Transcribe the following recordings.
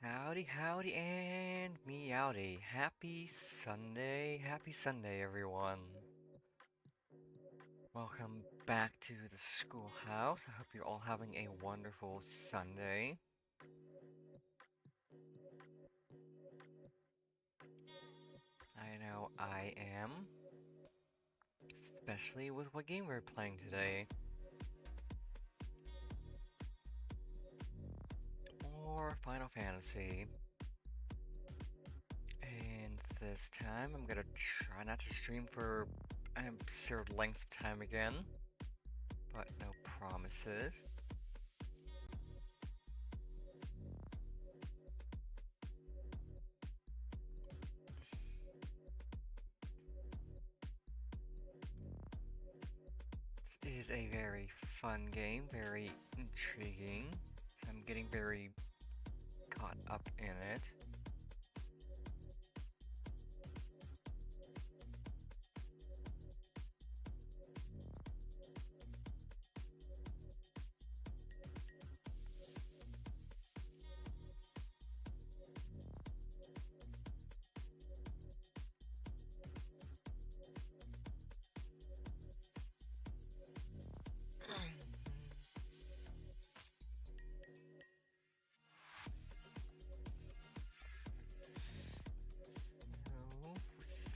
Howdy, howdy, and meowdy. Happy Sunday, everyone. Welcome back to the schoolhouse. I hope you're all having a wonderful Sunday. I know I am. Especially with what game we're playing today. Or Final Fantasy. And this time I'm gonna try not to stream for an absurd length of time again. But no promises. This is a very fun game, very intriguing. So I'm getting very caught up in it.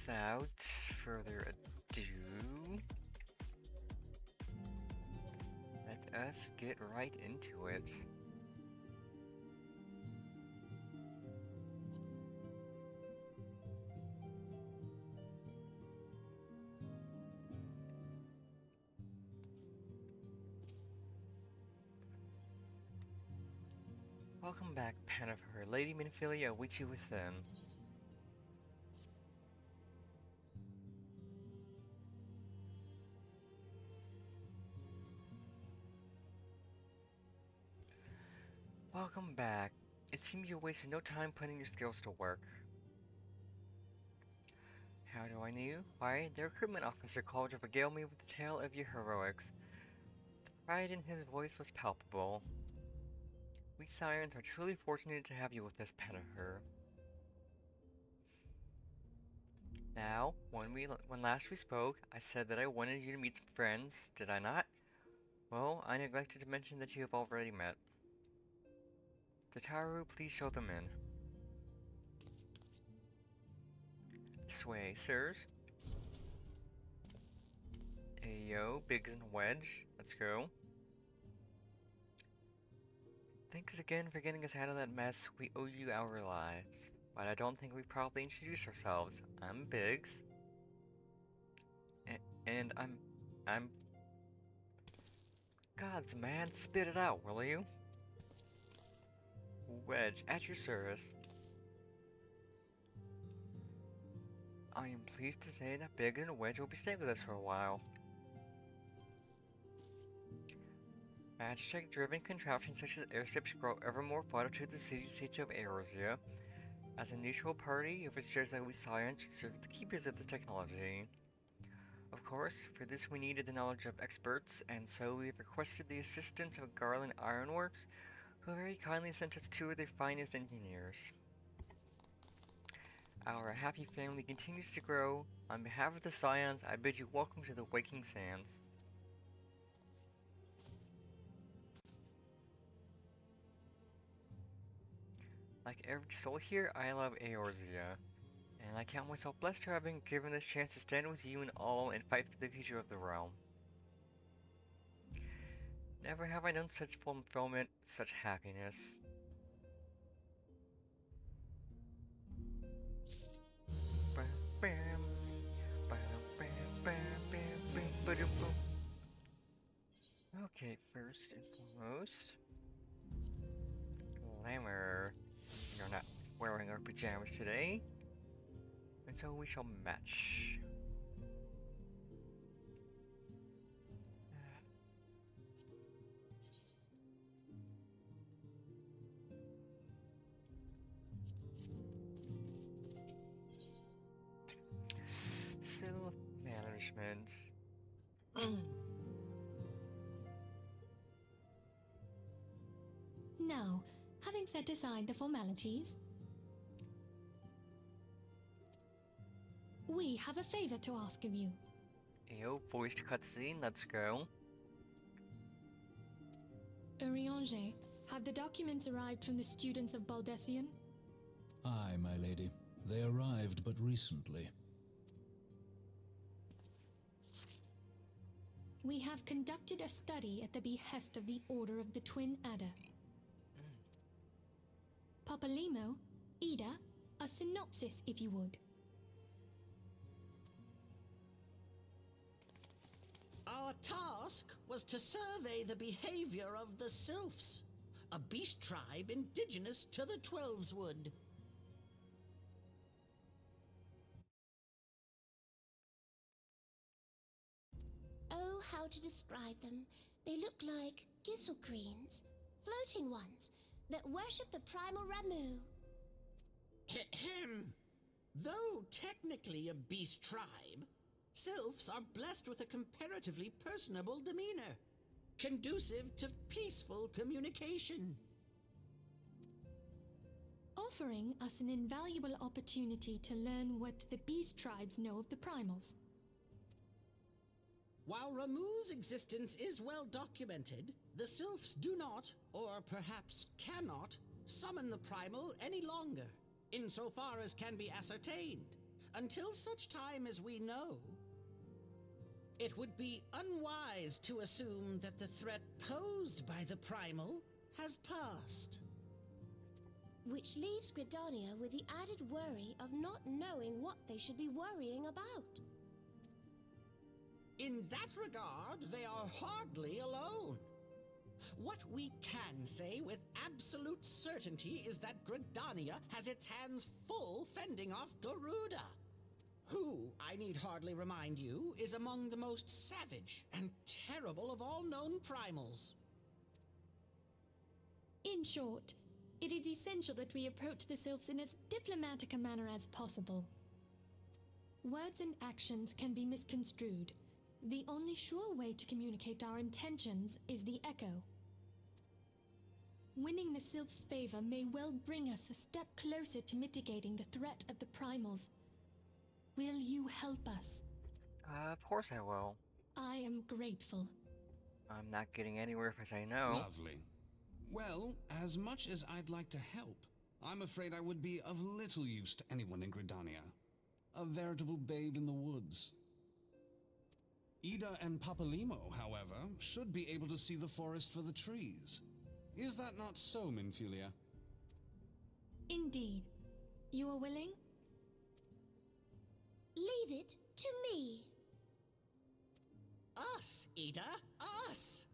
Without further ado, let us get right into it. Welcome back, Panavar. Lady Minophilia, Witchy Within. Welcome back. It seems you wasted no time putting your skills to work. How do I know? Why, the recruitment officer called to regale me with the tale of your heroics. The pride in his voice was palpable. We Scions are truly fortunate to have you with us, Penniher. Now, when last we spoke, I said that I wanted you to meet some friends, did I not? Well, I neglected to mention that you have already met. Tataru, please show them in. This way, sirs. Ayo, Biggs and Wedge, let's go. Thanks again for getting us out of that mess. We owe you our lives. But I don't think we properly introduced ourselves. I'm Biggs. And I'm... Gods, man, spit it out, will you? Wedge, at your service. I am pleased to say that Biggs and Wedge will be staying with us for a while. Magitech-driven contraptions such as airships grow ever more vital to the city-states of Eorzea. As a neutral party, it was just that we Scions should serve the keepers of the technology. Of course, for this we needed the knowledge of experts, and so we have requested the assistance of Garland Ironworks, who very kindly sent us two of their finest engineers. Our happy family continues to grow. On behalf of the Scions, I bid you welcome to the Waking Sands. Like every soul here, I love Eorzea, and I count myself blessed to have been given this chance to stand with you and all and fight for the future of the realm. Never have I known such fulfillment, such happiness. Okay, first and foremost, Glamour. You're not wearing our pajamas today, and so we shall match. Self-management. Now, having set aside the formalities, we have a favor to ask of you. Ayo, voiced cutscene, let's go. Urianger, have the documents arrived from the students of Baldessian? Aye, my lady. They arrived but recently. We have conducted a study at the behest of the Order of the Twin Adder. Papalimo, Ida, a synopsis if you would. Our task was to survey the behavior of the Sylphs, a beast tribe indigenous to the Twelveswood. Oh, how to describe them. They look like Gisselcreens, floating ones, that worship the primal Ramu. Ahem. Though technically a beast tribe, Sylphs are blessed with a comparatively personable demeanor, conducive to peaceful communication. Offering us an invaluable opportunity to learn what the beast tribes know of the primals. While Ramu's existence is well documented, the Sylphs do not, or perhaps cannot, summon the primal any longer, insofar as can be ascertained, until such time as we know. It would be unwise to assume that the threat posed by the primal has passed. Which leaves Gridania with the added worry of not knowing what they should be worrying about. In that regard, they are hardly alone. What we can say with absolute certainty is that Gridania has its hands full fending off Garuda, who, I need hardly remind you, is among the most savage and terrible of all known primals. In short, it is essential that we approach the sylphs in as diplomatic a manner as possible. Words and actions can be misconstrued. The only sure way to communicate our intentions is the echo. Winning the sylphs' favor may well bring us a step closer to mitigating the threat of the primals. Will you help us? Of course I will. I am grateful. I'm not getting anywhere if I say no. Lovely. Well, as much as I'd like to help, I'm afraid I would be of little use to anyone in Gridania. A veritable babe in the woods. Ida and Papalimo, however, should be able to see the forest for the trees. Is that not so, Minfilia? Indeed. You are willing? Leave it to me. Us, Ida, us!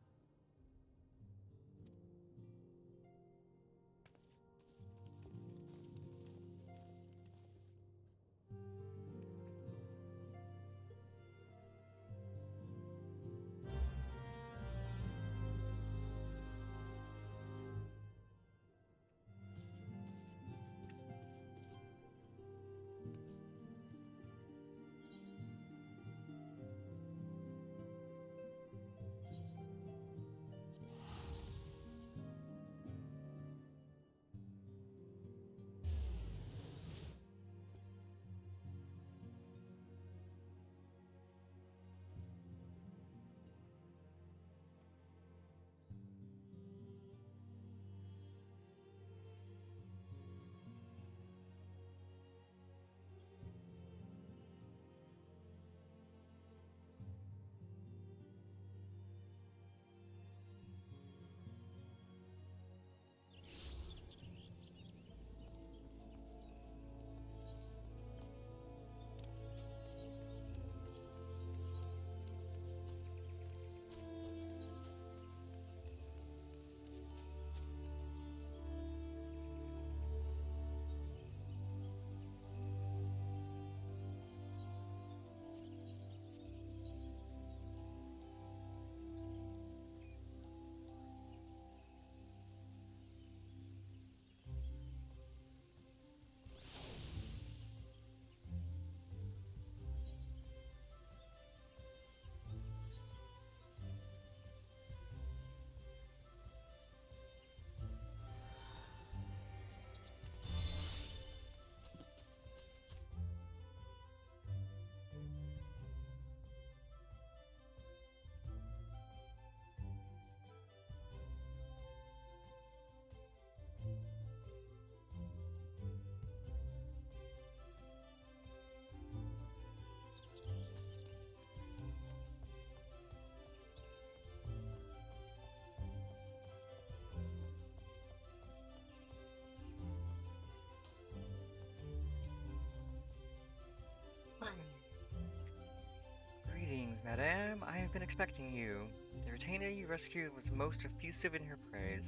Greetings, madame. I have been expecting you. The retainer you rescued was most effusive in her praise.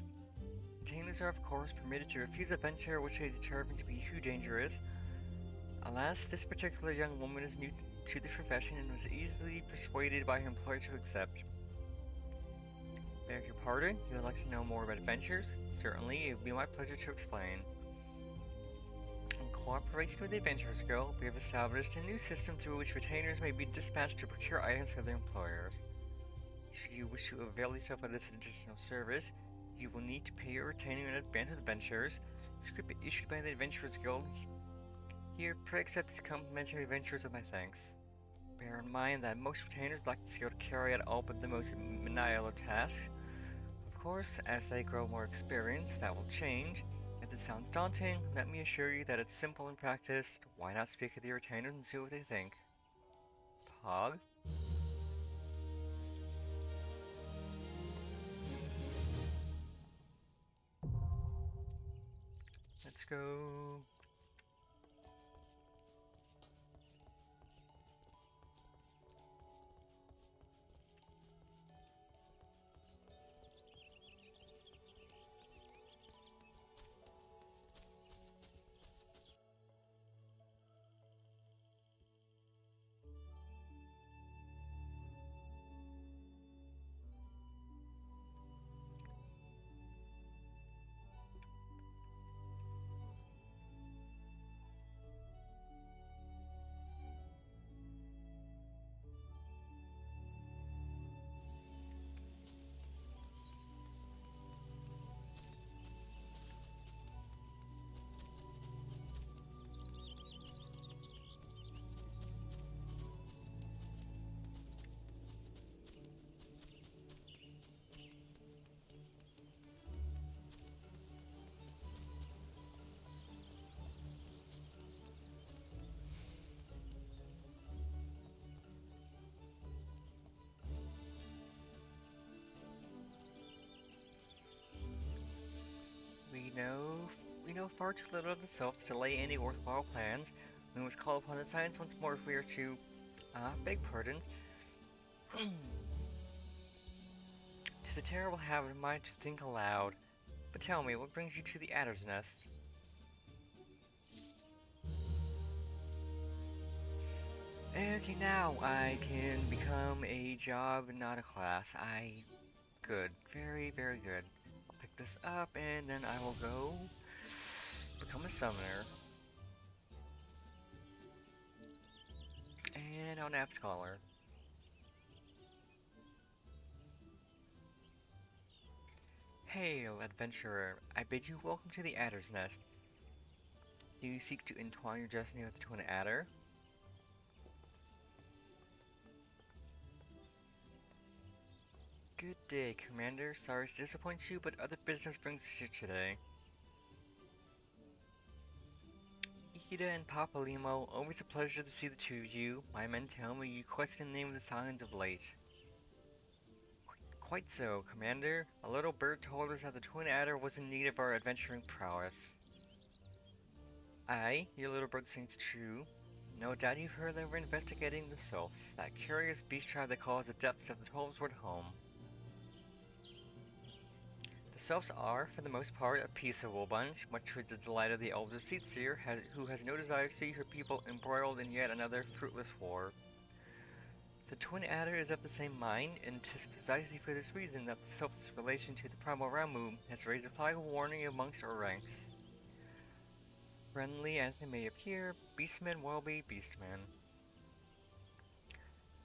Retainers are, of course, permitted to refuse a venture which they determine to be too dangerous. Alas, this particular young woman is new to the profession and was easily persuaded by her employer to accept. Beg your pardon? You would like to know more about adventures? Certainly, it would be my pleasure to explain. In cooperation with the Adventurers Guild, we have established a new system through which retainers may be dispatched to procure items for their employers. Should you wish to avail yourself of this additional service, you will need to pay your retainer in advance with Adventures, script issued by the Adventurers Guild. Here, pray accept these complimentary adventures with my thanks. Bear in mind that most retainers lack the skill to carry out all but the most menial of tasks. Of course, as they grow more experienced, that will change. If it sounds daunting, let me assure you that it's simple in practice. Why not speak with your retainers and see what they think? Pog? Let's go. far too little of the self to lay any worthwhile plans. We must call upon the science once more if we are to, beg pardon. 'Tis a terrible habit of mine to think aloud. But tell me, what brings you to the Adder's Nest? Okay, now I can become a job, not a class. Good. Very, very good. I'll pick this up and then I will go become a summoner. And I'll nap scholar. Hail, adventurer. I bid you welcome to the Adder's Nest. Do you seek to entwine your destiny with the Twin Adder? Good day, Commander. Sorry to disappoint you, but other business brings us here today. Ida and Papa Limo, always a pleasure to see the two of you. My men tell me you question the name of the Scions of late. Quite so, Commander. A little bird told us that the Twin Adder was in need of our adventuring prowess. Aye, your little bird sings true. No doubt you've heard that we're investigating the Sylphs, that curious beast tribe that calls the depths of the Twelveswood home. The Sylphs are, for the most part, a peaceable bunch, much to the delight of the elder Seatseer, who has no desire to see her people embroiled in yet another fruitless war. The Twin Adder is of the same mind, and 'tis precisely for this reason that the Sylphs' relation to the Primal Ramu has raised a flag of warning amongst our ranks. Friendly as they may appear, beastmen will be beastmen.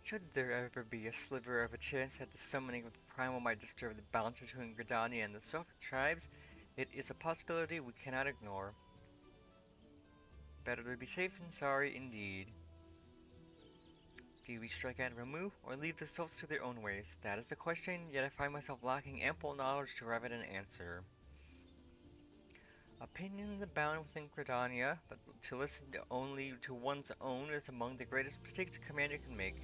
Should there ever be a sliver of a chance that the summoning of the Primal might disturb the balance between Gridania and the Sylphic tribes, it is a possibility we cannot ignore. Better to be safe than sorry indeed. Do we strike at Ramu, or leave the Sylphs to their own ways? That is the question, yet I find myself lacking ample knowledge to arrive at an answer. Opinions abound within Gridania, but to listen only to one's own is among the greatest mistakes a commander can make.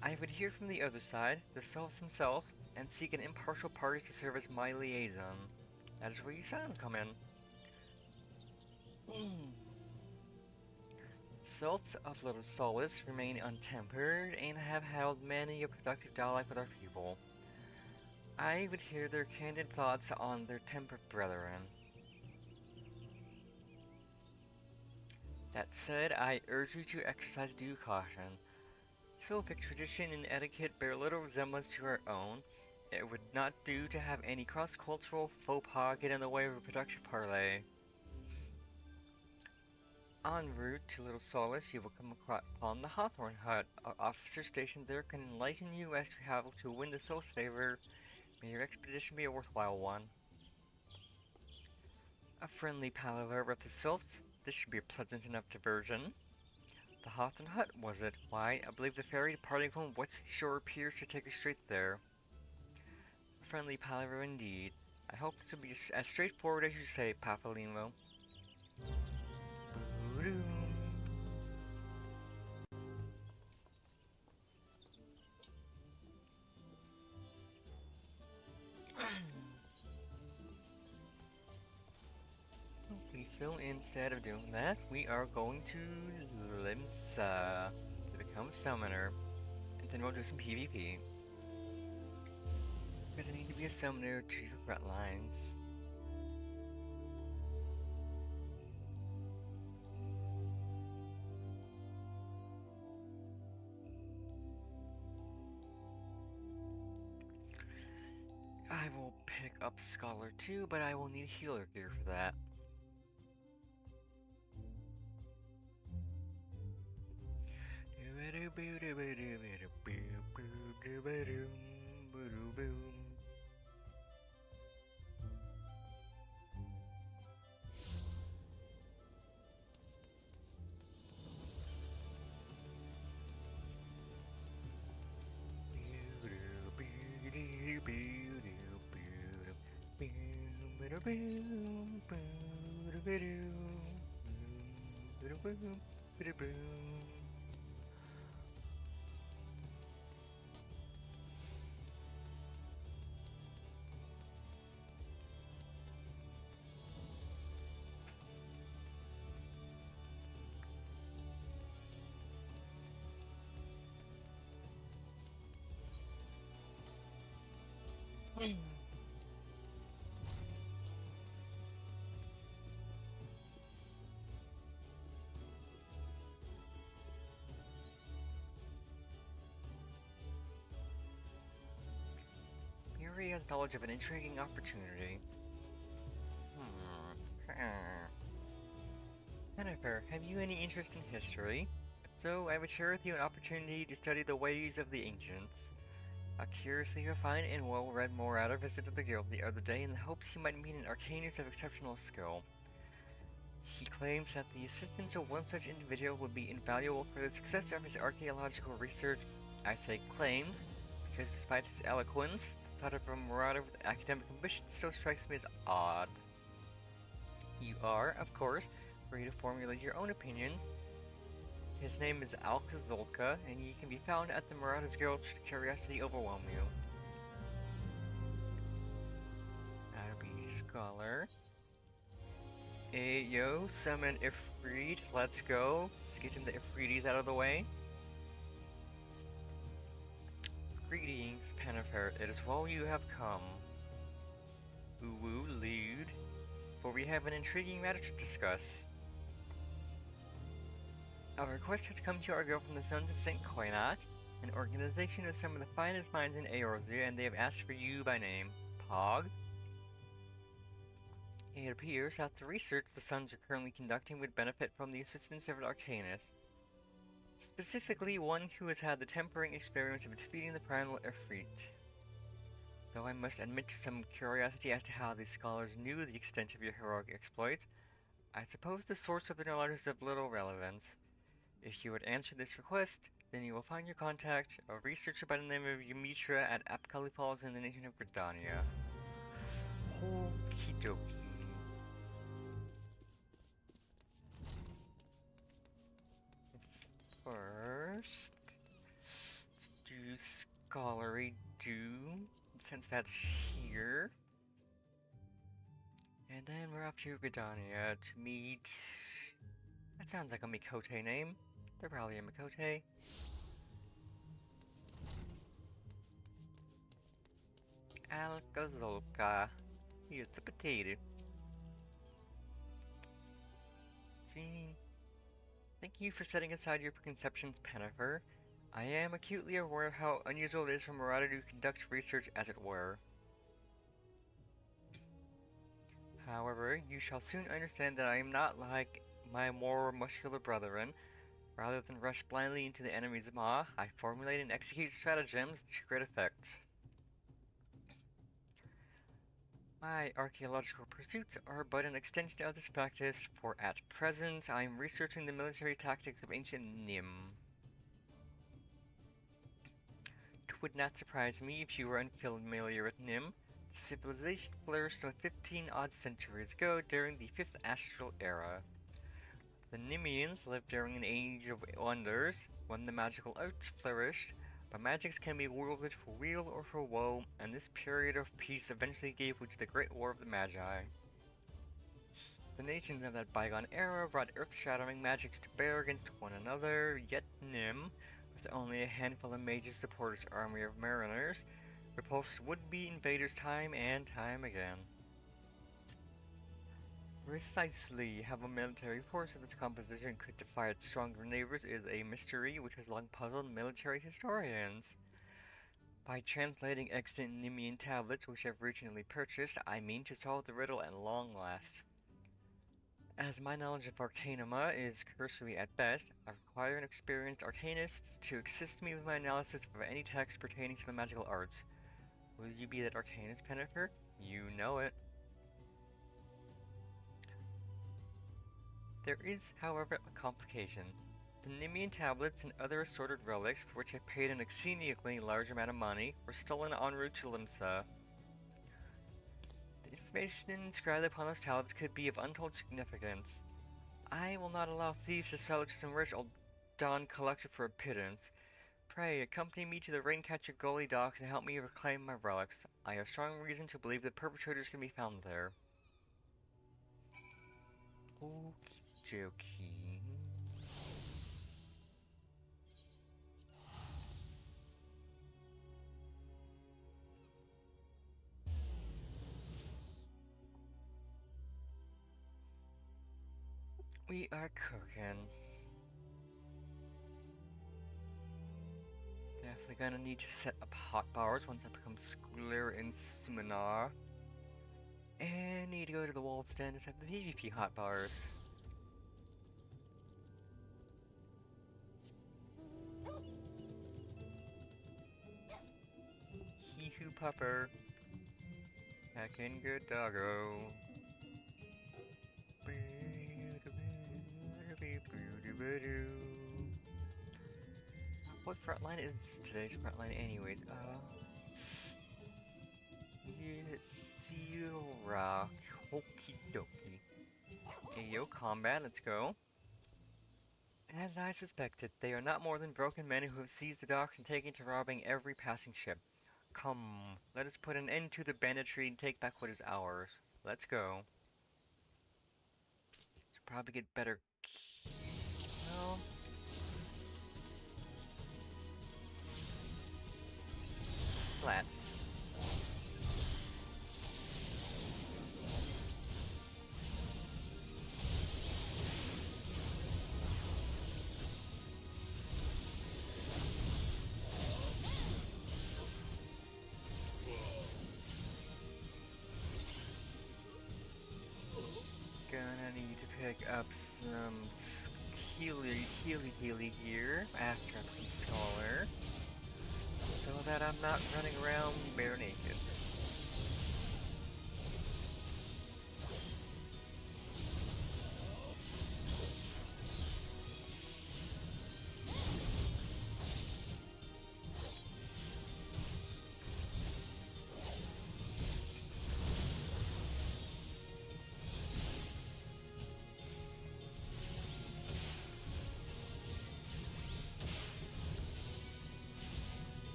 I would hear from the other side, the Sylphs themselves, and seek an impartial party to serve as my liaison. That is where you sounds come in. Sylphs of Little Solace remain untempered and have held many a productive dialogue with our people. I would hear their candid thoughts on their tempered brethren. That said, I urge you to exercise due caution. Sylphic tradition and etiquette bear little resemblance to our own. It would not do to have any cross-cultural faux pas get in the way of a productive parley. En route to Little Solace, you will come upon the Hawthorn Hut. Our officer stationed there can enlighten you as to how to win the Soul's favor. May your expedition be a worthwhile one. A friendly palaver with the Sylphs. This should be a pleasant enough diversion. The Hawthorn Hut, was it? Why, I believe the ferry departing from West Shore appears to take us straight there. A friendly palaver indeed. I hope this will be as straightforward as you say, Papa Limo. Okay, so instead of doing that, we are going to Limsa to become a summoner, and then we'll do some PvP. Because I need to be a summoner to the front lines. I will pick up Scholar too, but I will need healer gear for that. Yuri has knowledge of an intriguing opportunity. Jennifer, have you any interest in history? If so, I would share with you an opportunity to study the ways of the ancients. A curiously refined and well-read Morata visited the guild the other day in the hopes he might meet an arcanist of exceptional skill. He claims that the assistance of one such individual would be invaluable for the success of his archaeological research. I say claims, because despite his eloquence, the thought of a marauder with academic ambition still strikes me as odd. You are, of course, free to formulate your own opinions. His name is Alcazolka, and he can be found at the Marauders Guild should curiosity overwhelm you. That'll be Scholar. Ayo, summon Ifrit, let's go. Let's get the Ifritis out of the way. Greetings, Pennifer, it is well you have come. Uwu, Lude, for we have an intriguing matter to discuss. A request has come to our guild from the Sons of St. Koinak, an organization of some of the finest minds in Eorzea, and they have asked for you by name. Pog? It appears that the research the Sons are currently conducting would benefit from the assistance of an arcanist. Specifically, one who has had the tempering experience of defeating the primal Ifrit. Though I must admit to some curiosity as to how these scholars knew the extent of your heroic exploits, I suppose the source of their knowledge is of little relevance. If you would answer this request, then you will find your contact, a researcher by the name of Yumitra at Apkali Falls in the nation of Gridania. Okie dokie. First, let's do Scholarly Do, since that's here. And then we're off to Gridania to meet... That sounds like a Mikote name. They're probably a Mikote. Alcazolka. It's a potato. See? Thank you for setting aside your preconceptions, Pennifer. I am acutely aware of how unusual it is for Marauder to conduct research as it were. However, you shall soon understand that I am not like my more muscular brethren. Rather than rush blindly into the enemy's maw, I formulate and execute stratagems to great effect. My archaeological pursuits are but an extension of this practice, for at present I am researching the military tactics of ancient Nim. It would not surprise me if you were unfamiliar with Nim. The civilization flourished some 15-odd centuries ago during the 5th Astral Era. The Nimians lived during an age of wonders, when the magical arts flourished, but magics can be wielded for weal or for woe, and this period of peace eventually gave way to the Great War of the Magi. The nations of that bygone era brought earth-shattering magics to bear against one another, yet Nim, with only a handful of mages to support its army of mariners, repulsed would-be invaders time and time again. Precisely how a military force of this composition could defy its stronger neighbors is a mystery which has long puzzled military historians. By translating extant Nimian tablets which I've recently purchased, I mean to solve the riddle at long last. As my knowledge of Arcanuma is cursory at best, I require an experienced arcanist to assist me with my analysis of any text pertaining to the magical arts. Will you be that arcanist, Pennifer? You know it. There is, however, a complication. The Nimian tablets and other assorted relics, for which I paid an exceedingly large amount of money, were stolen en route to Limsa. The information inscribed upon those tablets could be of untold significance. I will not allow thieves to sell it to some rich old Don collector for a pittance. Pray, accompany me to the Raincatcher Gully docks and help me reclaim my relics. I have strong reason to believe the perpetrators can be found there. Okie dokie. We are cooking. Definitely gonna need to set up hot bars once I become schooler in Summonar. And need to go to the wall stand to set the PvP hot bars. Hee hoo pupper. Hacking good doggo. What frontline is today's frontline anyways? Zero. Okie dokie. Ayo, combat, let's go. As I suspected, they are not more than broken men who have seized the docks and taken to robbing every passing ship. Come, let us put an end to the banditry and take back what is ours. Let's go. Should probably get better. Well, flat. Gonna need to pick up some healy here after I play Scholar, so that I'm not running around bare naked.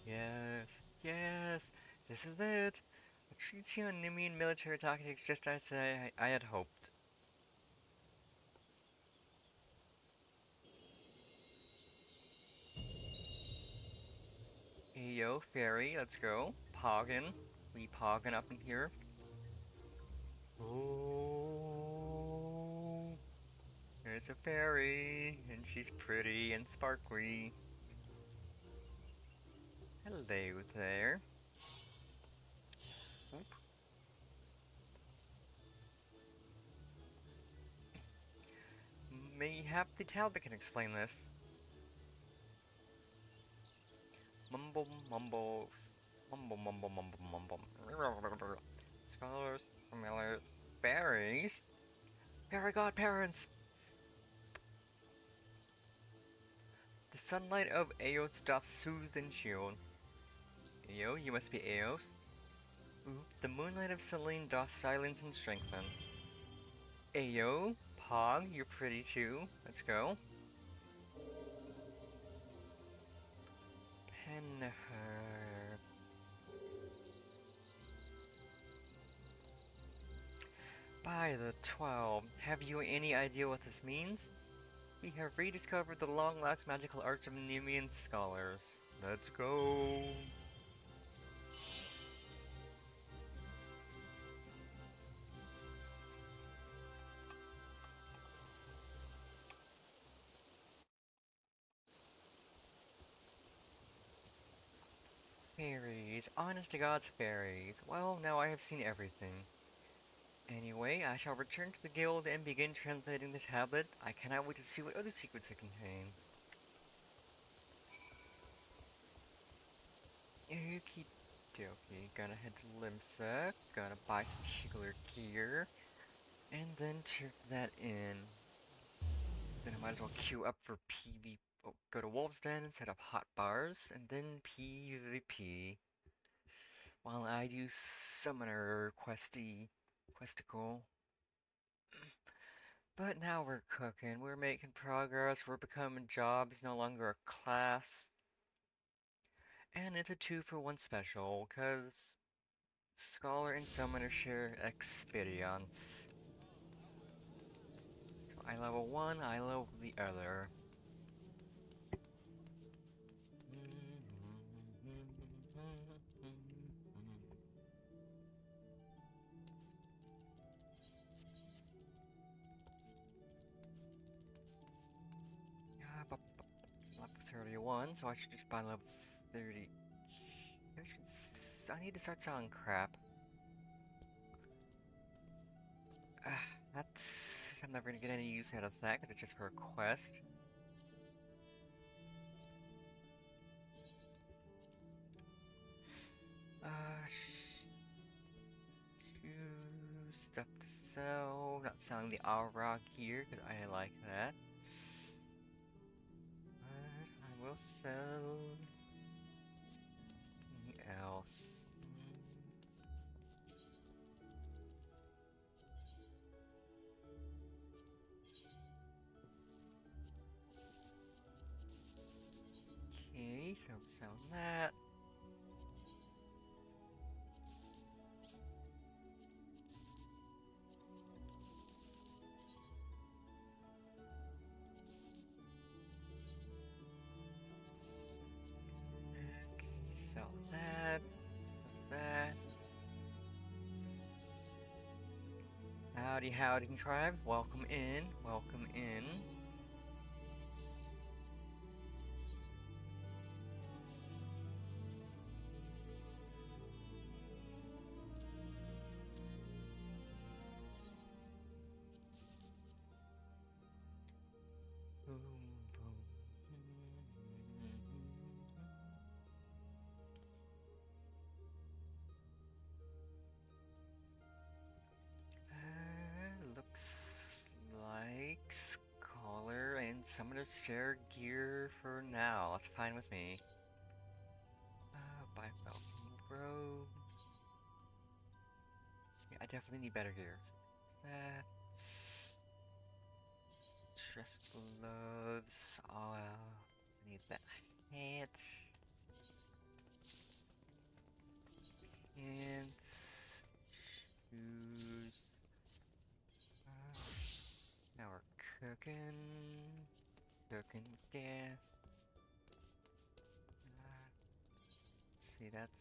Yes, yes, this is it. A treatise on Nemean military tactics, just as I had hoped. Ayo, fairy, let's go. Poggin. We poggin up in here. Oh, there's a fairy, and she's pretty and sparkly. Hello there. Oop. Mayhap the Talbot can explain this. Mumble, mumble, mumble, mumble, mumble, mumble. Scholars, familiar, fairies, fairy godparents. The sunlight of Eos doth soothe and shield. Eo, you must be Eos. Ooh, the moonlight of Selene doth silence and strengthen. Ayo, Pog, you're pretty too. Let's go. Penher. By the 12, have you any idea what this means? We have rediscovered the long-lost magical arts of Nemean scholars. Let's go! Fairies, honest to God's fairies. Well, now I have seen everything. Anyway, I shall return to the guild and begin translating the tablet. I cannot wait to see what other secrets it contains. Okie dokie, gonna head to Limsa, gonna buy some Shiggler gear, and then turn that in. Then I might as well queue up for PV. Oh, go to Wolf's Den and set up hot bars, and then PvP. While I do summoner questicle. But now we're cooking. We're making progress. We're becoming jobs, no longer a class. And it's a 2-for-1 special, cause Scholar and Summoner share experience. So I level one, I level the other. Level 31, so I should just buy level 30. I need to start selling crap. That's... I'm never gonna get any use out of that, because it's just for a quest. Stuff to sell. Not selling the Aura gear, because I like that. But I will sell... anything else. Okay, so sell that. Okay, sell that. That. Howdy, howdy, tribe. Welcome in. Welcome in. Boom, boom. Looks like Scholar and Summoners share gear for now. That's fine with me. Buy Falcon Robe. Yeah, I definitely need better gears. That. Chest gloves. I need that hat. Pants. Shoes. Now we're cooking. Cooking gas. Let's see, that's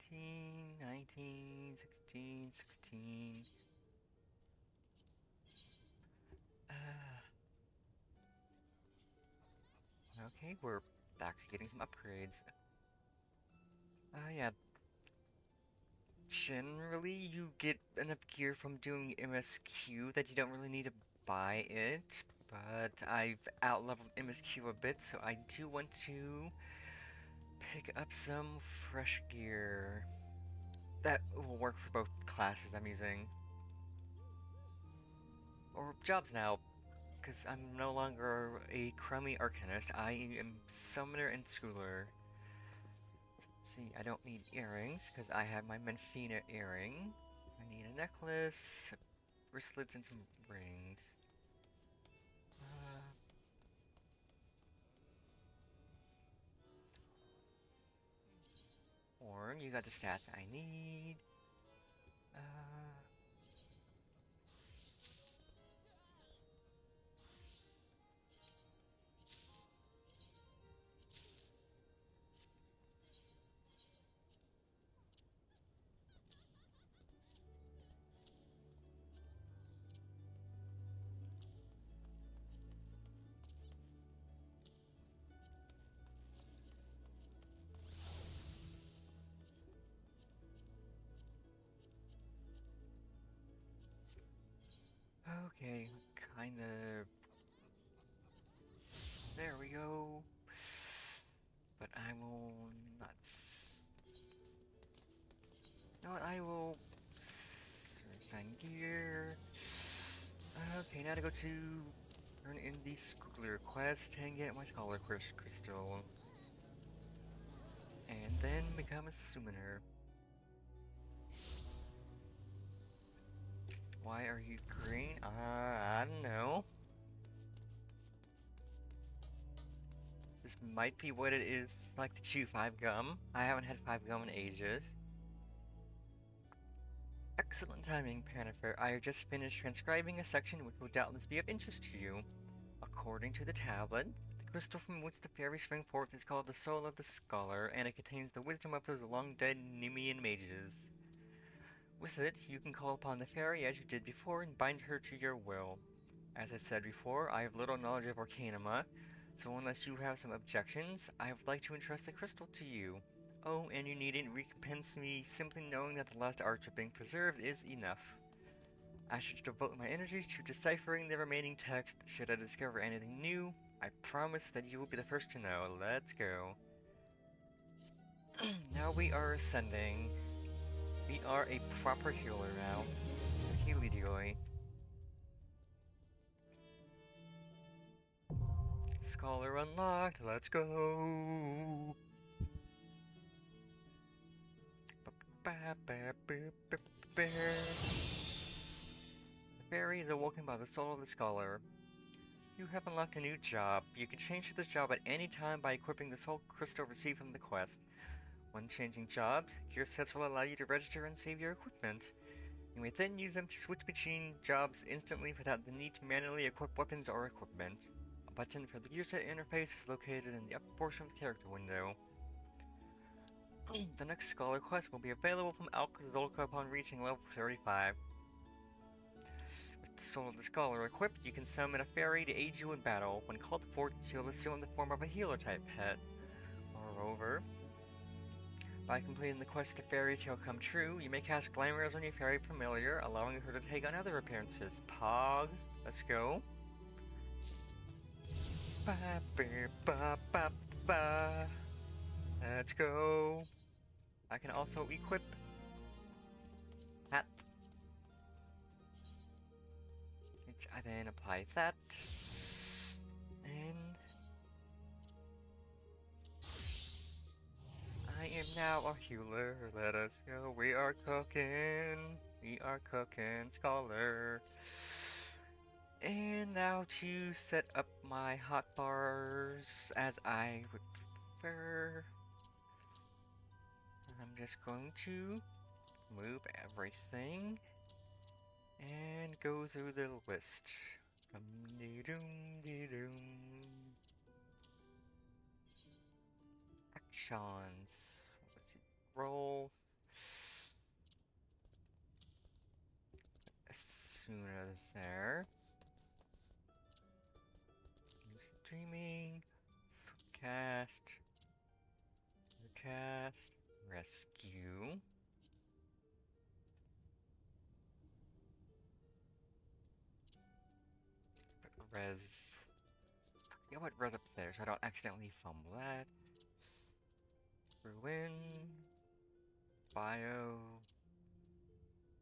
19, 19, 16, 16. Okay, we're actually getting some upgrades. Yeah. Generally, you get enough gear from doing MSQ that you don't really need to buy it. But I've outleveled MSQ a bit, so I do want to pick up some fresh gear. That will work for both classes I'm using. Or jobs now, because I'm no longer a crummy arcanist. I am summoner and schooler. Let's see, I don't need earrings, because I have my Menfina earring. I need a necklace, wristlets, and some rings. Orn, you got the stats I need. Okay, kinda... There we go. But I will not... You know what, I will... Assign gear. Okay, now to go to Turn in the Squiggler quest and get my Scholar Crystal. And then become a summoner. Why are you green? I don't know. This might be what it is like to chew 5 gum. I haven't had 5 gum in ages. Excellent timing, Panifer. I have just finished transcribing a section which will doubtless be of interest to you. According to the tablet, the crystal from which the fairies spring forth is called the Soul of the Scholar, and it contains the wisdom of those long-dead Nemean mages. With it, you can call upon the fairy as you did before and bind her to your will. As I said before, I have little knowledge of Arcanima, so unless you have some objections, I would like to entrust the crystal to you. Oh, and you needn't recompense me, simply knowing that the last arch of being preserved is enough. I should devote my energies to deciphering the remaining text. Should I discover anything new, I promise that you will be the first to know. Let's go. Now we are ascending. We are a proper healer now. Healy dealy. Scholar unlocked, let's go! The fairy is awoken by the soul of the scholar. You have unlocked a new job. You can change to this job at any time by equipping the soul crystal received from the quest. When changing jobs, gear sets will allow you to register and save your equipment. You may then use them to switch between jobs instantly without the need to manually equip weapons or equipment. A button for the gear set interface is located in the upper portion of the character window. The next Scholar quest will be available from Alka-Zolka upon reaching level 35. With the Soul of the Scholar equipped, you can summon a fairy to aid you in battle. When called forth, she'll assume the form of a healer-type pet. Moreover, by completing the quest to Fairy Tale Come True, you may cast Glamours on your fairy familiar, allowing her to take on other appearances. Pog, let's go. Ba, ba, ba, ba, ba. Let's go. I can also equip that. I then apply that. And I am now a healer. Let us go. We are cooking. We are cooking, Scholar. And now to set up my hotbars as I would prefer. I'm just going to move everything and go through the list. Actions. Let's see. Roll. As soon as there. Streaming. Cast. Cast. Rescue. Put res. Yeah, what res up there so I don't accidentally fumble that. Ruin. Bio.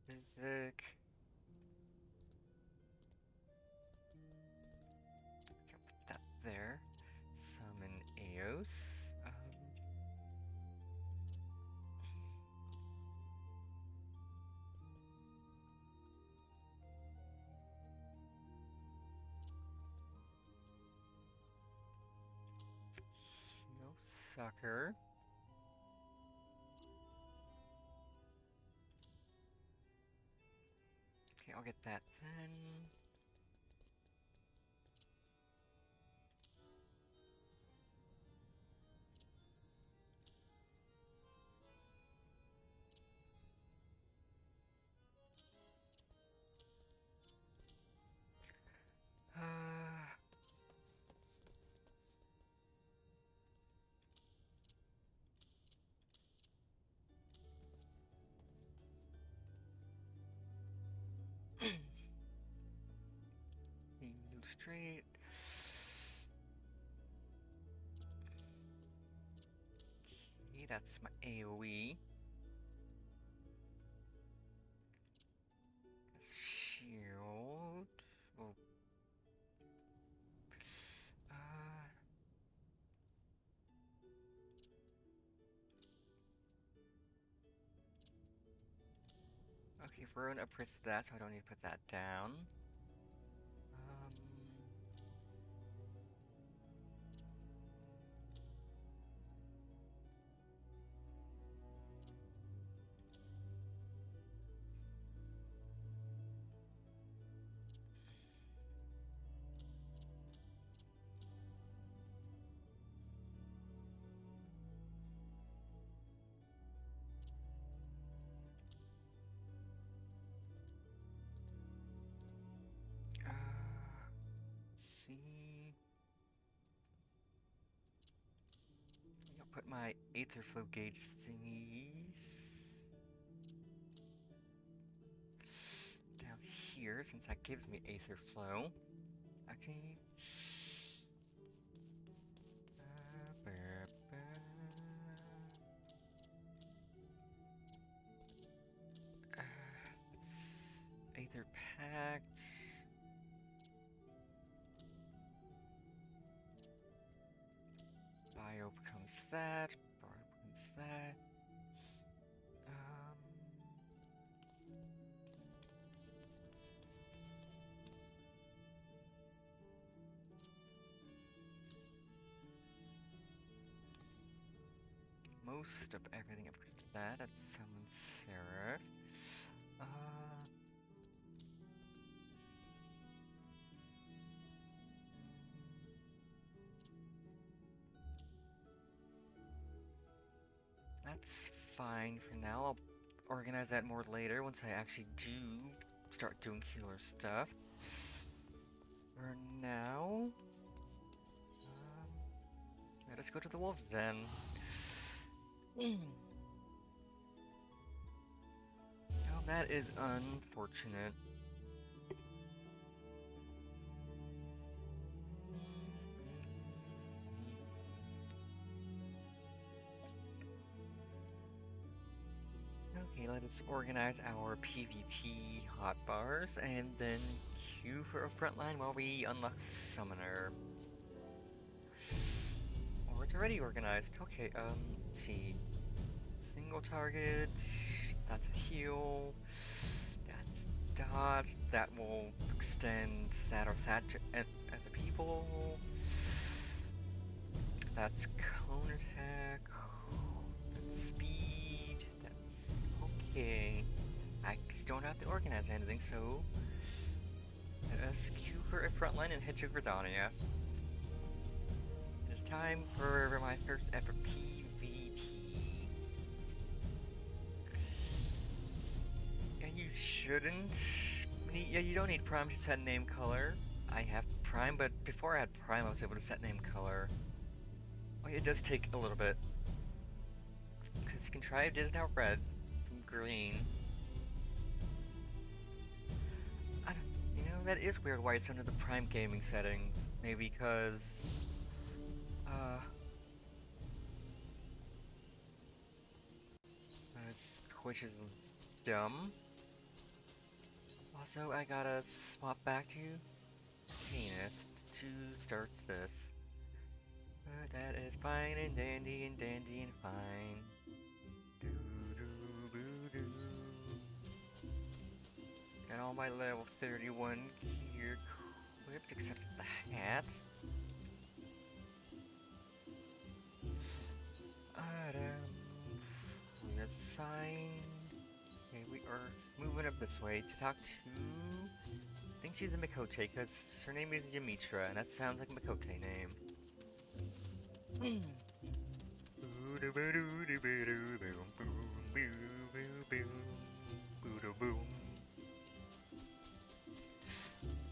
Physic. Okay, put that there. Summon Eos. No sucker. Okay, I'll get that then. Illustrate. Okay, that's my AoE. Shield. Oh. Okay, Verone upgrades that, so I don't need to put that down. Let's see. I'll put my aether flow gauge thingies down here since that gives me aether flow. Actually, aether pact. Bio becomes that. Bio becomes that. Most of everything upgrades to that. That's Summon Seraph. That's fine for now. I'll organize that more later once I actually do start doing healer stuff. For now, let us go to the wolves then. Oh, that is unfortunate. Okay, let us organize our PvP hotbars and then queue for a frontline while we unlock Summoner. Or it's already organized. Okay, let's see. Single target, that's a heal, that's dodge, that will extend that or that to other people. That's cone attack, that's speed, that's okay. I just don't have to organize anything, so let us queue for a frontline and head to Gridania. It is time for my first ever PvP. Yeah, you shouldn't. Yeah, you don't need Prime to set name color. I have Prime, but before I had Prime, I was able to set name color. Oh, yeah, it does take a little bit. Because Contrived is now red from green. You know, that is weird why it's under the Prime gaming settings. Maybe because... Twitch is dumb. Also, I gotta swap back to Heinous to start this. But that is fine and dandy and fine. Doo-doo-boo-doo. Got all my level 31 gear equipped except the hat. Reassigned. Okay, we are moving up this way to talk to... I think she's a Mikote, because her name is Yamitra, and that sounds like a Mikote name.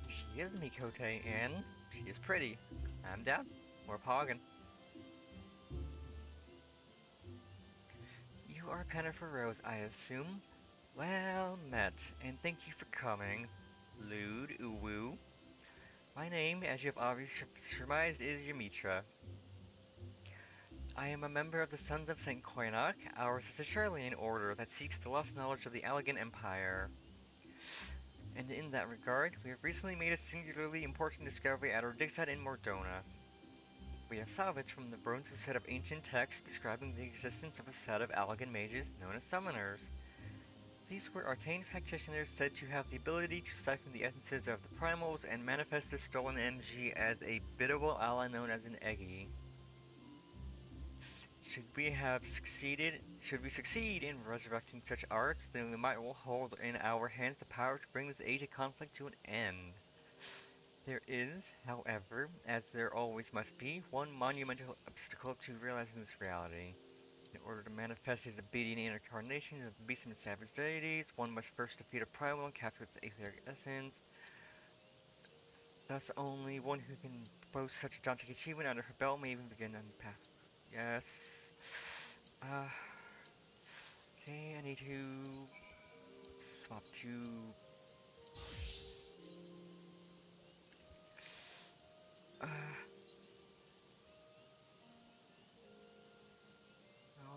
She is Mikote, and she is pretty. I'm down. More poggin'. You are Pennifer Rose, I assume? Well met, and thank you for coming, Lude Uwu. My name, as you have obviously surmised, is Yamitra. I am a member of the Sons of St. Koinok, our Ciceralian order that seeks the lost knowledge of the Allegan Empire. And in that regard, we have recently made a singularly important discovery at our dig site in Mordona. We have salvaged from the bones a set of ancient texts describing the existence of a set of Allegan mages known as Summoners. These were arcane practitioners said to have the ability to siphon the essences of the primals and manifest the stolen energy as a biddable ally known as an Eggy. Should we succeed in resurrecting such arts, then we might well hold in our hands the power to bring this age of conflict to an end. There is, however, as there always must be, one monumental obstacle to realizing this reality. In order to manifest his obedient incarnation of the beast and savage deities, one must first defeat a primal and capture its etheric essence. Thus, only one who can boast such a daunting achievement under her belt may even begin on the path. Yes. Okay, I need to swap to. Well,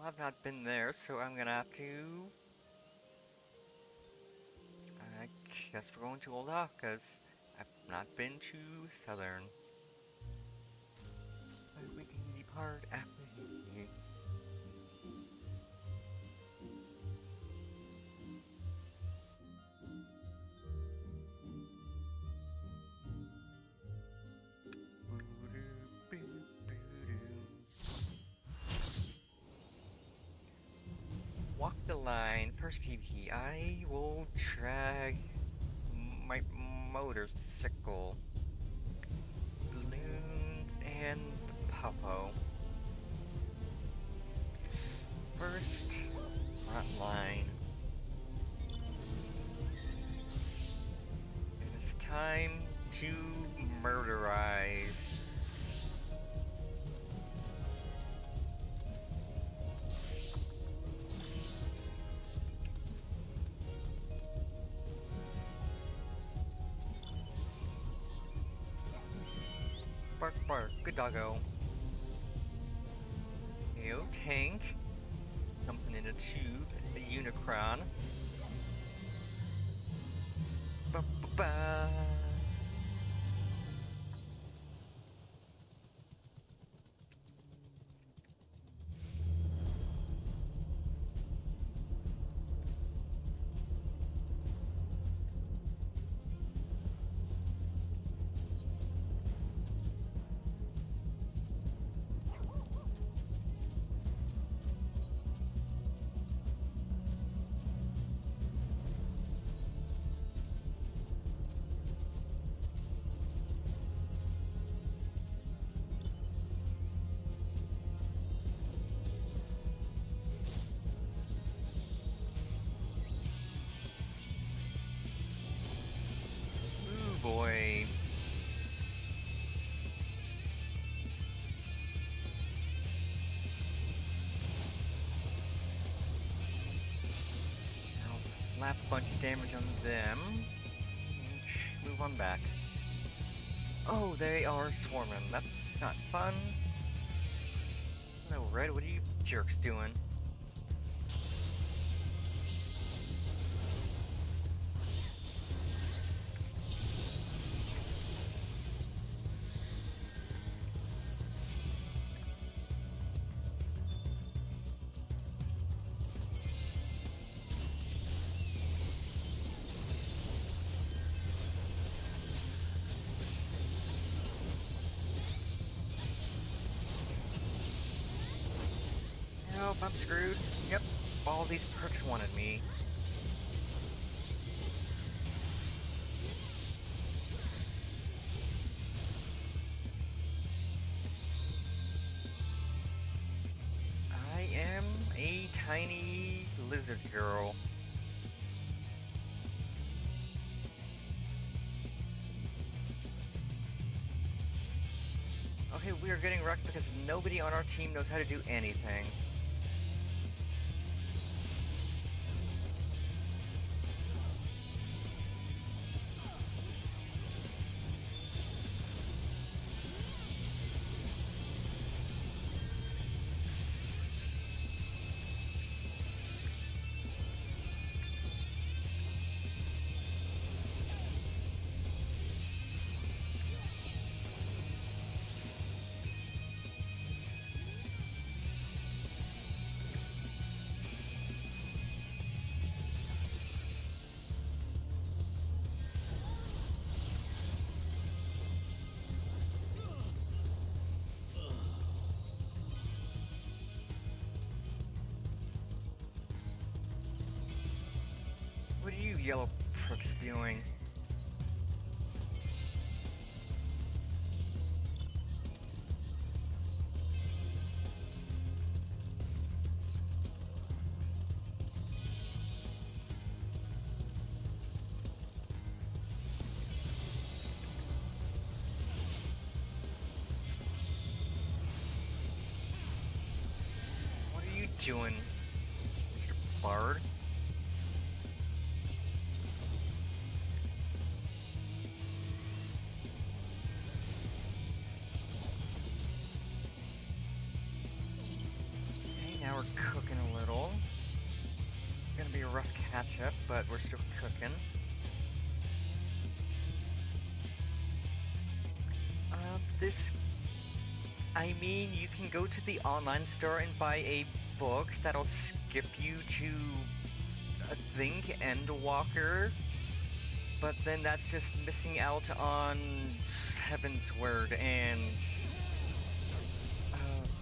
I've not been there, so I'm gonna have to. I guess we're going to Old Hawk, because I've not been to Southern. But we can depart after he. Walk the line. First PvP. I will drag my motorcycle, balloons, and the Popo. First, front line. It is time to murderize. Bark, bark, good doggo. Yo, tank. Something in a tube. A Unicron. Ba-ba-ba. Ooh boy. I'll slap a bunch of damage on them. And move on back. Oh, they are swarming. That's not fun. Hello, Red. What are you jerks doing? Nope, I'm screwed. Yep, all these perks wanted me. I am a tiny lizard girl. Okay, we are getting wrecked because nobody on our team knows how to do anything. yellow pricks doing? What are you doing, Mr. Bard? Okay, now we're cooking a little. It's gonna be a rough catch-up, but we're still cooking. This... I mean, you can go to the online store and buy a book that'll skip you to, I think, Endwalker, but then that's just missing out on Heaven's Word and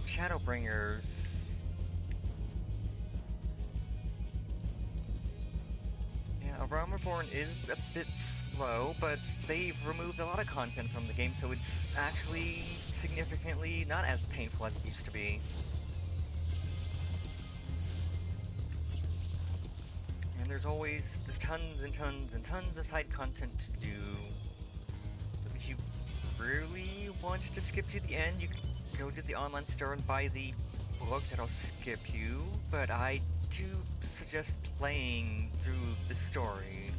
Shadowbringers. Yeah, Realm Reborn is a bit slow, but they've removed a lot of content from the game, so it's actually significantly not as painful as it used to be. And there's tons and tons and tons of side content to do. If you really want to skip to the end, you can go to the online store and buy the book that'll skip you, but I do suggest playing through the story.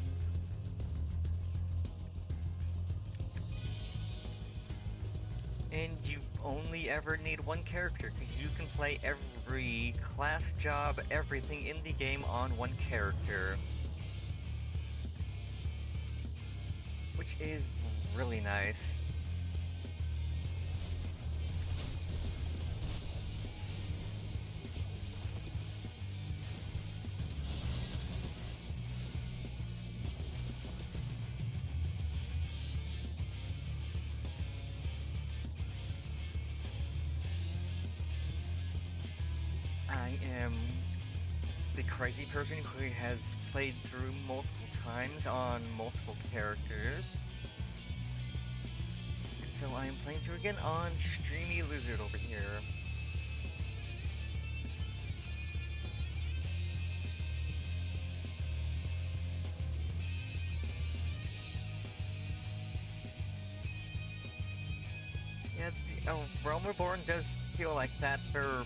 And you only ever need one character, because you can play every class, job, everything in the game on one character. Which is really nice. I am the crazy person who has played through multiple times on multiple characters. And so I am playing through again on Streamy Lizard over here. Yeah, Realm Reborn does feel like that for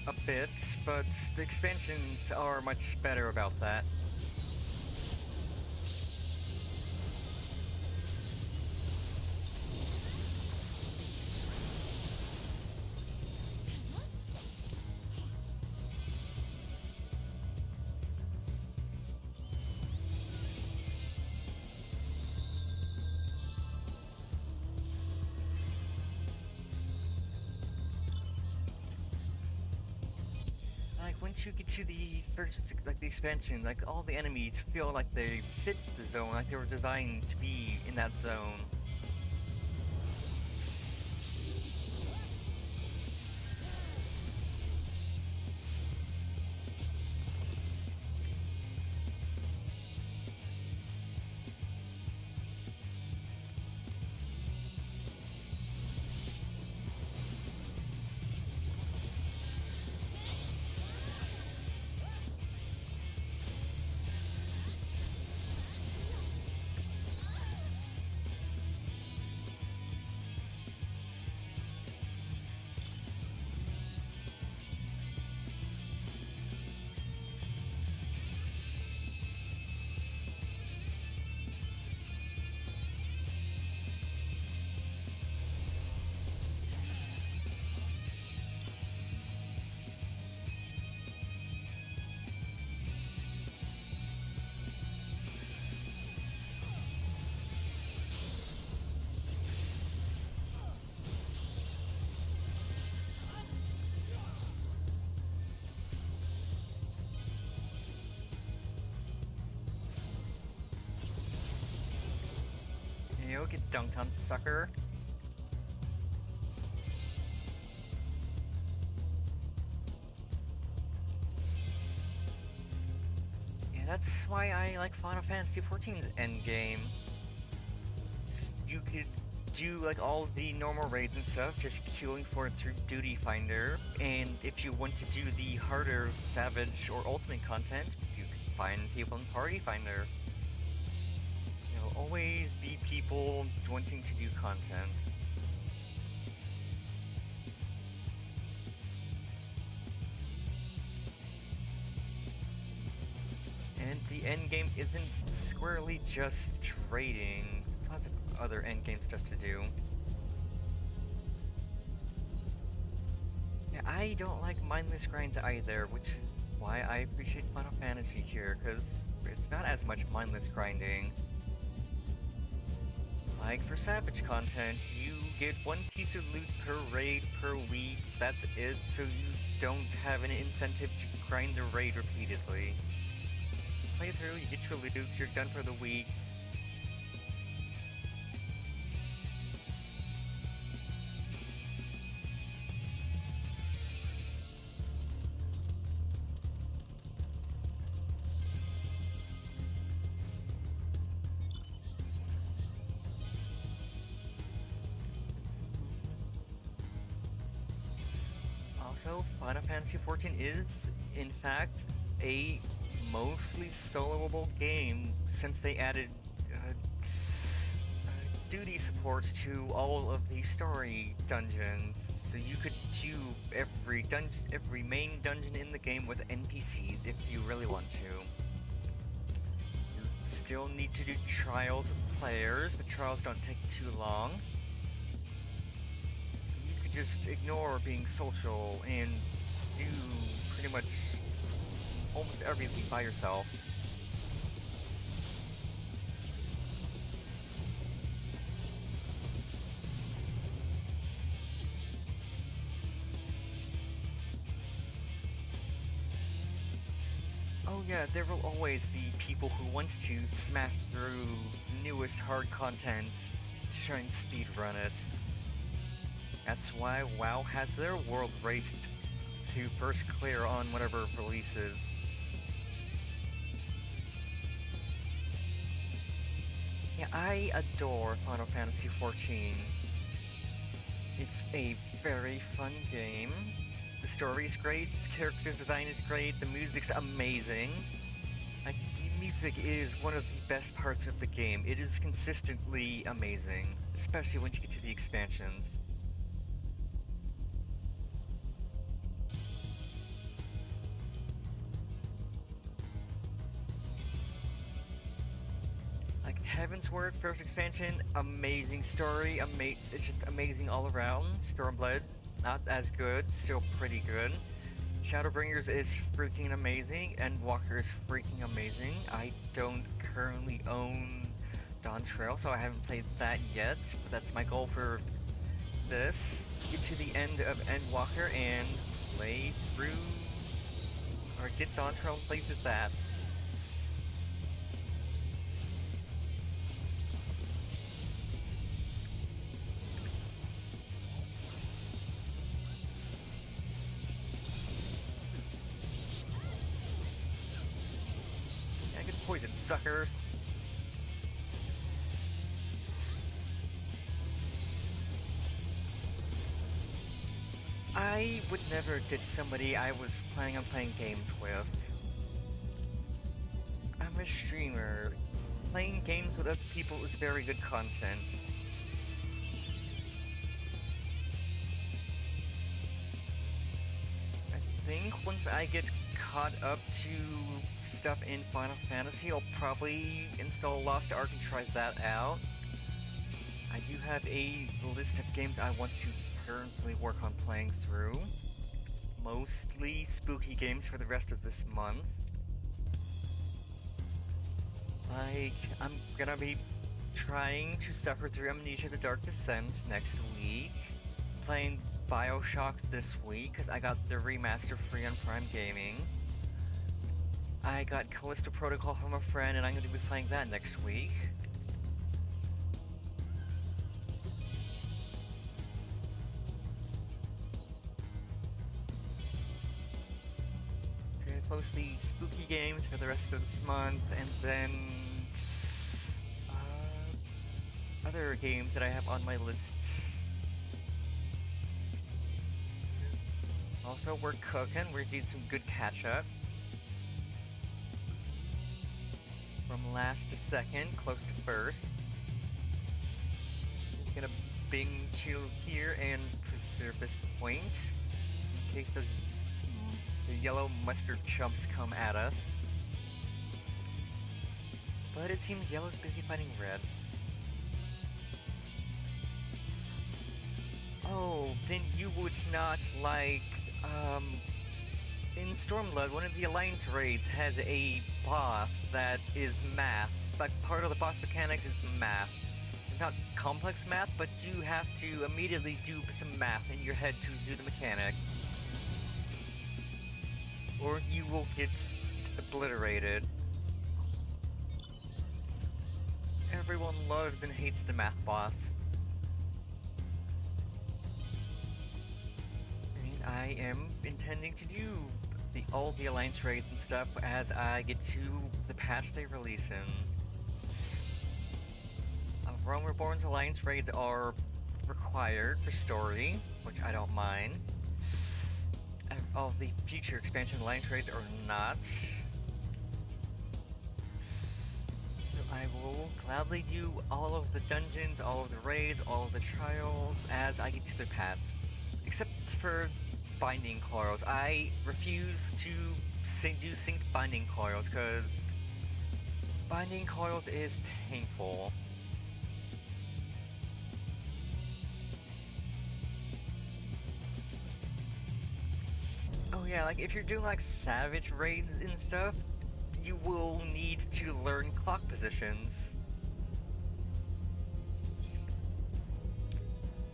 a bit, but the expansions are much better about that. Once you get to the first, like the expansion, like all the enemies feel like they fit the zone, like they were designed to be in that zone. You get dunked on, sucker. Yeah, that's why I like Final Fantasy XIV's endgame. You could do like all the normal raids and stuff, just queuing for it through Duty Finder, and if you want to do the harder Savage or Ultimate content, you can find people in Party Finder. There'll always be people wanting to do content. And the endgame isn't squarely just raiding. There's lots of other endgame stuff to do. Yeah, I don't like mindless grinds either, which is why I appreciate Final Fantasy here, because it's not as much mindless grinding. Like for Savage content, you get one piece of loot per raid per week, that's it, so you don't have an incentive to grind the raid repeatedly. Play through, you get your loot, you're done for the week. Also, Final Fantasy XIV is, in fact, a mostly soloable game since they added duty support to all of the story dungeons. So you could do every main dungeon in the game with NPCs if you really want to. You still need to do trials with players, but trials don't take too long. You could just ignore being social and do pretty much almost everything by yourself. Oh yeah, there will always be people who want to smash through newest hard content to try and speedrun it. That's why WoW has their world race to first clear on whatever releases. Yeah, I adore Final Fantasy XIV. It's a very fun game. The story's great, the character design is great, the music's amazing. Like, the music is one of the best parts of the game. It is consistently amazing, especially once you get to the expansions. Heavensward first expansion, amazing story, it's just amazing all around. Stormblood, not as good, still pretty good. Shadowbringers is freaking amazing, and Walker is freaking amazing. I don't currently own Dawn Trail, so I haven't played that yet, but that's my goal for this. Get to the end of Endwalker and play through, or get Dawn Trail and play through that. Poison suckers. I would never ditch somebody I was planning on playing games with. I'm a streamer. Playing games with other people is very good content. I think once I get caught up to stuff in Final Fantasy, I'll probably install Lost Ark and try that out. I do have a list of games I want to currently work on playing through. Mostly spooky games for the rest of this month. Like, I'm gonna be trying to suffer through Amnesia: The Dark Descent next week. Playing Bioshock this week, because I got the remaster free on Prime Gaming. I got Callisto Protocol from a friend, and I'm going to be playing that next week. So It's mostly spooky games for the rest of this month, and then other games that I have on my list. Also, we're cooking. We're doing some good catch-up. From last to second, close to first. Just gonna bing chill here and preserve this point in case the yellow mustard chumps come at us. But it seems yellow's busy fighting red. Oh, then you would not like, in Stormblood, one of the Alliance raids has a boss that is math. Like, part of the boss mechanics is math. It's not complex math, but you have to immediately do some math in your head to do the mechanic. Or you will get obliterated. Everyone loves and hates the math boss. And I am intending to do all the Alliance raids and stuff as I get to the patch they release in. Rome Reborn's Alliance raids are required for story, which I don't mind. All the future expansion Alliance raids are not. So I will gladly do all of the dungeons, all of the raids, all of the trials as I get to the patch. Except for binding coils. I refuse to do synced binding coils because binding coils is painful. Oh yeah, like if you're doing like savage raids and stuff, you will need to learn clock positions.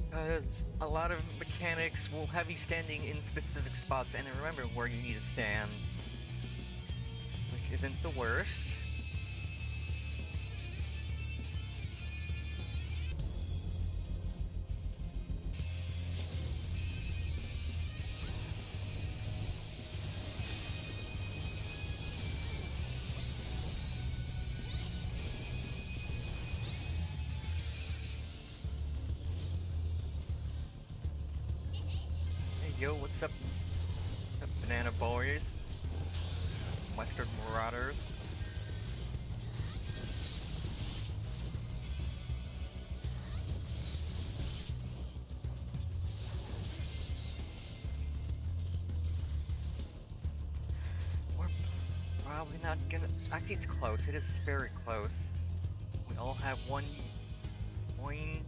Because a lot of mechanics will have you standing in specific spots and remember where you need to stand. Which isn't the worst. Yo, what's up? What's up, banana boys? Mustard marauders. We're probably not gonna... Actually, it's close. It is very close. We all have 1 point...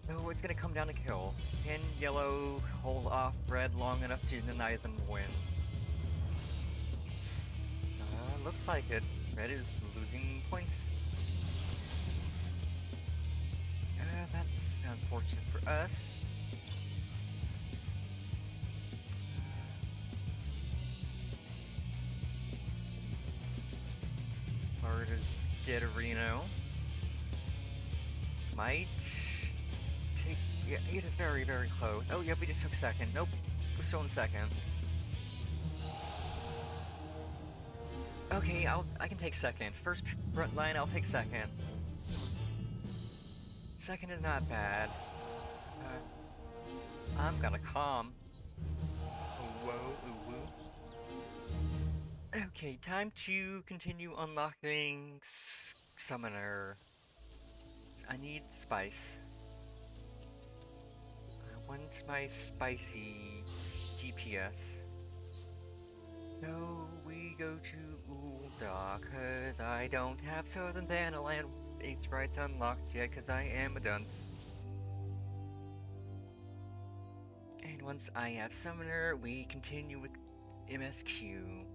Oh, it's gonna come down to kills. Can yellow hold off red long enough to deny them win? Looks like it. Red is losing points. That's unfortunate for us. Florida's dead Reno. Might... Yeah, it is very, very close. Oh, yeah, we just took second. Nope, we're still in second. Okay, I can take second. First front line, I'll take second. Second is not bad. I'm gonna calm. Whoa, ooh, woo. Okay, time to continue unlocking Summoner. I need spice. I want my spicy DPS. So we go to Ulda, cause I don't have Southern Vanderland 8 rights unlocked yet, cause I am a dunce. And once I have Summoner, we continue with MSQ.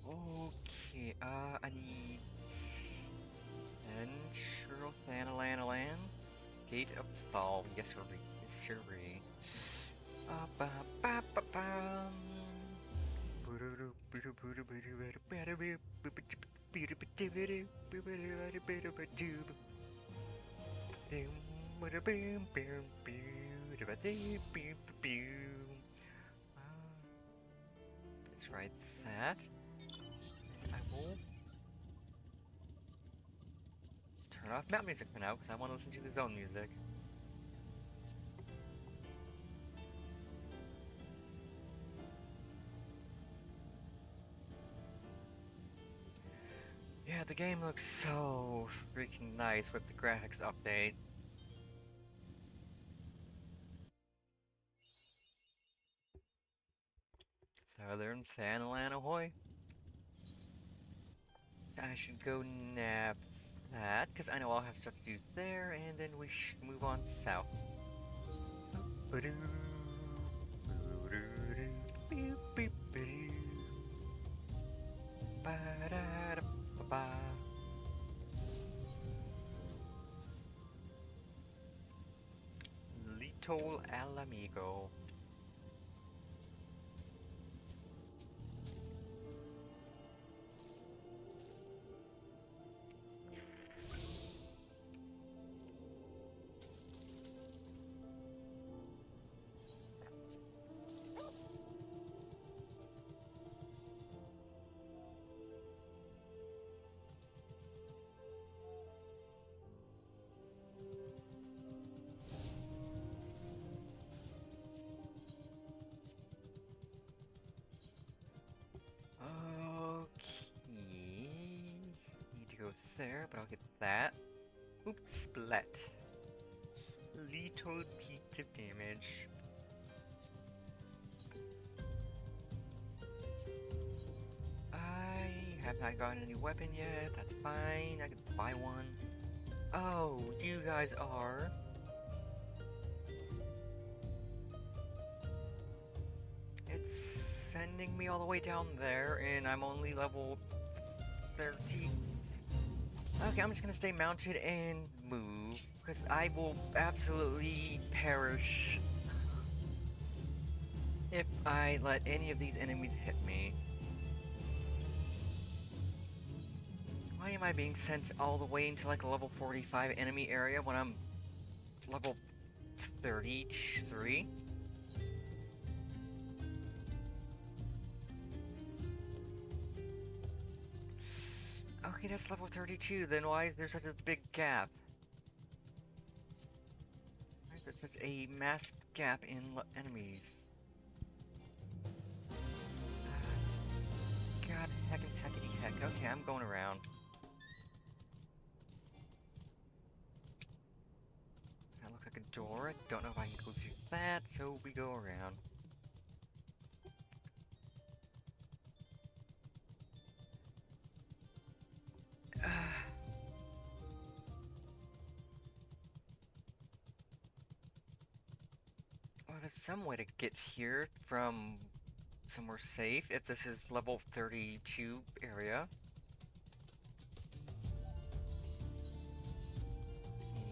Okay, I need... Natural Thanalanalan. Gate of Thal. Yes, sir. Yes, sir. Let's write that. I will turn off map music for now because I want to listen to the zone music. Yeah, the game looks so freaking nice with the graphics update. Southern Thanalan ahoy. So I should go nab that, because I know I'll have stuff to do there, and then we should move on south. Little al amigo. Okay. Need to go there, but I'll get that. Oops, splat. Little bit of damage. I have not gotten any weapon yet. That's fine. I can buy one. Oh, you guys are. It's sending me all the way down there, and I'm only level 30. Okay, I'm just gonna stay mounted and move, because I will absolutely perish if I let any of these enemies hit me. Why am I being sent all the way into like a level 45 enemy area when I'm level 33? Okay, that's level 32, then why is there such a big gap? Why is there such a massive gap in enemies? God heckin' heckity heck. Okay, I'm going around. That looks like a door. I don't know if I can go through that, so we go around. Oh, there's some way to get here from somewhere safe if this is level 32 area.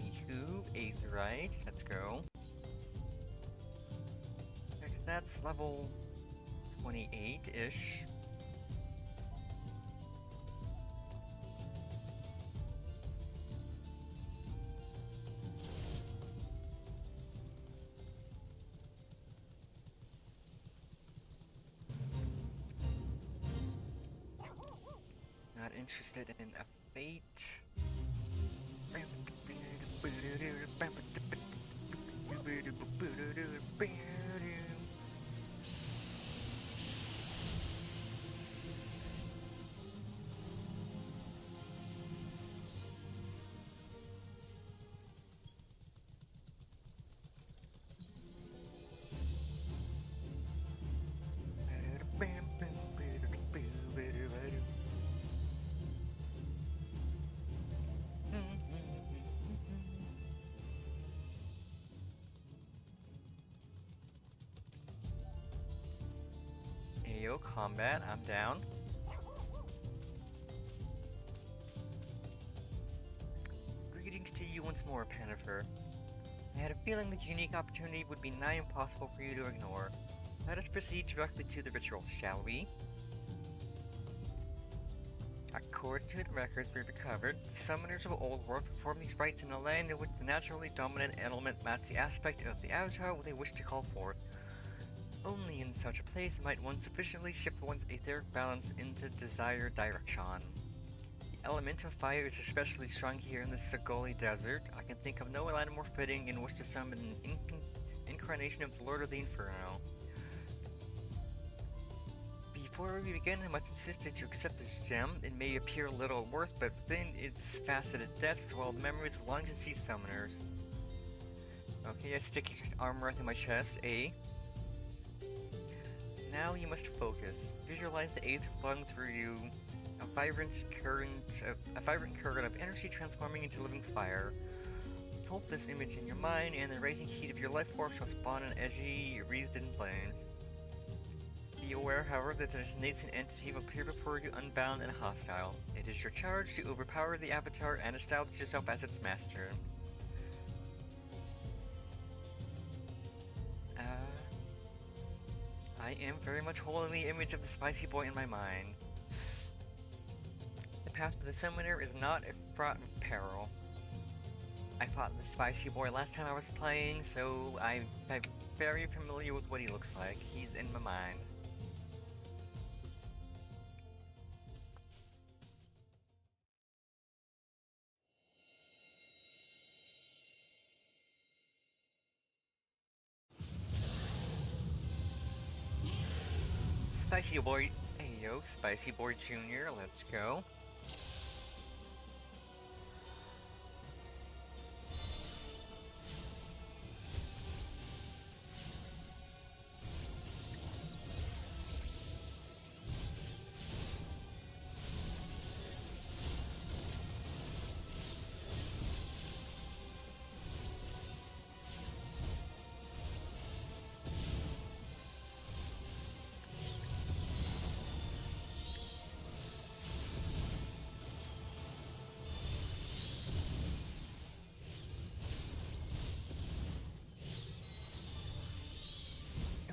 Anywho, Aetherite, let's go. That's level 28-ish. Not interested in a fate. Ayo, combat, I'm down. Greetings to you once more, Panifer. I had a feeling this unique opportunity would be nigh impossible for you to ignore. Let us proceed directly to the ritual, shall we? Ah, cool. According to the records we recovered, the summoners of old world perform these rites in a land in which the naturally dominant element matched the aspect of the avatar they wish to call forth. Only in such a place might one sufficiently shift one's etheric balance into desired direction. The element of fire is especially strong here in the Sagoli Desert. I can think of no land more fitting in which to summon an incarnation of the Lord of the Inferno. Before we begin, I must insist that you accept this gem. It may appear little worth, but within its faceted depths dwell the memories of long-deceased summoners. Okay, I stick your armor through my chest. A. Now you must focus. Visualize the aether flowing through you, a vibrant current of energy transforming into living fire. Hold this image in your mind, and the rising heat of your life force shall spawn an edgy, wreathed in flames. Be aware, however, that this nascent entity will appear before you unbound and hostile. It is your charge to overpower the avatar and establish yourself as its master. I am very much holding the image of the spicy boy in my mind. The path to the summoner is not fraught with peril. I fought the spicy boy last time I was playing, so I'm very familiar with what he looks like. He's in my mind. Spicy boy, hey yo, Spicy Boy Jr., let's go.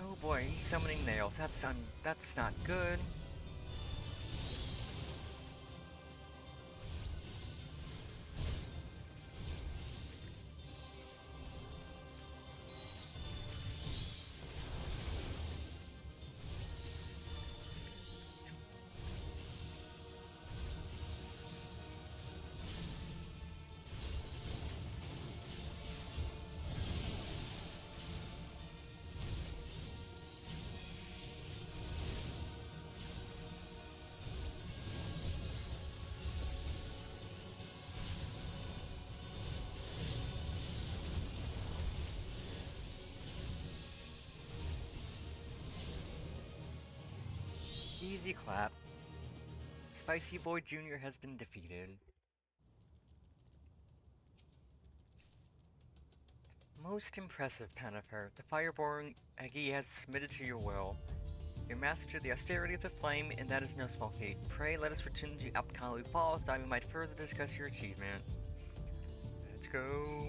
Oh boy, he's summoning nails. That's not good. Easy clap. Spicy Boy Jr. has been defeated. Most impressive, Panafer. The Fireborn Agi has submitted to your will. You mastered the austerity of the flame, and that is no small feat. Pray let us return to Apkalu Falls, that we might further discuss your achievement. Let's go.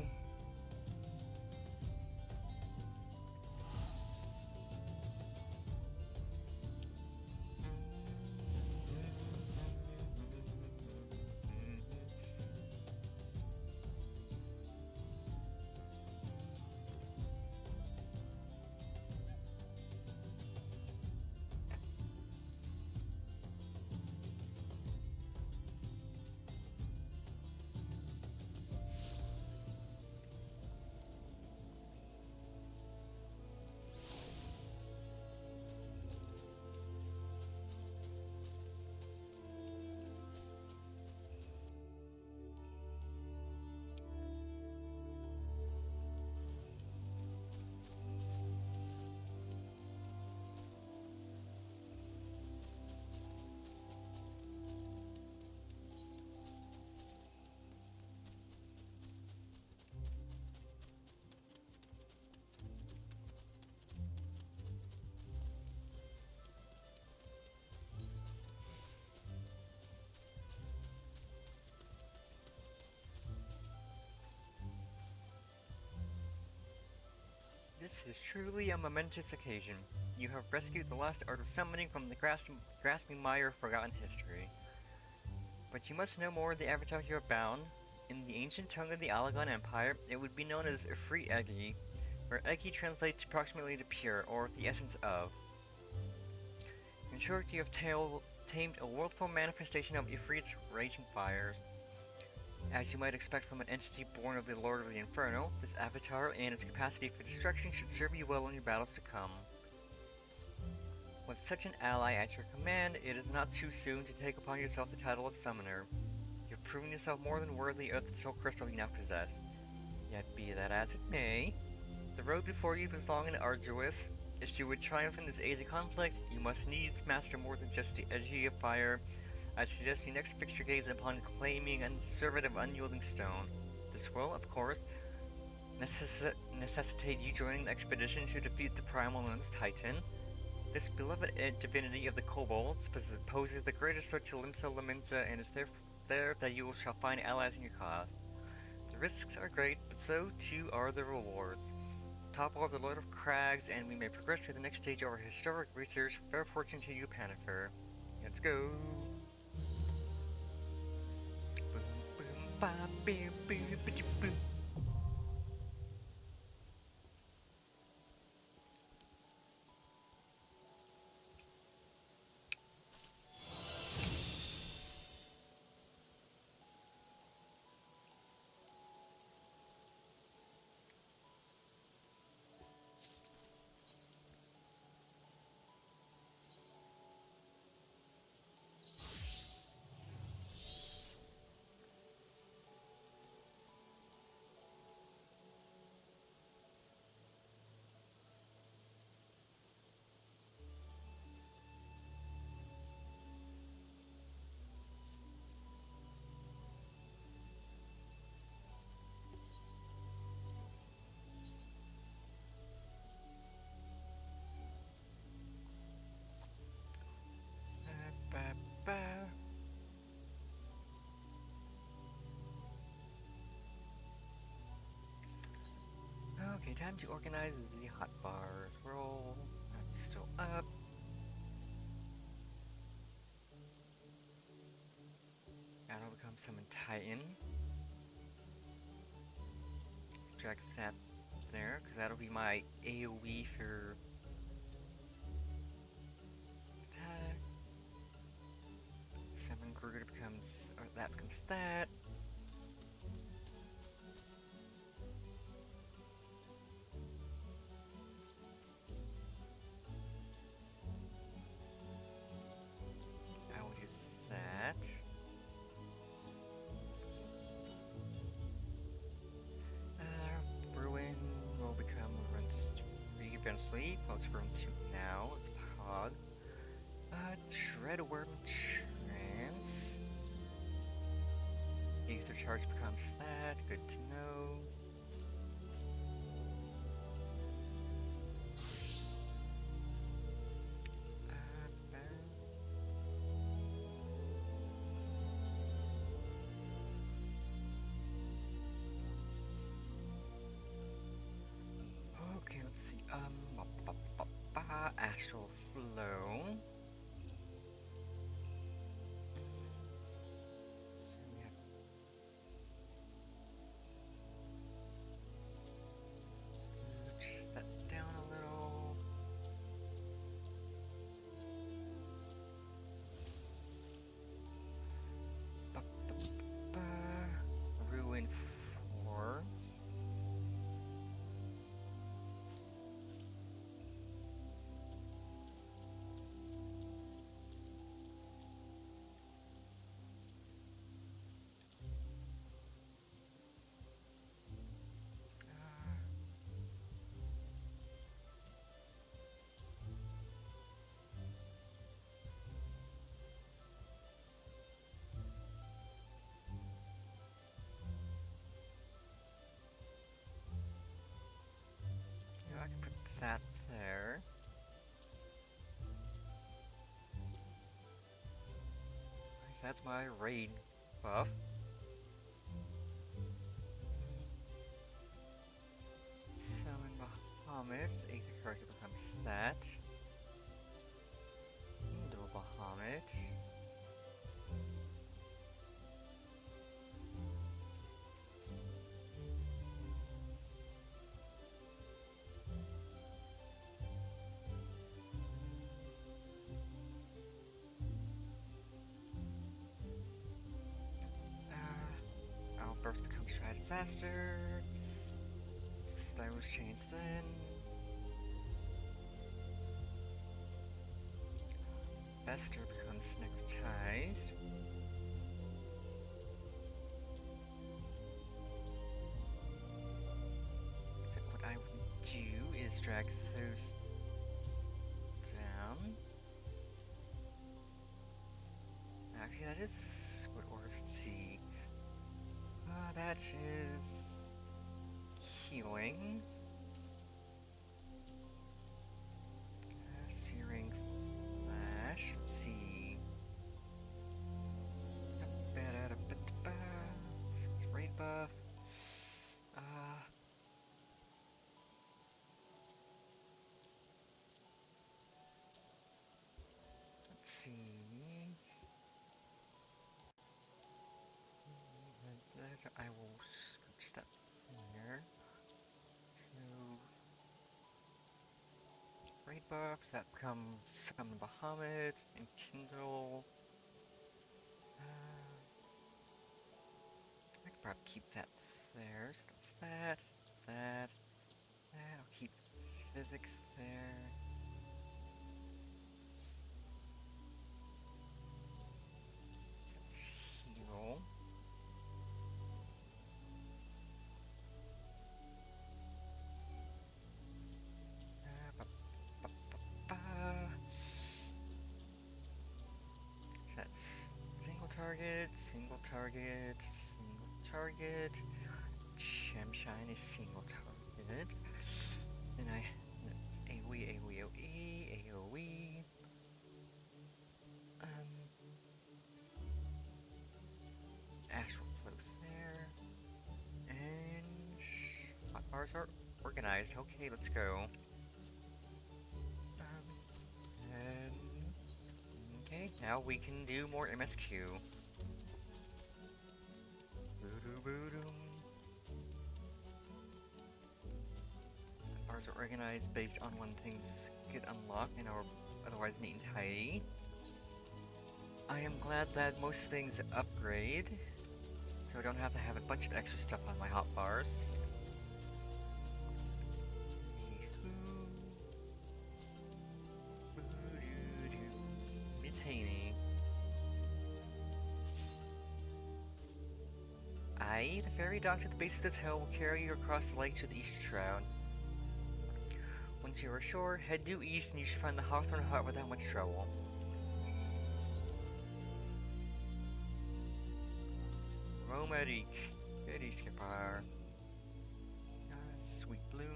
This is truly a momentous occasion. You have rescued the last art of summoning from the grasping mire of forgotten history. But you must know more of the avatar you are bound. In the ancient tongue of the Alagon Empire, it would be known as Free Egi, where Egi translates approximately to pure, or the essence of. In short, you have tamed a worldform manifestation of Ifrit's raging fires. As you might expect from an entity born of the Lord of the Inferno, this avatar and its capacity for destruction should serve you well in your battles to come. With such an ally at your command, it is not too soon to take upon yourself the title of Summoner. You have proven yourself more than worthy of the soul crystal you now possess. Yet be that as it may, the road before you is long and arduous. If you would triumph in this age of conflict, you must needs master more than just the energy of fire. I suggest you next fix your gaze upon claiming and servant of unyielding stone. This will, of course, necessitate you joining the expedition to defeat the primal known as Titan. This beloved divinity of the kobolds poses the greatest threat to Limsa Laminsa and is there that you shall find allies in your cause. The risks are great, but so too are the rewards. Topple the Lord of Crags, and we may progress to the next stage of our historic research. Fair fortune to you, Panifer. Let's go! Boom, boom, ba, boom, boom, boom, boom. Okay, time to organize the hotbars. Roll. That's still up. That'll become Summon Titan. Drag that there, because that'll be my AoE for attack. Summon Gruder becomes, or that becomes that. I will use that. Ruin will become Run 3 eventually. Well, it's Run 2 now. It's Pog. Treadworm Trance. Ether Charge becomes that. Good to know. Okay, let's see. Astral Flow. So we have scooch that down a little. Ruin 4. Yeah, I can put that there. Nice, that's my raid buff. Summon Bahamut. Aether character becomes that. Double Bahamut. faster. Those chains then. Faster becomes necrotized. So what I would do is drag those down. Actually, that is what orders. Let's see. That is healing. Searing flash. Let's see. Raid buff. Let's see. I will scooch that there. So, raid buffs, that becomes Summon Bahamut and Kindle. I could probably keep that there. So that's that. I'll keep physics there. Let's heal. That's single target, single target, single target. Shine is single target. Then that's AoE, AoE, AoE, AoE. Astral flows there. And hotbars are organized. Okay, let's go. Okay, now we can do more MSQ. Ours are organized based on when things get unlocked and are otherwise neat and tidy. I am glad that most things upgrade, so I don't have to have a bunch of extra stuff on my hotbars. The ferry docked at the base of this hill will carry you across the lake to the east shroud. Once you are ashore, head due east and you should find the Hawthorne Hut without much trouble. Romeric, very skipper. Sweet bloom.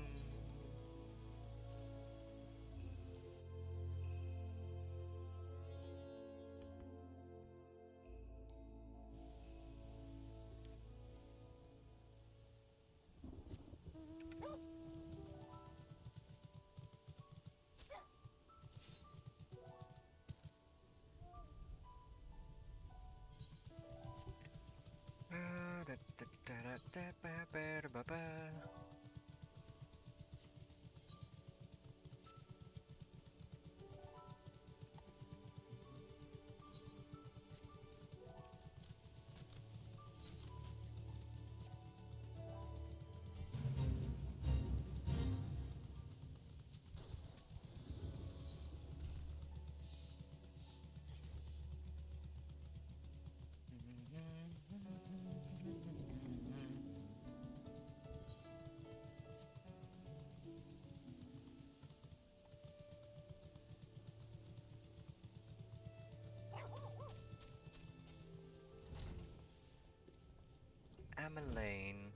Ameline.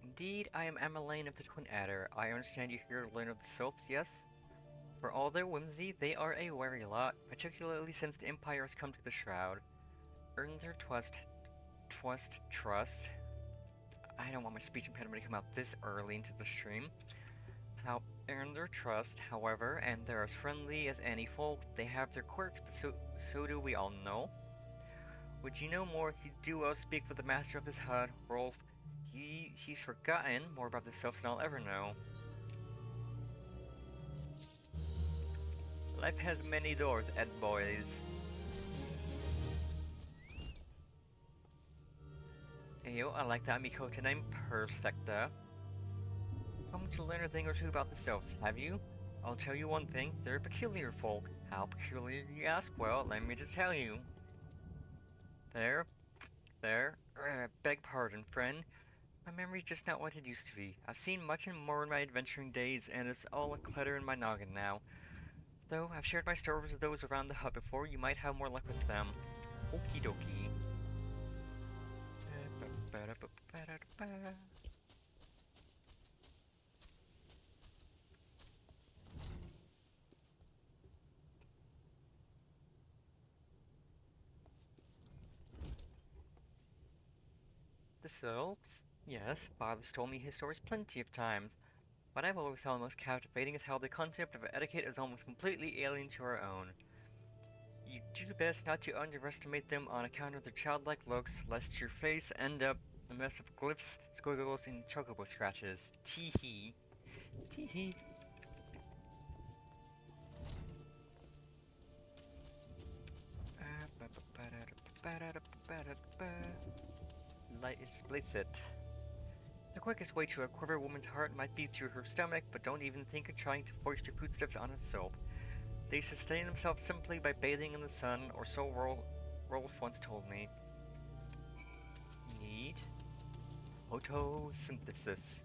Indeed, I am Ameline of the Twin Adder. I understand you're here to learn of the Sylphs, yes? For all their whimsy, they are a wary lot, particularly since the Empire has come to the Shroud. Earn their trust. I don't want my speech impediment to come out this early into the stream. Earn their trust, however, and they're as friendly as any folk. They have their quirks, but so do we all know. Would you know more, you do well to speak with the master of this hut, Rolf. He's forgotten more about the Sylphs than I'll ever know. Life has many doors, Ed boys. Ayo, I like that Mikoto name, Perfecta. Come to learn a thing or two about the Sylphs, have you? I'll tell you one thing, they're peculiar folk. How peculiar, you ask? Well, let me just tell you. Beg pardon, friend. My memory's just not what it used to be. I've seen much and more in my adventuring days, and it's all a clutter in my noggin now. Though I've shared my stories with those around the hut before, you might have more luck with them. Okie dokie. The Sylphs? Yes, father's told me his stories plenty of times. What I've always found most captivating is how the concept of etiquette is almost completely alien to our own. You do best not to underestimate them on account of their childlike looks, lest your face end up a mess of glyphs, squiggles, and chocobo scratches. Tee-hee. Tee-hee. Light is explicit. The quickest way to a quiver woman's heart might be through her stomach, but don't even think of trying to force your footsteps on a soap. They sustain themselves simply by bathing in the sun, or so Rolf once told me. Need photosynthesis.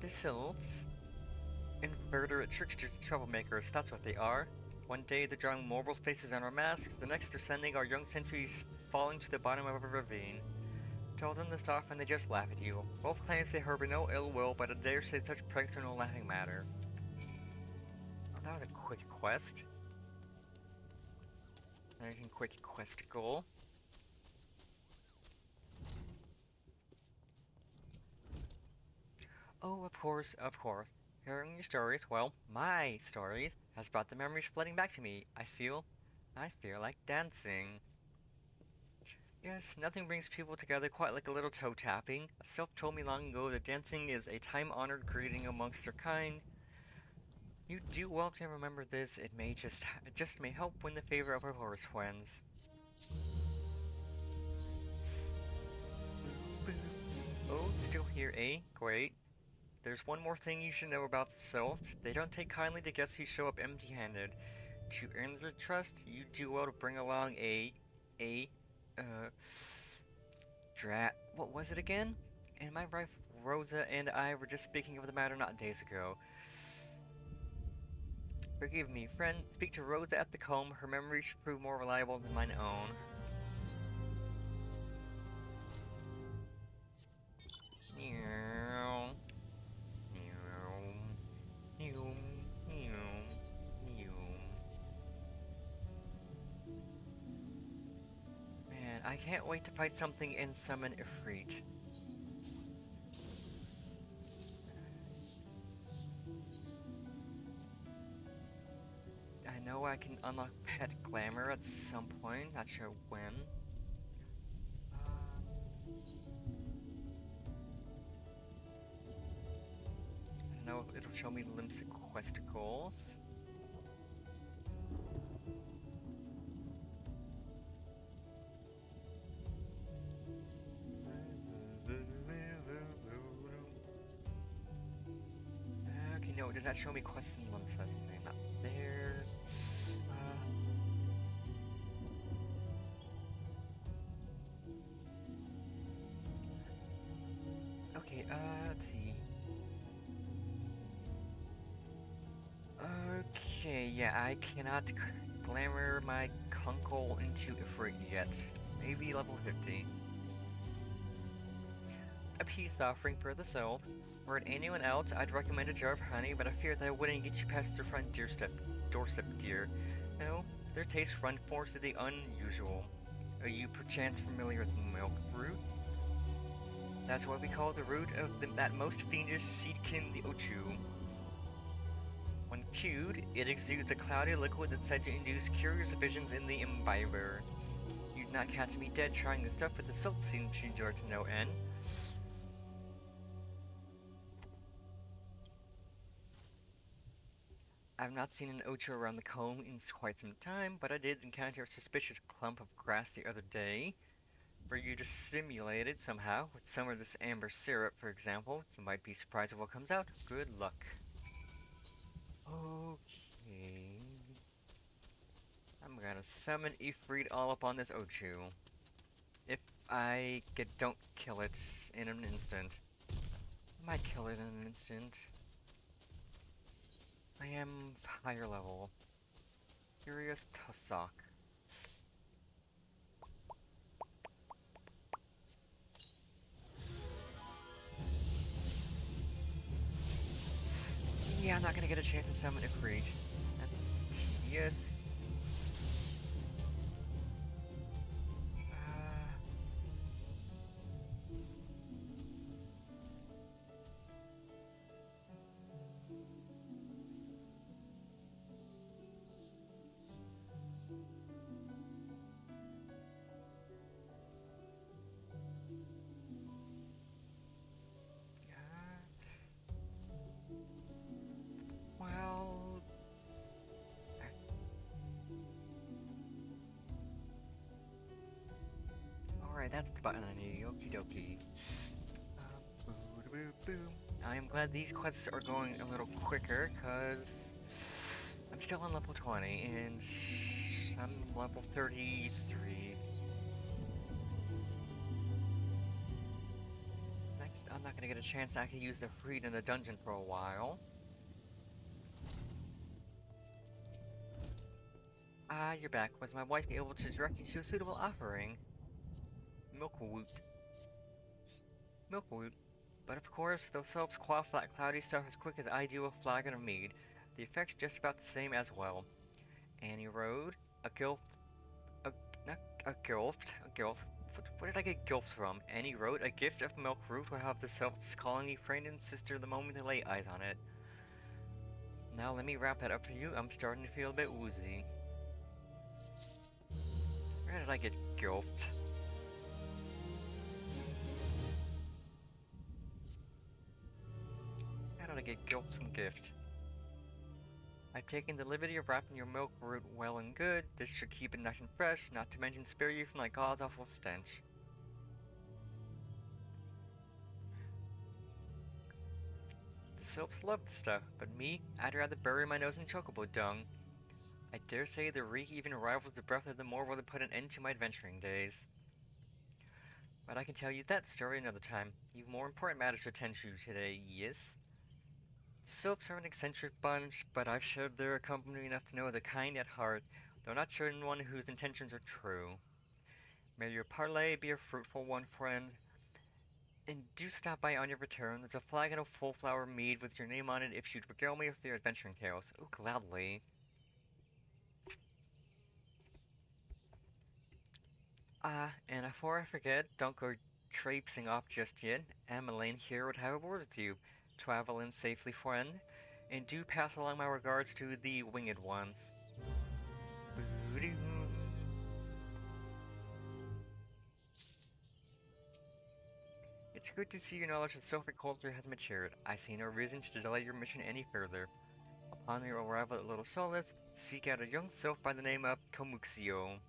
The Sylphs? Invertebrate tricksters and troublemakers, that's what they are. One day they're drawing mortal faces on our masks, the next they're sending our young sentries falling to the bottom of a ravine. Tell them to stop and they just laugh at you. Wolf claims they harbor no ill will, but I dare say such pranks are no laughing matter. Oh, that was a quick quest. American quick quest goal. Oh, of course, of course. Hearing your stories, well, my stories, has brought the memories flooding back to me. I feel like dancing. Yes, nothing brings people together quite like a little toe tapping. A self told me long ago that dancing is a time-honored greeting amongst their kind. You do well to remember this. It just may help win the favor of our horse friends. Oh, still here, eh? Great. There's one more thing you should know about the Sylphs. They don't take kindly to guests who show up empty-handed. To earn their trust, you do well to bring along uh, what was it again? And my wife Rosa and I were just speaking of the matter not days ago. Forgive me, friend. Speak to Rosa at the comb. Her memory should prove more reliable than mine own. Meow. Meow. Meow. Meow. Meow. Man, I can't wait to fight something and summon Ifrit. I know I can unlock Pet Glamour at some point, not sure when. I know it'll show me limb sequesticles. Okay, no, it does not show me quests and limb size. Not there. Okay, let's see. Okay, yeah, I cannot glamour my Kunkel into Ifrit yet. Maybe level 50. A peace offering for the Sylphs. Were it anyone else, I'd recommend a jar of honey, but I fear that I wouldn't get you past their front doorstep, dear. No, their tastes run forth to the unusual. Are you perchance familiar with milk root? That's what we call the root of that most fiendish seedkin, the Ochu. When chewed, it exudes a cloudy liquid that's said to induce curious visions in the imbiber. You'd not catch me dead trying the stuff, but the soap seems to enjoy to no end. I've not seen an Ocho around the comb in quite some time, but I did encounter a suspicious clump of grass the other day. For you to simulate it somehow, with some of this amber syrup, for example, you might be surprised at what comes out. Good luck. Okay. I'm gonna summon Ifrit all up on this Ochu. If don't kill it in an instant. I might kill it in an instant. I am higher level. Curious Tussock. Yeah, I'm not gonna get a chance to summon Ifrit. That's tedious. Well... Alright, that's the button I need. Okie dokie. I am glad these quests are going a little quicker, cause I'm still on level 20 and I'm level 33. Next, I'm not gonna get a chance to actually use the fruit in the dungeon for a while. Ah, you're back. Was my wife able to direct you to a suitable offering? Milkwoot. Milkwoot. But of course, those soaps quaff that cloudy stuff as quick as I do a flagon of mead. The effect's just about the same as well. Annie Road, a gilf, not a gilf. Where did I get gilfs from? Annie Road, a gift of milk root will have the self's calling you friend and sister the moment they lay eyes on it. Now let me wrap that up for you. I'm starting to feel a bit woozy. Where did I get gilfed? How did I get guilt from gift? I've taken the liberty of wrapping your milk root well and good. This should keep it nice and fresh, not to mention spare you from that god-awful stench. The soaps love the stuff, but me, I'd rather bury my nose in chocobo dung. I dare say the reek even rivals the breath of the moor will put an end to my adventuring days. But I can tell you that story another time. You've more important matters to attend to today, yes? The soaps are an eccentric bunch, but I've shared their company enough to know they're kind at heart, though not certain one whose intentions are true. May your parley be a fruitful one, friend. And do stop by on your return. There's a flagon of full flower mead with your name on it if you'd regale me with your adventuring tales. Oh, gladly. Ah, and before I forget, don't go traipsing off just yet. Emmeline here would have a word with you. Travel in safely, friend. And do pass along my regards to the winged ones. Boo-doo. It's good to see your knowledge of Sylphic culture has matured. I see no reason to delay your mission any further. Upon your arrival at Little Solace, seek out a young sylph by the name of Komuxio.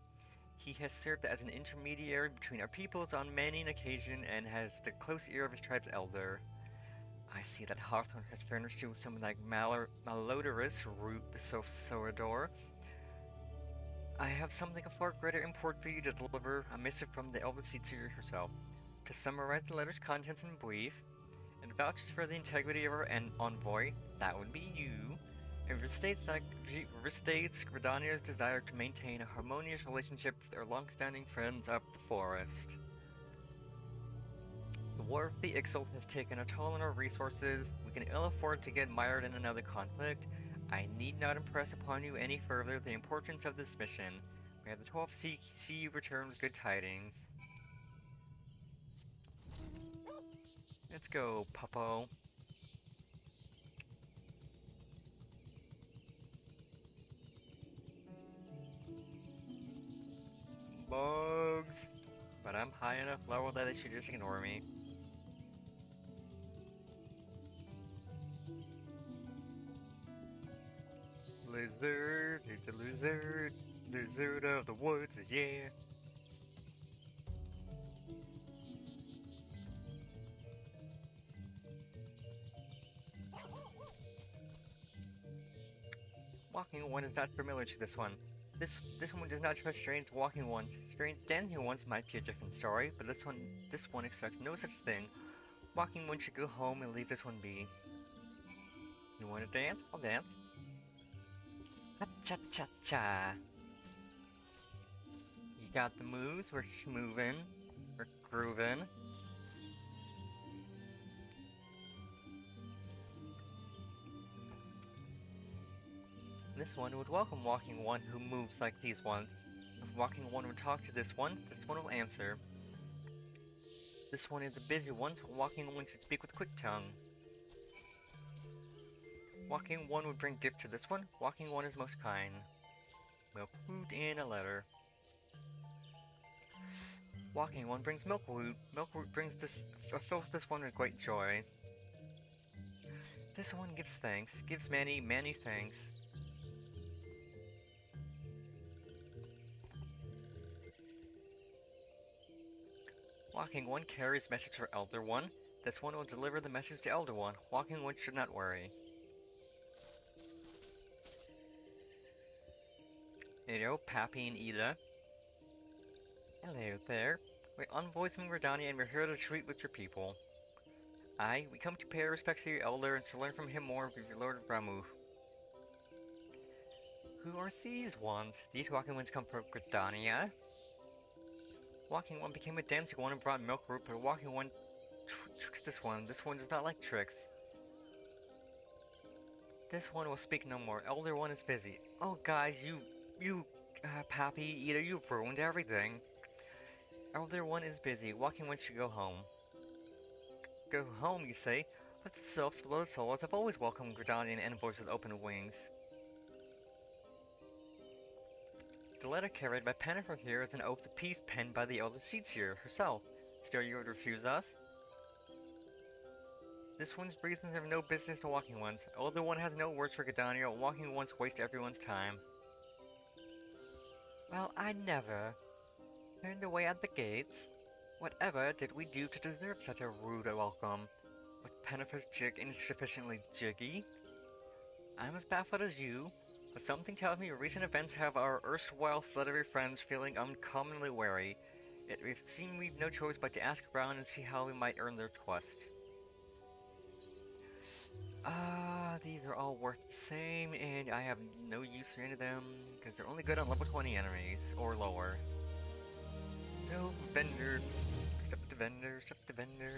He has served as an intermediary between our peoples on many an occasion and has the close ear of his tribe's elder. I see that Hawthorne has furnished you with some of that malodorous root the sylphs so adore. I have something of far greater import for you to deliver, a missive from the Elven Seer herself. To summarize the letter's contents in brief, it vouches for the integrity of our envoy, that would be you, and restates Gridania's desire to maintain a harmonious relationship with their long-standing friends of the forest. The war of the Ixal has taken a toll on our resources. We can ill afford to get mired in another conflict. I need not impress upon you any further the importance of this mission. May the 12th see you return with good tidings. Let's go, Puppo. Bugs! But I'm high enough level that they should just ignore me. he's a lizard of the woods, yeah. Walking one is not familiar to this one. This one does not trust strange walking ones. Strange dancing ones might be a different story, but this one expects no such thing. Walking one should go home and leave this one be. You wanna dance? I'll dance. Ha-cha-cha-cha. You got the moves, we're schmoovin', we're groovin'. This one would welcome walking one who moves like these ones. If walking one would talk to this one will answer. This one is a busy one, so walking one should speak with quick tongue. Walking one would bring gift to this one. Walking one is most kind. Milkwood in a letter. Walking one brings milkwood. Milkwood fills this one with great joy. This one gives thanks. Gives many, many thanks. Walking one carries message for Elder One. This one will deliver the message to Elder One. Walking one should not worry. Hello, Pappy and Ida. Hello there. We're envoys from Gridania and we're here to treat with your people. We come to pay our respects to your elder and to learn from him more of your Lord Ramu. Who are these ones? These walking ones come from Gridania. Walking one became a dancing one and brought milk root, but walking one tricks this one. This one does not like tricks. This one will speak no more. Elder one is busy. Oh guys, Pappy, Ida, you've ruined everything. Elder one is busy. Walking one should go home. Go home, you say? But the self-loaded solos have always welcomed Gridanian envoys with open wings. The letter carried by Pennifer here is an oath of peace penned by the Elder Seatsier herself. Still you would refuse us? This one's reasons have no business to walking ones. Elder one has no words for Gridania. Walking ones waste everyone's time. Well, I never. Turned away at the gates. Whatever did we do to deserve such a rude welcome? Was Pennifer's jig insufficiently jiggy? I'm as baffled as you, but something tells me recent events have our erstwhile fluttery friends feeling uncommonly wary. It would seem we've no choice but to ask around and see how we might earn their trust. These are all worth the same, and I have no use for any of them, because they're only good on level 20 enemies, or lower. So, vendor, step to vendor, step to vendor.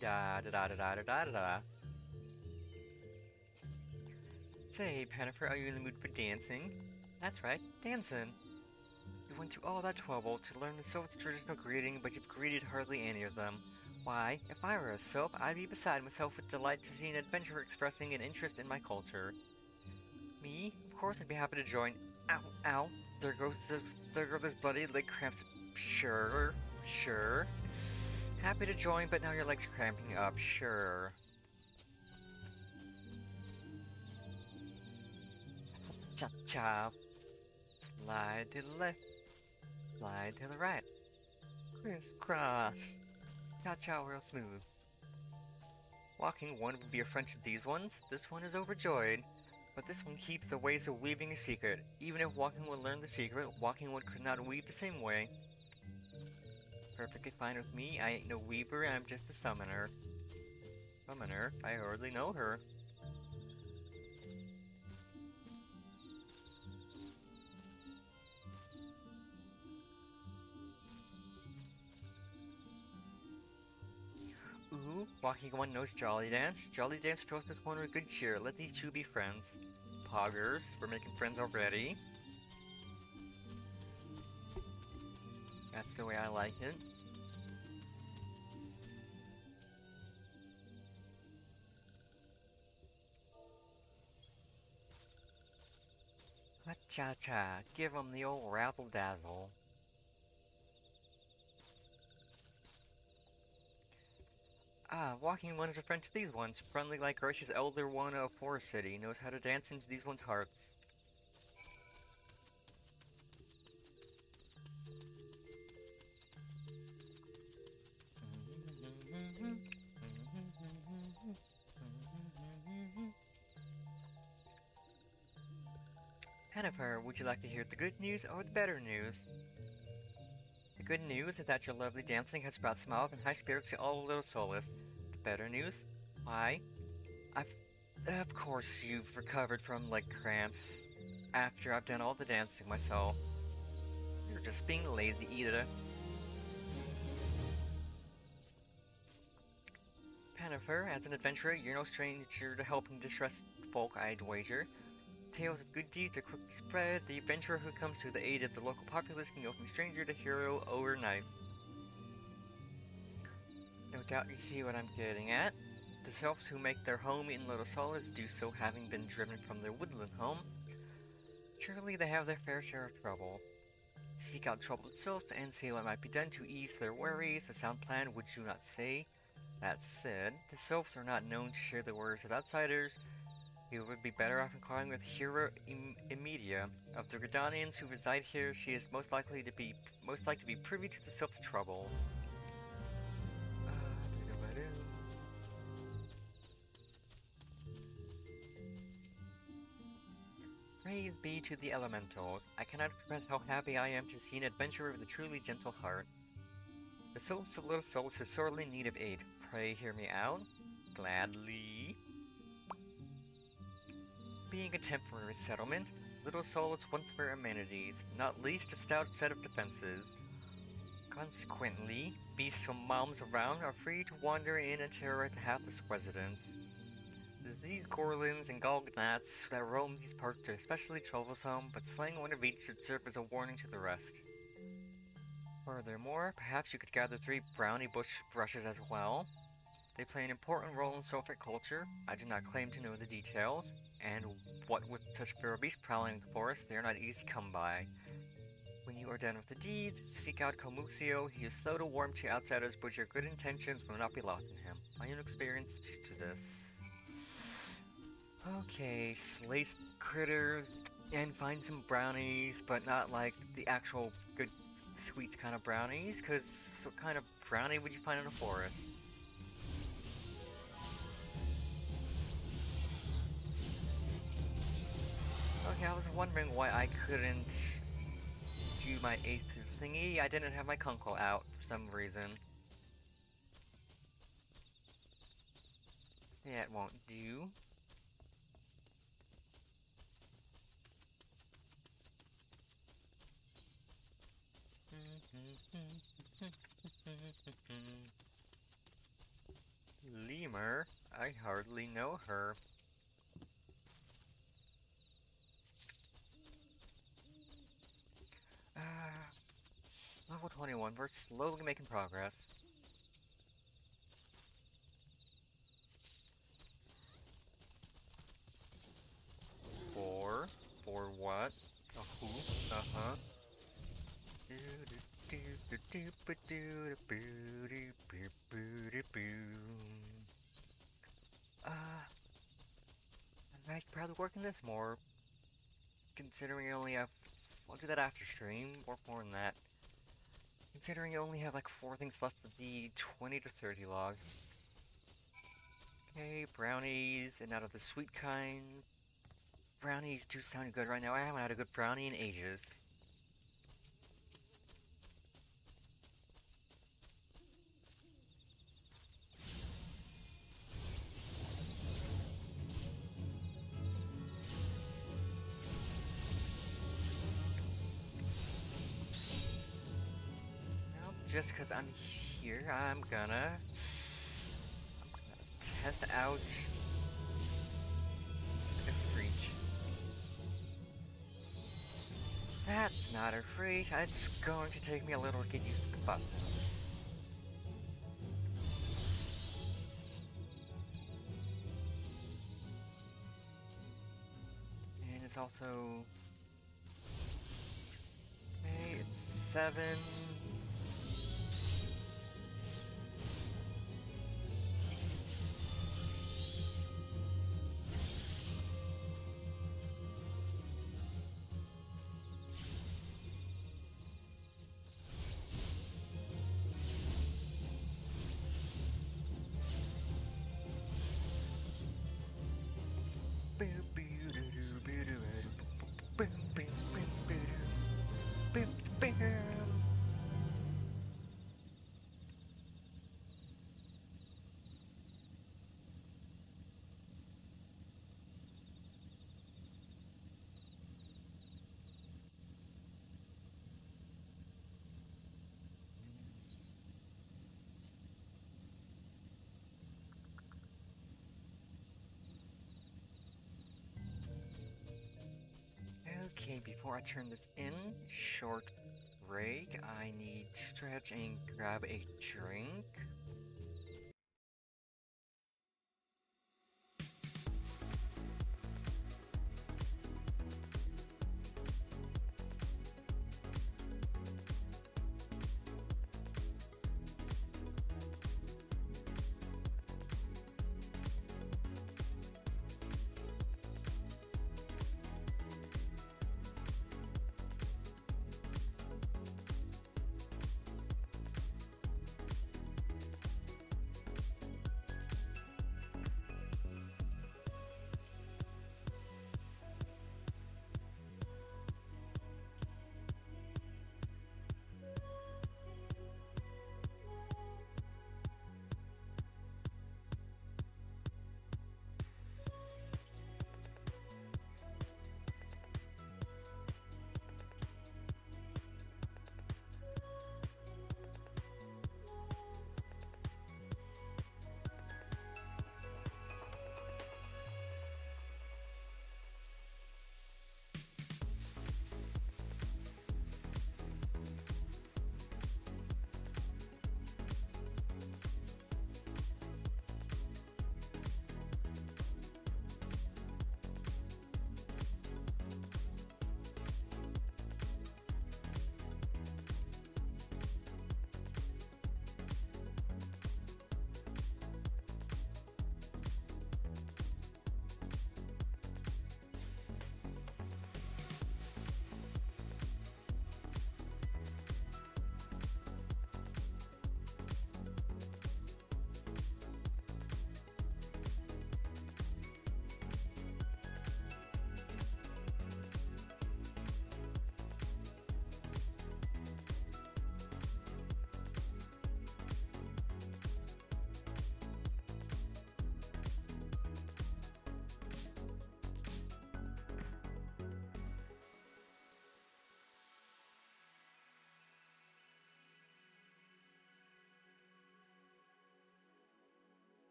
Da da da da da da da da. Say, Pennifer, are you in the mood for dancing? That's right, dancing. You went through all that trouble to learn the Sylph's traditional greeting, but you've greeted hardly any of them. Why, if I were a Sylph, I'd be beside myself with delight to see an adventurer expressing an interest in my culture. Me? Of course I'd be happy to join. Ow, ow. There goes this bloody leg cramps. Sure. Happy to join, but now your leg's cramping up. Sure. Cha-cha. Slide to the left. Slide to the right. Crisscross. Cha-cha real smooth. Walking one would be a friend to these ones. This one is overjoyed. But this one keeps the ways of weaving a secret. Even if walking one learned the secret, walking one could not weave the same way. Perfectly fine with me. I ain't no weaver, I'm just a summoner. Summoner? I hardly know her. Ooh, walking one knows Jolly Dance. Jolly Dance fills this one with good cheer. Let these two be friends. Poggers, we're making friends already. That's the way I like it. Cha-cha, give 'em the old razzle-dazzle. Ah, walking one is a friend to these ones. Friendly like gracious elder one of Forest City. Knows how to dance into these ones' hearts. Jennifer, would you like to hear the good news or the better news? The good news is that your lovely dancing has brought smiles and high spirits to all the little soloists. The better news? Why? Of course you've recovered from leg cramps after I've done all the dancing myself. You're just being lazy, Ida. Jennifer, as an adventurer, you're no stranger to helping distressed folk, I'd wager. Tales of good deeds are quickly spread. The adventurer who comes to the aid of the local populace can go from stranger to hero overnight. No doubt you see what I'm getting at. The selves who make their home in Little Solace do so having been driven from their woodland home. Surely they have their fair share of trouble. Seek out troubled selves and see what might be done to ease their worries. A sound plan, would you not say? That said, the selves are not known to share the worries of outsiders. You would be better off inquiring with Hero Imedia. Of the Gridanians who reside here, she is most likely to be privy to the self's troubles. Praise be to the elementals. I cannot express how happy I am to see an adventurer with a truly gentle heart. The souls of Little Souls is sorely in need of aid. Pray hear me out. Gladly. Being a temporary settlement, Little Souls once were amenities, not least a stout set of defenses. Consequently, beasts from miles around are free to wander in and terrorize the hapless residents. Disease gorlins and golgnats that roam these parts are especially troublesome, but slaying one of each should serve as a warning to the rest. Furthermore, perhaps you could gather 3 brownie bush brushes as well. They play an important role in Sophic culture. I do not claim to know the details, and what with such feral beasts prowling the forest, they are not easy to come by. When you are done with the deed, seek out Komuxio. He is slow to warm to outsiders, but your good intentions will not be lost in him. My own experience speaks to this. Okay, slay critters and find some brownies, but not like the actual good sweet kind of brownies, because what kind of brownie would you find in a forest? Okay, I was wondering why I couldn't do my 8th thingy. I didn't have my kunkel out for some reason. That won't do. Lemur? I hardly know her. Level 21, we're slowly making progress. For what? A who? Uh-huh. I might probably work on this more, considering I only have... I'll do that after stream, work more than that. Considering I only have like 4 things left of the 20 to 30 log. Okay, brownies, and out of the sweet kind. Brownies do sound good right now. I haven't had a good brownie in ages. Well, just because I'm here, I'm gonna test out the freak. That's not a freak. It's going to take me a little to get used to the button. And it's also... Okay, it's 7... Okay, before I turn this in, short break. I need to stretch and grab a drink.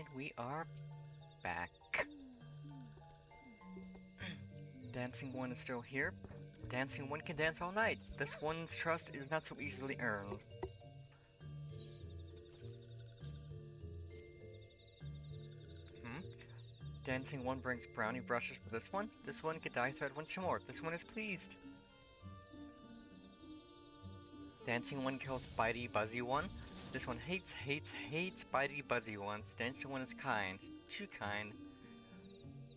And we are back. Dancing One is still here. Dancing One can dance all night. This one's trust is not so easily earned. Dancing One brings brownie brushes for this one. This one could dye thread once more. This one is pleased. Dancing One kills Bitey Buzzy One. This one hates Bitey Buzzy Ones. Dancing One is kind. Too kind.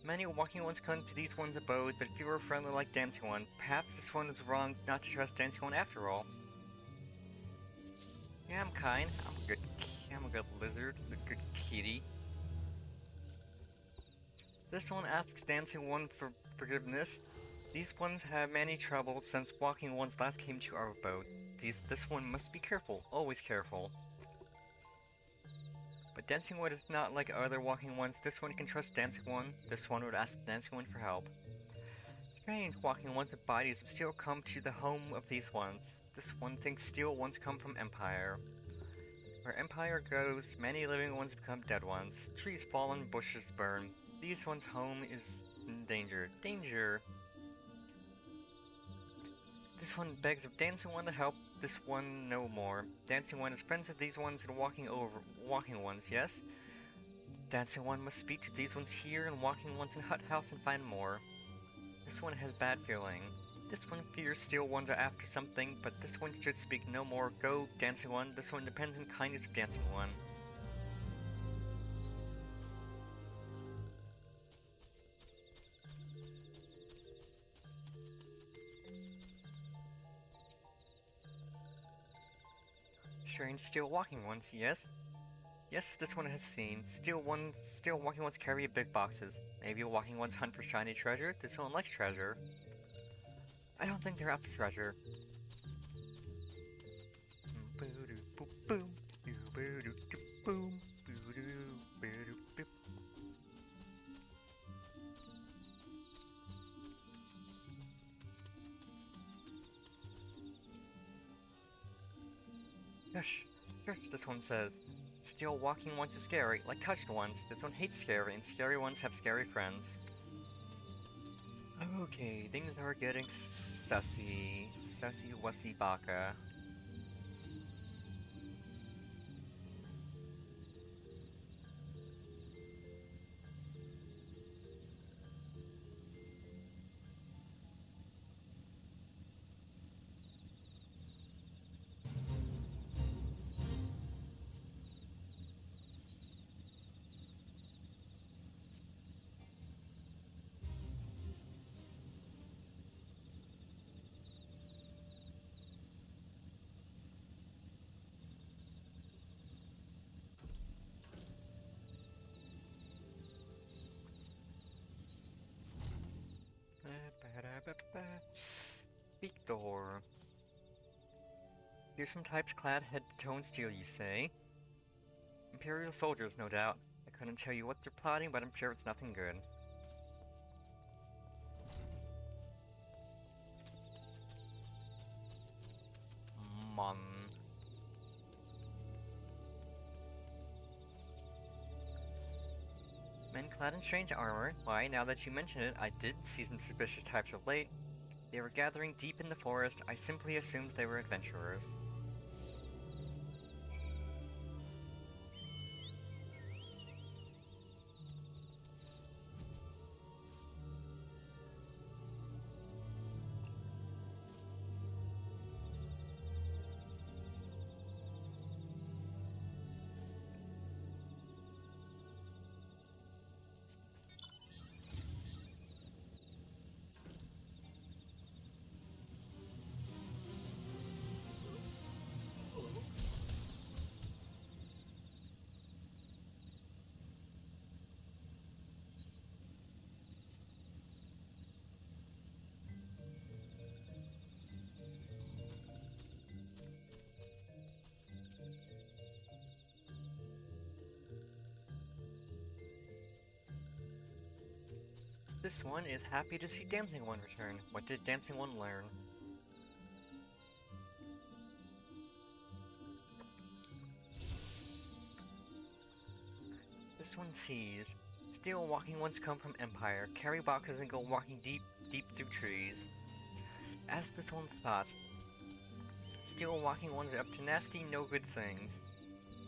Many walking ones come to these one's abode, but few are friendly like Dancing One. Perhaps this one is wrong not to trust Dancing One after all. Yeah, I'm kind. I'm a good lizard. A good kitty. This one asks Dancing One for forgiveness. These ones have many troubles since walking ones last came to our abode. This one must be careful, always careful. But Dancing One is not like other walking ones. This one can trust Dancing One. This one would ask Dancing One for help. Strange walking ones of bodies still come to the home of these ones. This one thinks steel ones come from Empire. Where Empire goes, many living ones become dead ones. Trees fall and bushes burn. These one's home is in danger. Danger! This one begs of Dancing One to help this one no more. Dancing One is friends with these ones and walking ones, yes? Dancing One must speak to these ones here and walking ones in Hut House and find more. This one has bad feeling. This one fears steel ones are after something, but this one should speak no more. Go, Dancing One. This one depends on kindness of Dancing One. Strange steel walking ones, yes? Yes, this one has seen. Steel walking ones carry big boxes. Maybe walking ones hunt for shiny treasure. This one likes treasure. I don't think they're after treasure. Shush, this one says. Steel walking ones are scary, like touched ones. This one hates scary, and scary ones have scary friends. Okay, things are getting sussy. Sussy wussy baka. Victor. Here's some types clad head to toe in steel, you say? Imperial soldiers, no doubt. I couldn't tell you what they're plotting, but I'm sure it's nothing good. Mon. Men clad in strange armor. Why, now that you mention it, I did see some suspicious types of late. They were gathering deep in the forest. I simply assumed they were adventurers. This one is happy to see Dancing One return. What did Dancing One learn? This This one sees. Still walking ones come from Empire, carry boxes and go walking deep through trees. As this one thought. Still walking ones are up to nasty, no good things.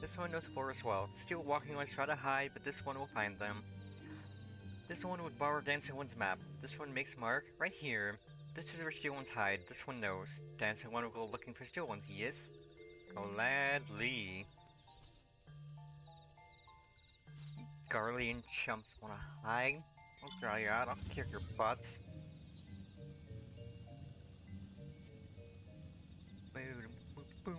This one knows forest well. Still walking ones try to hide, but this one will find them. This one would borrow Dancing One's map. This one makes mark right here. This is where Steel Ones hide. This one knows. Dancing One will go looking for Steel Ones. Yes? Gladly. Garly and chumps wanna hide? I'll dry you out. I'll kick your butts. Boom, boom, boom.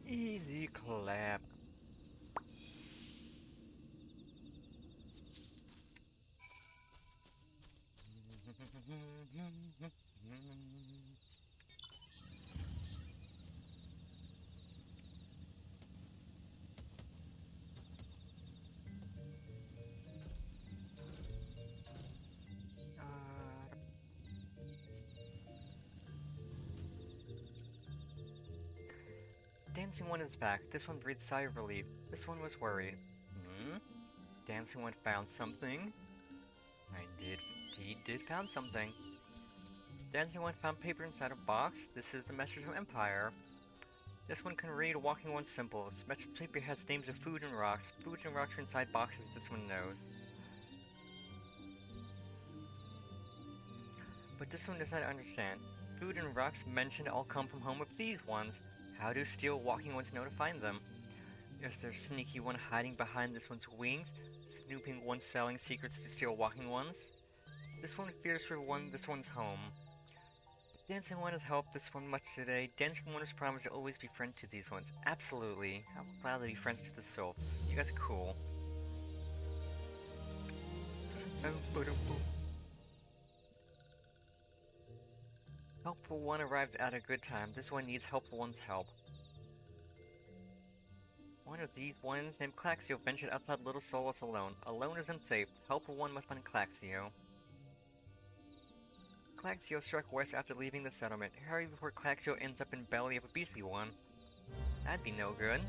Easy clap. Dancing One is back. This one breathed sigh of relief. This one was worried. Hmm? Dancing One found something? He did found something. Dancing One found paper inside a box. This is the message from Empire. This one can read Walking One's symbols. Message paper has names of food and rocks. Food and rocks are inside boxes, this one knows. But this one does not understand. Food and rocks mentioned all come from home of these ones. How do Steel Walking Ones know to find them? Is there sneaky one hiding behind this one's wings? Snooping one selling secrets to Steel Walking Ones? This one fears for this one's home. Dancing One has helped this one much today. Dancing One has promised to always be friends to these ones. Absolutely. I will gladly be friends to the Sylphs. You guys are cool. Helpful One arrived at a good time. This one needs Helpful One's help. One of these ones named Claxio ventured outside Little Solus alone. Alone is unsafe. Helpful One must find Claxio. Claxio struck west after leaving the settlement. Hurry before Claxio ends up in belly of a beastly one. That'd be no good.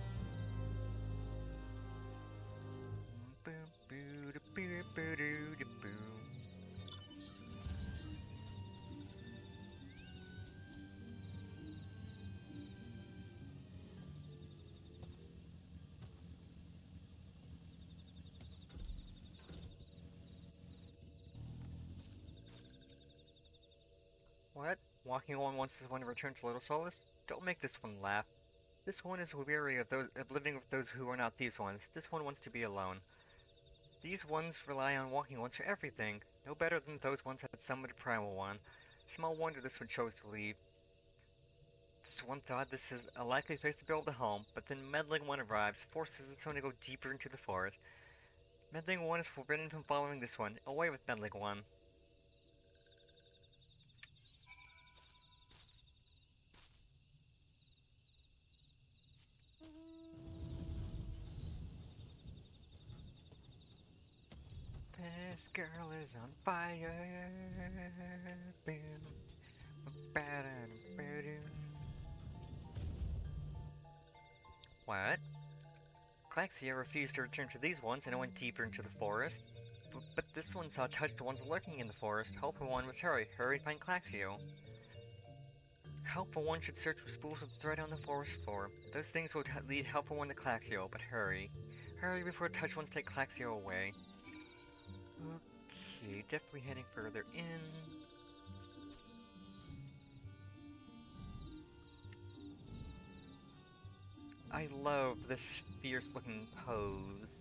What? Walking One wants this one to return to Little Solus? Don't make this one laugh. This one is weary of living with those who are not these ones. This one wants to be alone. These ones rely on Walking Ones for everything. No better than those ones had summoned Primal One. Small wonder this one chose to leave. This one thought this is a likely place to build a home, but then Meddling One arrives, forces this one to go deeper into the forest. Meddling One is forbidden from following this one. Away with Meddling One. This girl is on fire. What? Claxia refused to return to these ones and went deeper into the forest. But this one saw touched ones lurking in the forest. Helpful One must hurry. Hurry, find Claxio. Helpful One should search for spools of thread on the forest floor. Those things will lead Helpful One to Claxio, but hurry. Hurry before touch ones take Claxio away. Okay, definitely heading further in. I love this fierce looking pose.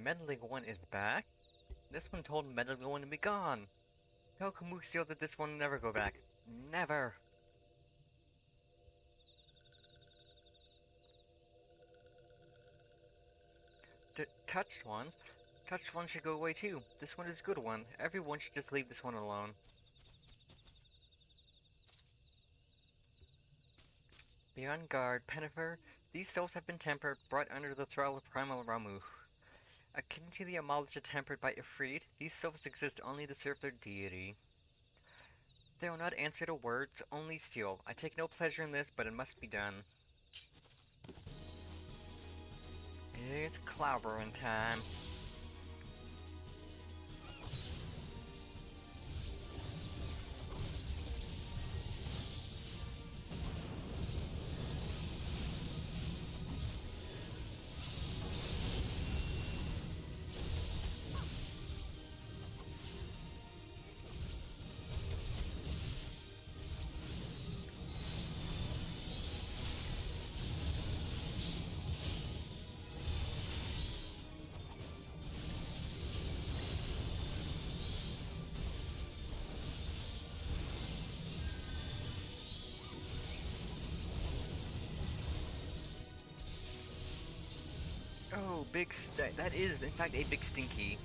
Meddling One is back? This one told Meddling One to be gone. Tell Kamuxio that this one will never go back. Never! Touched ones? Touched one should go away too. This one is a good one. Everyone should just leave this one alone. Be on guard, Pennifer. These souls have been tempered, brought under the thrall of Primal Ramuh. Akin to the Amalisha tempered by Ifrit, these souls exist only to serve their deity. They will not answer to words, only steal. I take no pleasure in this, but it must be done. It's clobbering time. Oh, that is, in fact, a big stinky.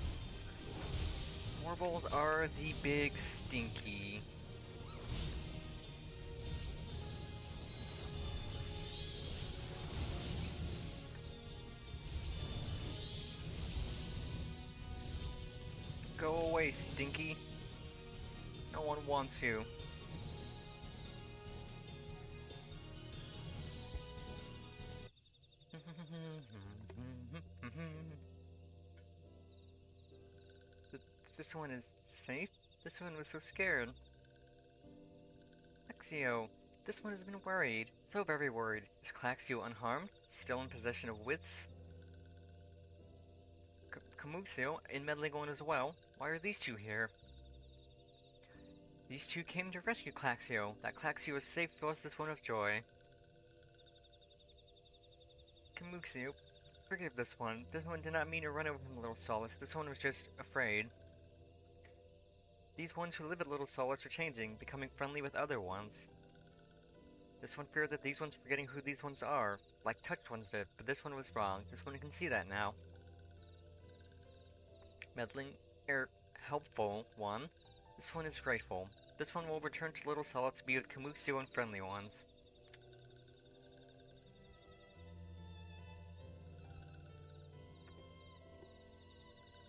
Warbles are the big stinky. Go away, stinky. No one wants you. This one is safe? This one was so scared. Claxio, this one has been worried. So very worried. Is Claxio unharmed? Still in possession of wits? Camuxio, in Meddling One as well. Why are these two here? These two came to rescue Claxio. That Claxio is safe fills this one with joy. Camuxio, forgive this one. This one did not mean to run over from Little Solace. This one was just afraid. These ones who live at Little Solace are changing, becoming friendly with other ones. This one feared that these ones were forgetting who these ones are, like Touched Ones did, but this one was wrong. This one can see that now. Meddling, helpful one. This one is grateful. This one will return to Little Solace to be with Camuxio and friendly ones.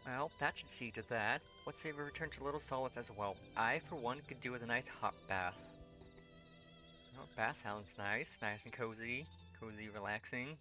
Well, that should see to that. Let's say we return to Little Solace as well. I, for one, could do with a nice hot bath. Oh, bath sounds nice. Nice and cozy. Cozy, relaxing.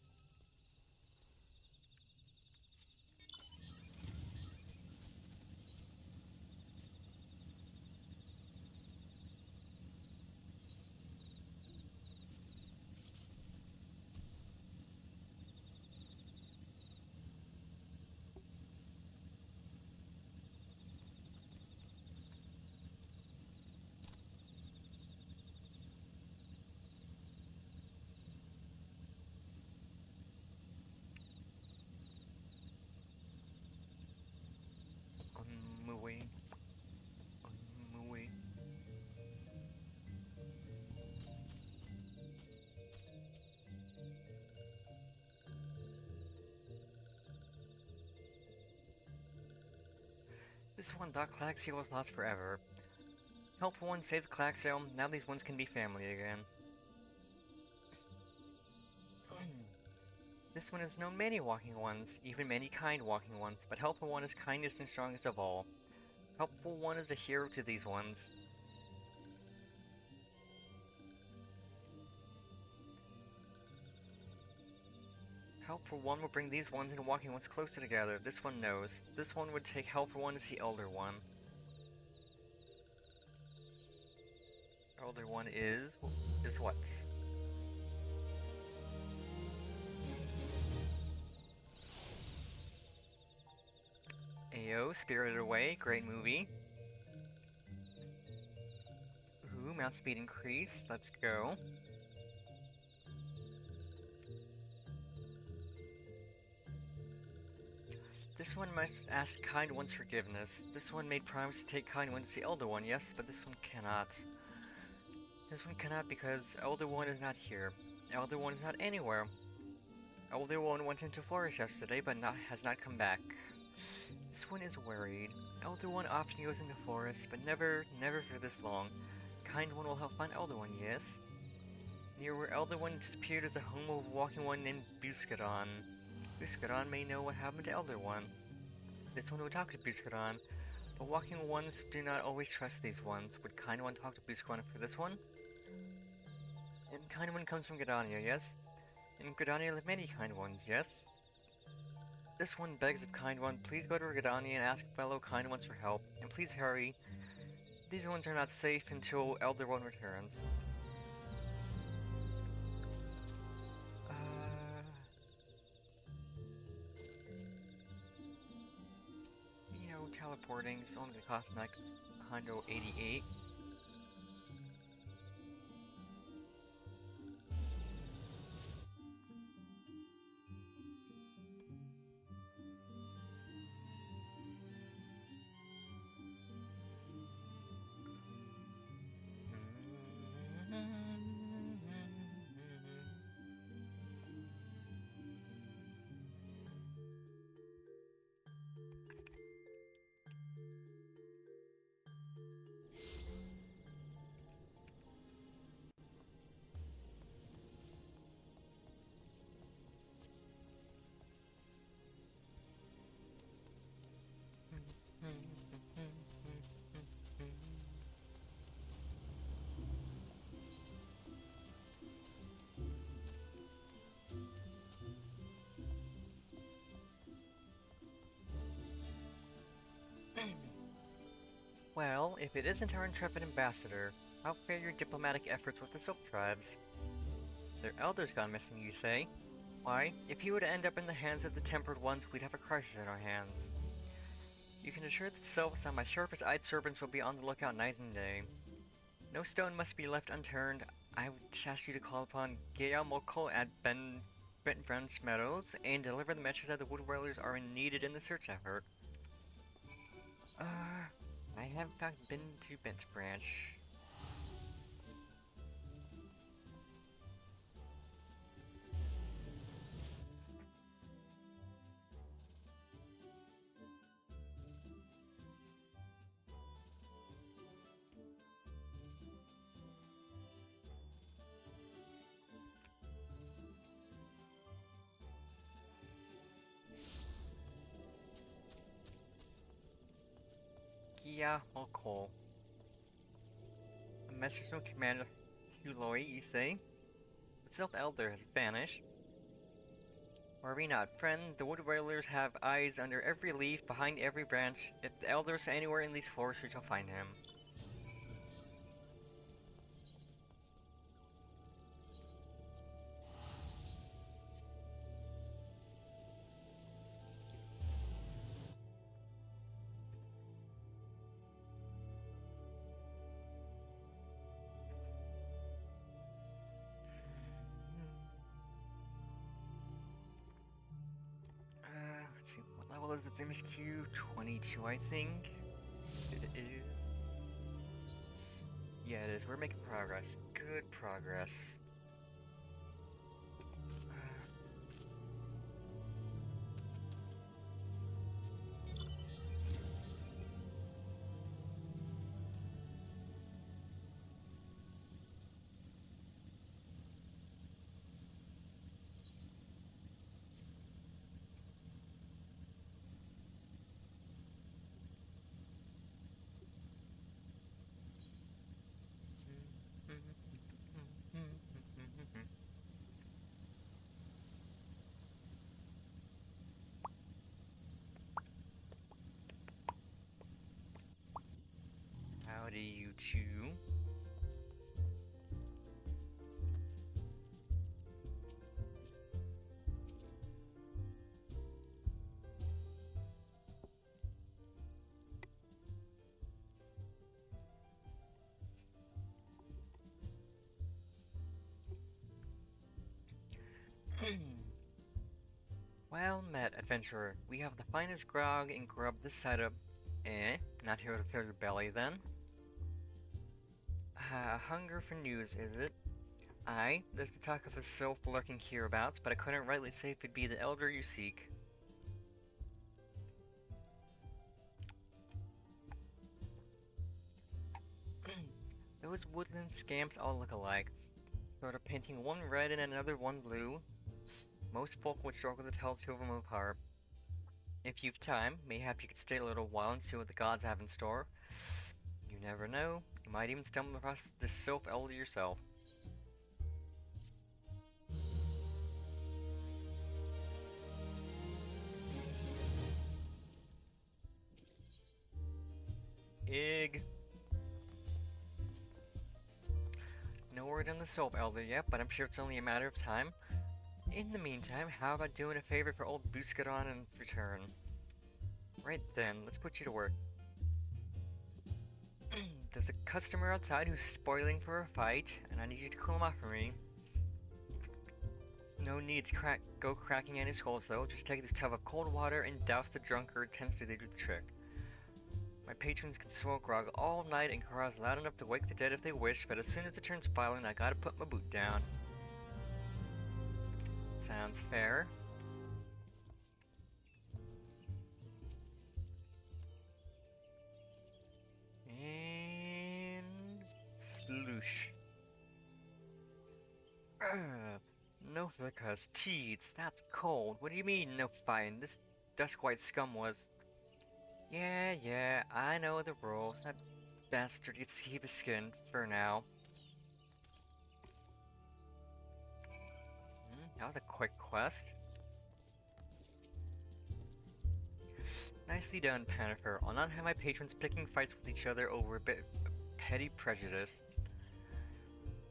On my way. On my way. This one thought Claxio was lost forever. Helpful one saved Claxio, now these ones can be family again. This one has known many walking ones, even many kind walking ones, but Helpful One is kindest and strongest of all. Helpful One is a hero to these ones. Helpful One will bring these ones and walking ones closer together, this one knows. This one would take Helpful One as the Elder One. Elder One is what? Ayo, Spirited Away, great movie. Ooh, mount speed increase, let's go. This one must ask Kind One's forgiveness. This one made promise to take Kind One to the Elder One, yes, but this one cannot. This one cannot because Elder One is not here. Elder One is not anywhere. Elder One went into Flourish yesterday, but has not come back. This one is worried. Elder One often goes into Forest, but never for this long. Kind One will help find Elder One, yes? Near where Elder One disappeared is the home of a walking one named Buscadon. Buscadon may know what happened to Elder One. This one would talk to Buscadon, but walking ones do not always trust these ones. Would Kind One talk to Buscadon for this one? And Kind One comes from Gridania, yes? In Gridania live many Kind Ones, yes? This one begs of Kind One, please go to Gridania and ask fellow Kind Ones for help, and please hurry. These ones are not safe until Elder One returns. Teleporting is only gonna cost like 188. Well, if it isn't our intrepid ambassador, how fare your diplomatic efforts with the Silk Tribes? Their elder's gone missing, you say? Why, if he were to end up in the hands of the Tempered Ones, we'd have a crisis in our hands. You can assure the Sylphs that my sharpest-eyed servants will be on the lookout night and day. No stone must be left unturned. I would ask you to call upon Gaia Moko at Brent Branch Meadows and deliver the message that the Wood Whalers are needed in the search effort. I have in fact been to Bent Branch. Gia Moko. A message from Commander Huloi, you say? The Sylph Elder has vanished. Worry not, friend. The Wood Whalers have eyes under every leaf, behind every branch. If the Elder is anywhere in these forests, we shall find him. Let's see, what level is its MSQ? 22, I think. It is. Yeah, it is. We're making progress. Good progress. Well met, adventurer. We have the finest grog and grub this side of... Not here to fill your belly, then. Hunger for news, is it? Aye, there's been talk of a sylph lurking hereabouts, but I couldn't rightly say if it be the elder you seek. Those woodland scamps all look alike, sort of painting one red and another one blue. Most folk would struggle to tell two of them apart. If you've time, mayhap you could stay a little while and see what the gods have in store. You never know, you might even stumble across this sylph elder yourself. Ig. No word on the Sylph Elder yet, but I'm sure it's only a matter of time. In the meantime, how about doing a favor for old Buscaron in return? Right then, let's put you to work. There's a customer outside who's spoiling for a fight, and I need you to cool him off for me. No need to go cracking any skulls though, just take this tub of cold water and douse the drunkard, tends to do the trick. My patrons can smoke grog all night and carouse loud enough to wake the dead if they wish, but as soon as it turns violent, I gotta put my boot down. Sounds fair. And... sloosh. No because teats, that's cold. What do you mean, no fine? This Duskwhite scum was... Yeah, I know the rules. That bastard gets to keep his skin, for now. That was a quick quest. Nicely done, Panifer. I'll not have my patrons picking fights with each other over a bit of petty prejudice.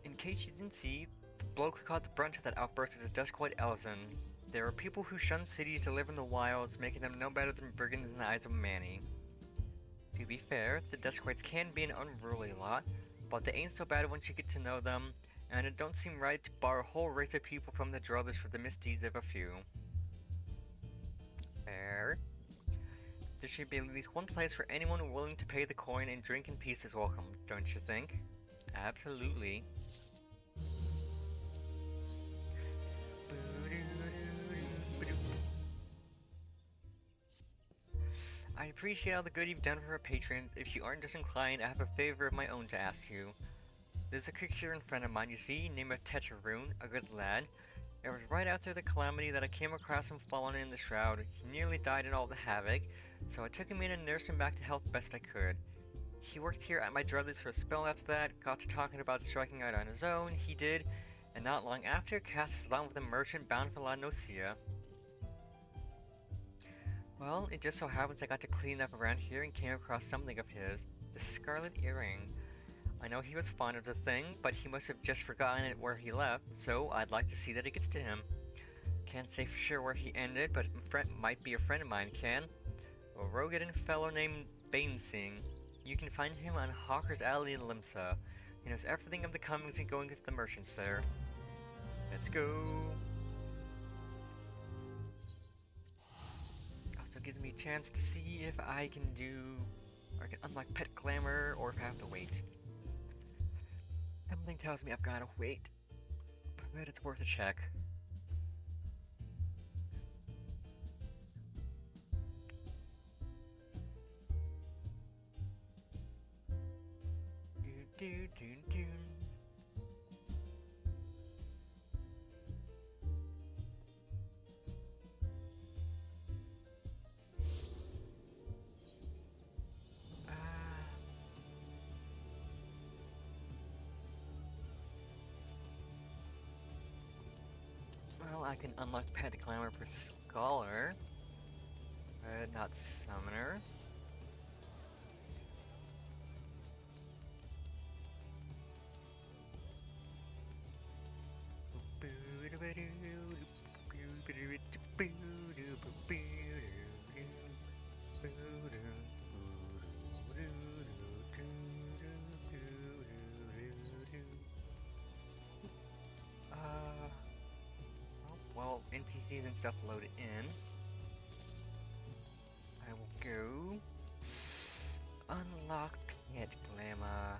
In case you didn't see, the bloke who caught the brunt of that outburst is a Duskwhite Elzen. There are people who shun cities to live in the wilds, making them no better than brigands in the eyes of Manny. To be fair, the Duskwights can be an unruly lot, but they ain't so bad once you get to know them, and it don't seem right to bar a whole race of people from the Druthers for the misdeeds of a few. Fair. There should be at least one place for anyone willing to pay the coin and drink in peace is welcome, don't you think? Absolutely. I appreciate all the good you've done for our patrons. If you aren't disinclined, I have a favor of my own to ask you. There's a Kikuran friend of mine, you see, named Tetraroon, a good lad. It was right after the calamity that I came across him fallen in the shroud. He nearly died in all the havoc, so I took him in and nursed him back to health best I could. He worked here at my druthers for a spell after that, got to talking about striking out on his own, he did, and not long after cast his lot with a merchant bound for La Nocia. Well, it just so happens I got to clean up around here and came across something of his, the Scarlet Earring. I know he was fond of the thing, but he must have just forgotten it where he left, so I'd like to see that it gets to him. Can't say for sure where he ended, but might be a friend of mine can. A rugged fellow named Banesing. You can find him on Hawker's Alley in Limsa. He knows everything of the comings and goings of the merchants there. Let's go! Also gives me a chance to see if I can unlock Pet Glamour, or if I have to wait. Something tells me I've gotta wait, but it's worth a check. Well, I can unlock Pet Glamour for Scholar, but not Summoner. Well, NPCs and stuff loaded in. I will go unlock Pet Glamour.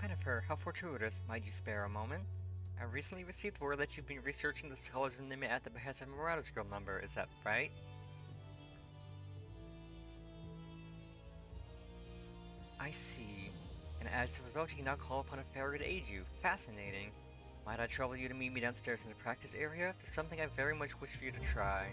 Jennifer, how fortuitous. Might you spare a moment? I recently received word that you've been researching the Scholars of Nimit at the behest of Marauders Guild member. Is that right? I see. And as a result, you can now call upon a fairy to aid you. Fascinating. Might I trouble you to meet me downstairs in the practice area? There's something I very much wish for you to try.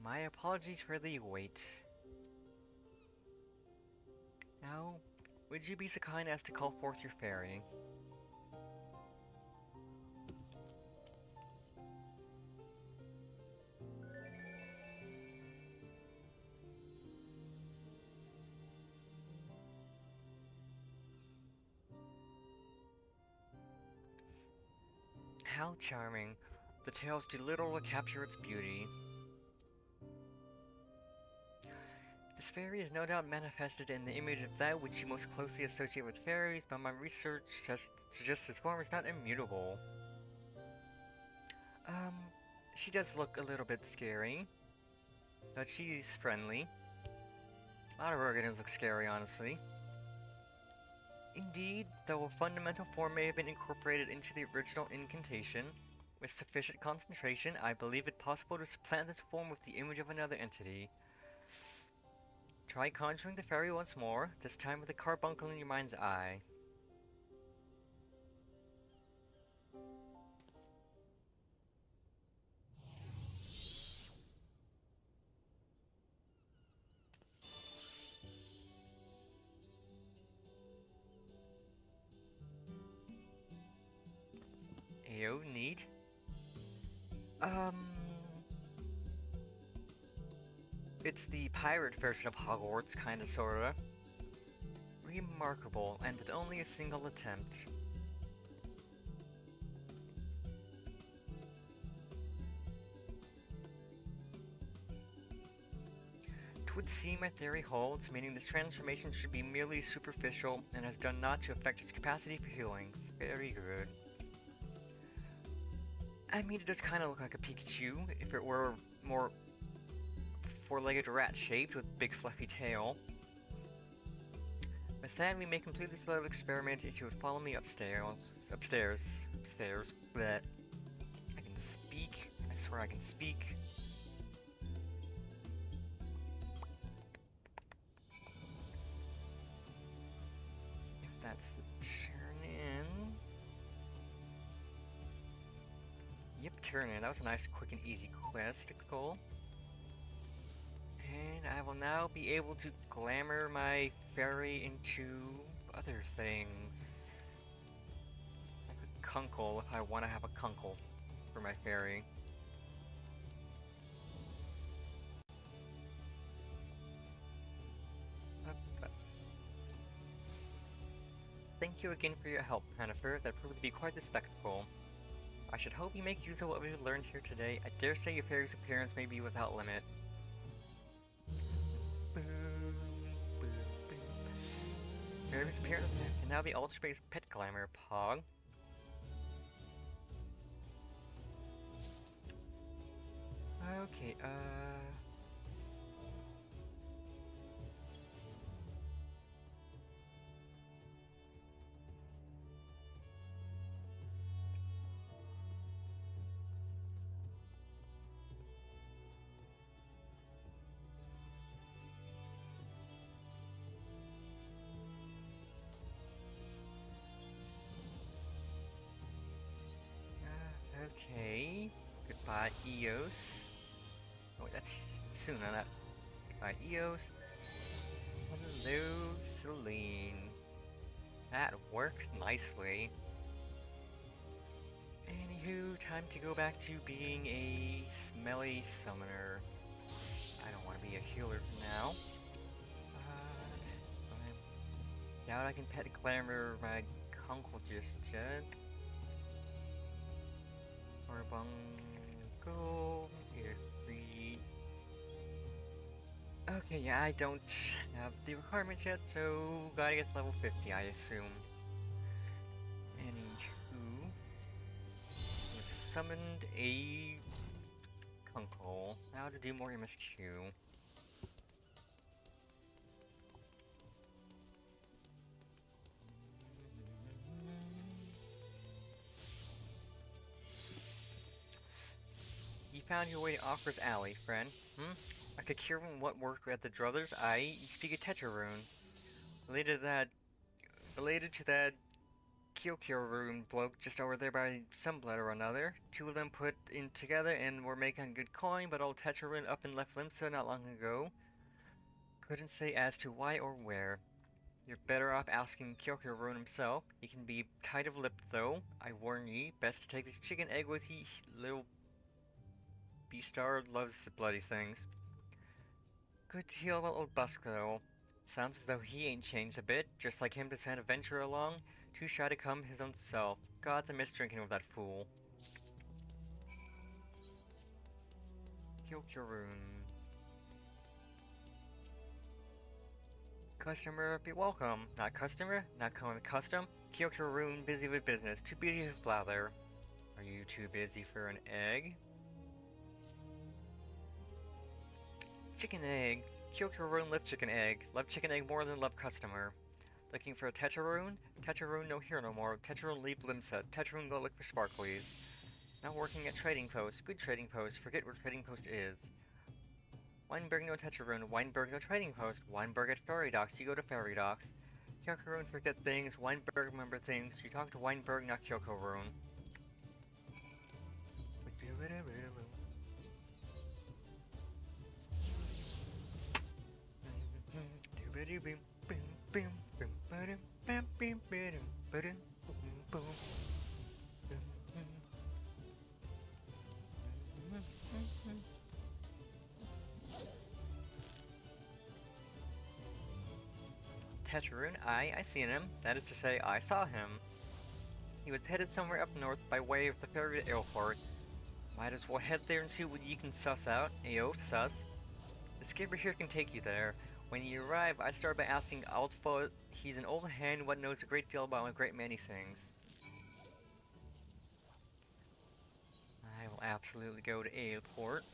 My apologies for the wait. Now, would you be so kind as to call forth your fairy? How charming. The tales do little to capture its beauty. This fairy is no doubt manifested in the image of that which you most closely associate with fairies, but my research suggests this form is not immutable. Um, she does look a little bit scary, but she's friendly. A lot of organisms look scary, honestly. Indeed, though a fundamental form may have been incorporated into the original incantation, with sufficient concentration, I believe it possible to supplant this form with the image of another entity. Try conjuring the fairy once more, this time with a carbuncle in your mind's eye. Ayo, neat. It's the pirate version of Hogwarts, kinda sorta. Remarkable, and with only a single attempt. Twould seem my theory holds, meaning this transformation should be merely superficial and has done naught to affect its capacity for healing. Very good. I mean, it does kind of look like a Pikachu if it were more four-legged rat-shaped with big fluffy tail. With that, we may complete this little experiment if you would follow me upstairs. Upstairs. Bleh. I can speak. I swear I can speak. If that's the turn in. Yep, turn in. That was a nice, quick, and easy quest to go. And I will now be able to glamour my fairy into other things. Like a kunkle, if I want to have a kunkle for my fairy. Thank you again for your help, Jennifer. That proved to be quite the spectacle. I should hope you make use of what we've learned here today. I dare say your fairy's appearance may be without limit. Fairy's appearance can now be Ultra-based Pet Glamour, Pog. Okay, Okay. Goodbye, Eos. Oh, that's soon on that. Goodbye, Eos. Hello, Celine. That worked nicely. Anywho, time to go back to being a smelly summoner. I don't want to be a healer for now. I doubt I can pet Glamour my uncle just yet. Or Bungo. Okay, yeah, I don't have the requirements yet, so gotta get to level 50, I assume. Anywho, summoned a Kunkel. Now to do more MSQ. You found your way to Offer's Alley, friend. I could hear from what worked at the Druthers. You speak a Tetra rune. Related to that Kyokyo rune bloke just over there by some blood or another. Two of them put in together and were making good coin, but old Tetra rune up and left Limsa not long ago. Couldn't say as to why or where. You're better off asking Kyokyo rune himself. He can be tight of lip though. I warn ye, best to take this chicken egg with ye, little Beastar loves the bloody things. Good to hear about old Busk though. Sounds as though he ain't changed a bit, just like him to send a venture along, too shy to come his own self. Gods, I miss drinking with that fool. Kyokyo-rune. Customer, be welcome. Not customer, not coming with custom. Kyokyo-rune busy with business, too busy to blather. Are you too busy for an egg? Chicken egg. Kyokyo-rune love chicken egg. Love chicken egg more than love customer. Looking for a Tetra-rune? Tetra-rune no here no more. Tetra-rune leave Limsa. Tetra-rune go look for sparklies. Not working at trading post. Good trading post. Forget what trading post is. Weinberg no Tetra-rune. Weinberg no trading post. Weinberg at ferry docks. You go to ferry docks. Kyoko-rune forget things. Weinberg remember things. You talk to Weinberg, not Kyoko-rune. Tetra-rune, I seen him. That is to say, I saw him. He was headed somewhere up north by way of the ferry to airport. Might as well head there and see what you can suss out. Ayo, sus. The skipper here can take you there. When you arrive, I start by asking Altfo. He's an old hand what knows a great deal about a great many things. I will absolutely go to airport.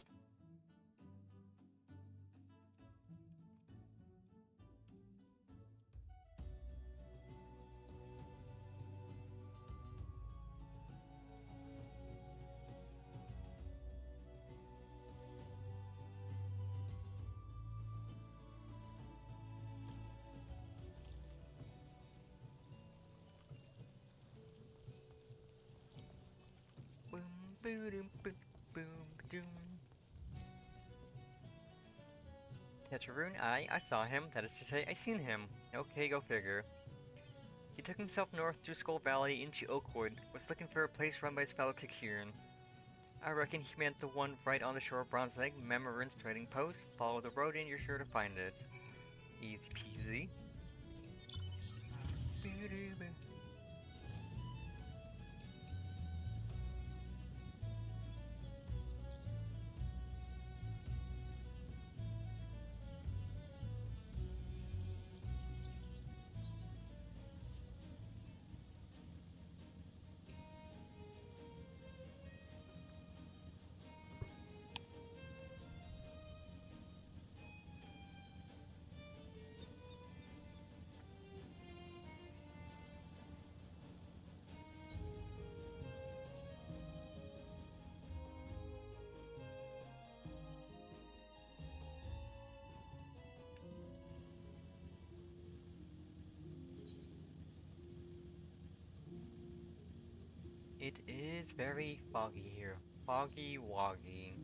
Tetra-rune, I saw him. That is to say, I seen him. Okay, go figure. He took himself north through Skull Valley into Oakwood, was looking for a place run by his fellow Kikiran. I reckon he meant the one right on the shore of Bronze Lake, Memorance Trading Post. Follow the road and you're sure to find it. Easy peasy. It is very foggy here. Foggy woggy.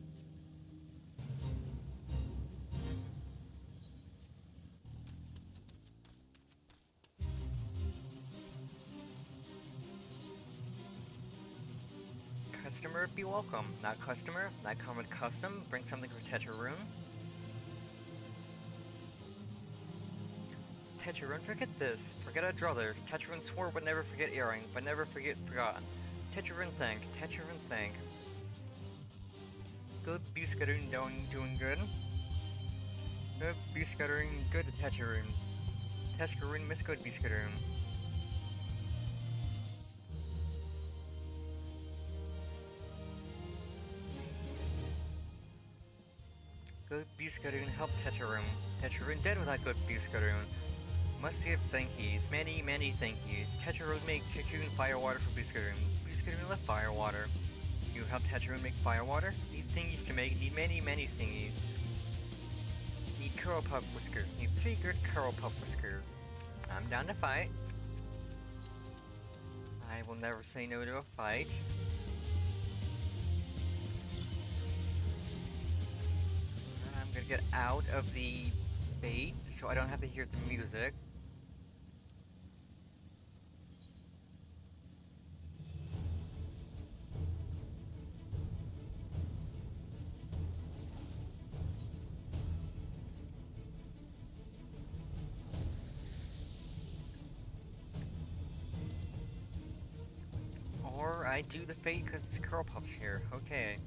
Customer, be welcome. Not customer, not come with custom. Bring something for Tetraroon. Tetraroon, forget this. Forget our druthers. Tetraroon swore would never forget earring, but never forgot. Tetraroon thank. Tetraroon thank. Good Buscaroon doing good. Good Buscaroon, good Tetraroon. Tetraroon miss good Buscaroon. Good Buscaroon help Tetraroon. Tetraroon dead without good Buscaroon. Must give thankies, many thankies. Tetraroon make Cocoon Firewater for Buscaroon. Buscaroon left Firewater. You help Tetraroon make Firewater? Need thingies to make, need many thingies. Need Curl Puff Whiskers. Need 3 good Curl Puff Whiskers. I'm down to fight. I will never say no to a fight. I'm gonna get out of the bait so I don't have to hear the music. Or I do the fate because Curl Puff's here. Okay.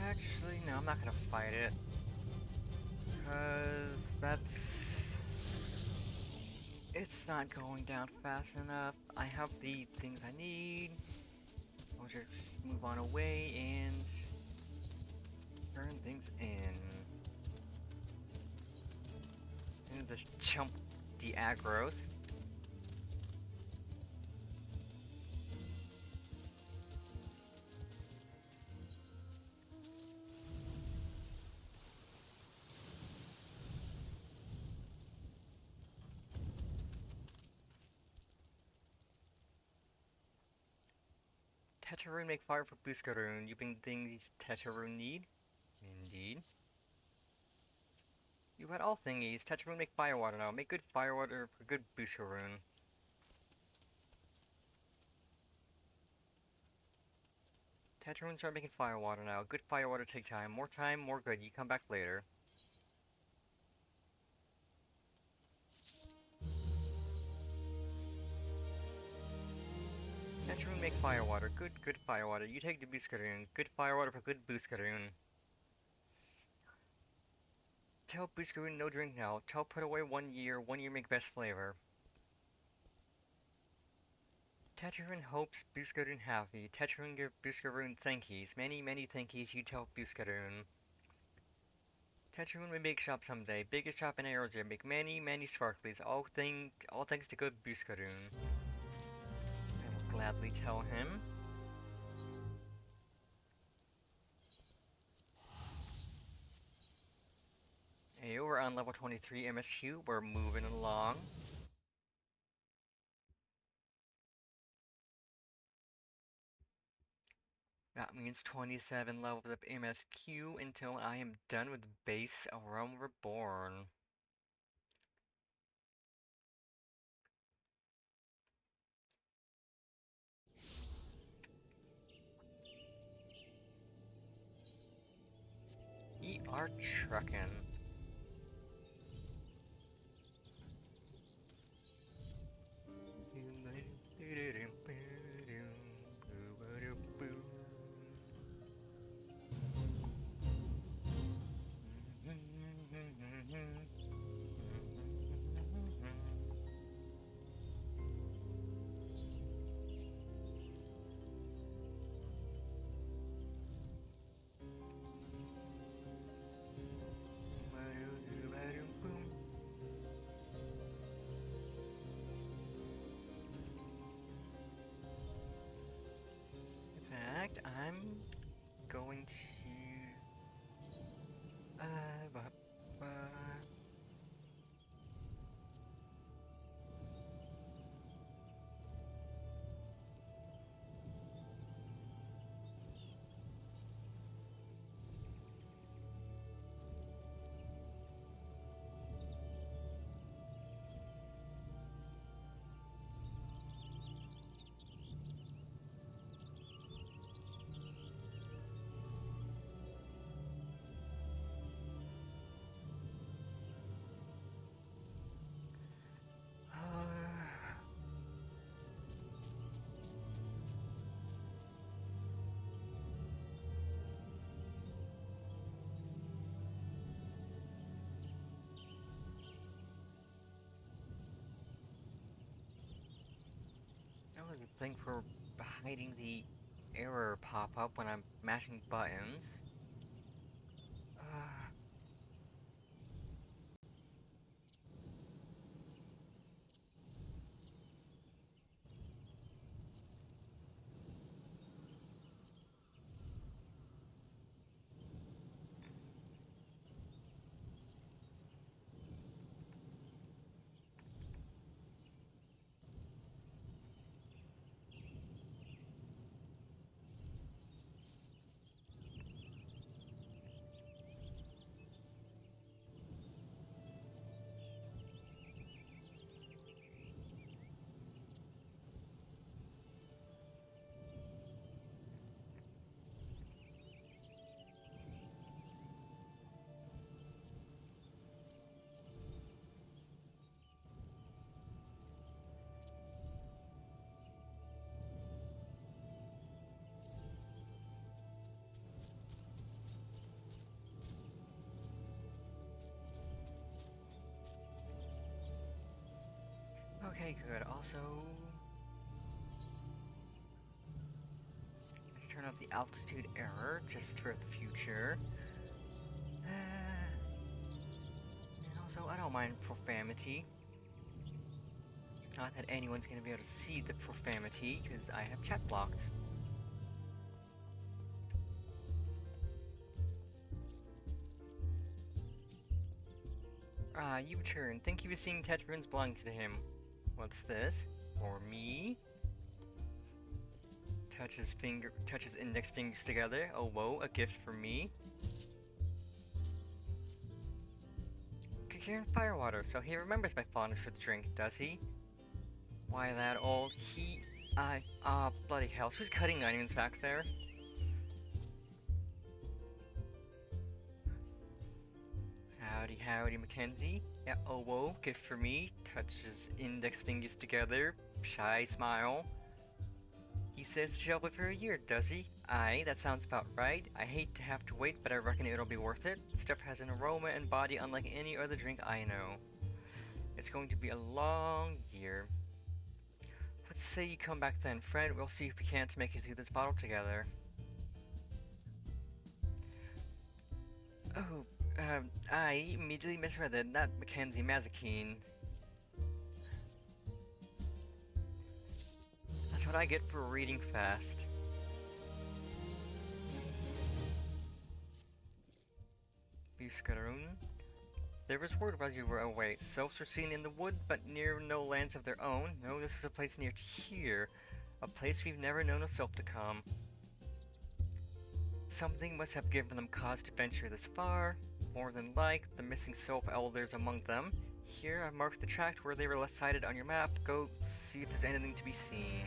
Actually, no, I'm not gonna fight it. Cause it's not going down fast enough. I have the things I need. I'll just move on away and turn things in. And just chump the aggros. Tetraroon make fire for Buscaroon. You bring things Tetraroon need? Indeed. You had all thingies. Tetraroon make firewater now. Make good firewater for good Buscaroon. Tetraroon start making firewater now. Good firewater take time. More time, more good. You come back later. Tetraroon make firewater. Good firewater. You take the Buscaroon. Good firewater for good Buscaroon. Tell Buscaroon no drink now. Tell put away 1 year. 1 year make best flavor. Tetraroon hopes Buscaroon happy. Tetraroon give Buscaroon thankies. Many thankies you tell Buscaroon. Tetraroon will make shop someday. Biggest shop in Aerosir. Make many sparklies. All thanks to good Buscaroon. I will gladly tell him. Hey, we're on level 23 MSQ. We're moving along. That means 27 levels of MSQ until I am done with the base of Realm Reborn. We are trucking. think we're hiding the error pop-up when I'm mashing buttons. Uh, okay, good. Also, turn off the altitude error just for the future. And also, I don't mind profanity. Not that anyone's gonna be able to see the profanity, because I have chat blocked. Ah, U-turn. Thank you for seeing touch runes belonging to him. What's this? For me? Touch his index fingers together. Oh whoa, a gift for me. Coherent firewater, so he remembers my fondness for the drink, does he? Why that old bloody hell, who's cutting onions back there? Howdy, howdy, Mackenzie. Yeah, oh whoa, gift for me. Touches index fingers together. Shy smile. He says to shelve it for a year, does he? Aye, that sounds about right. I hate to have to wait, but I reckon it'll be worth it. Stuff has an aroma and body unlike any other drink I know. It's going to be a long year. Let's say you come back then, friend. We'll see if we can't make it through this bottle together. Oh, I immediately misread that, not Mackenzie Mazikeen. That's what I get for reading fast. Buscarun. There was word while you were away. Sylphs were seen in the wood, but near no lands of their own. No, this was a place near here. A place we've never known a sylph to come. Something must have given them cause to venture this far. More than like, the missing sylph elders among them. Here, I've marked the tract where they were last sighted on your map. Go see if there's anything to be seen.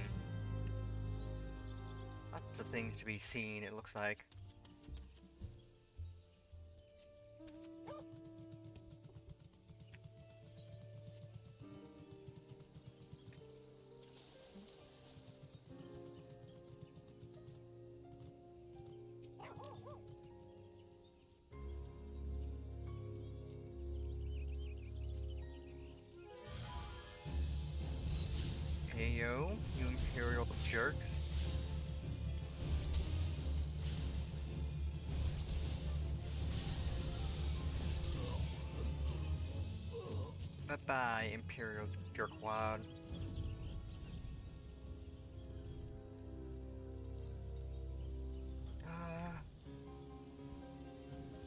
Lots of things to be seen, it looks like. Heyo, you imperial jerks. Bye-bye, imperial jerkwad.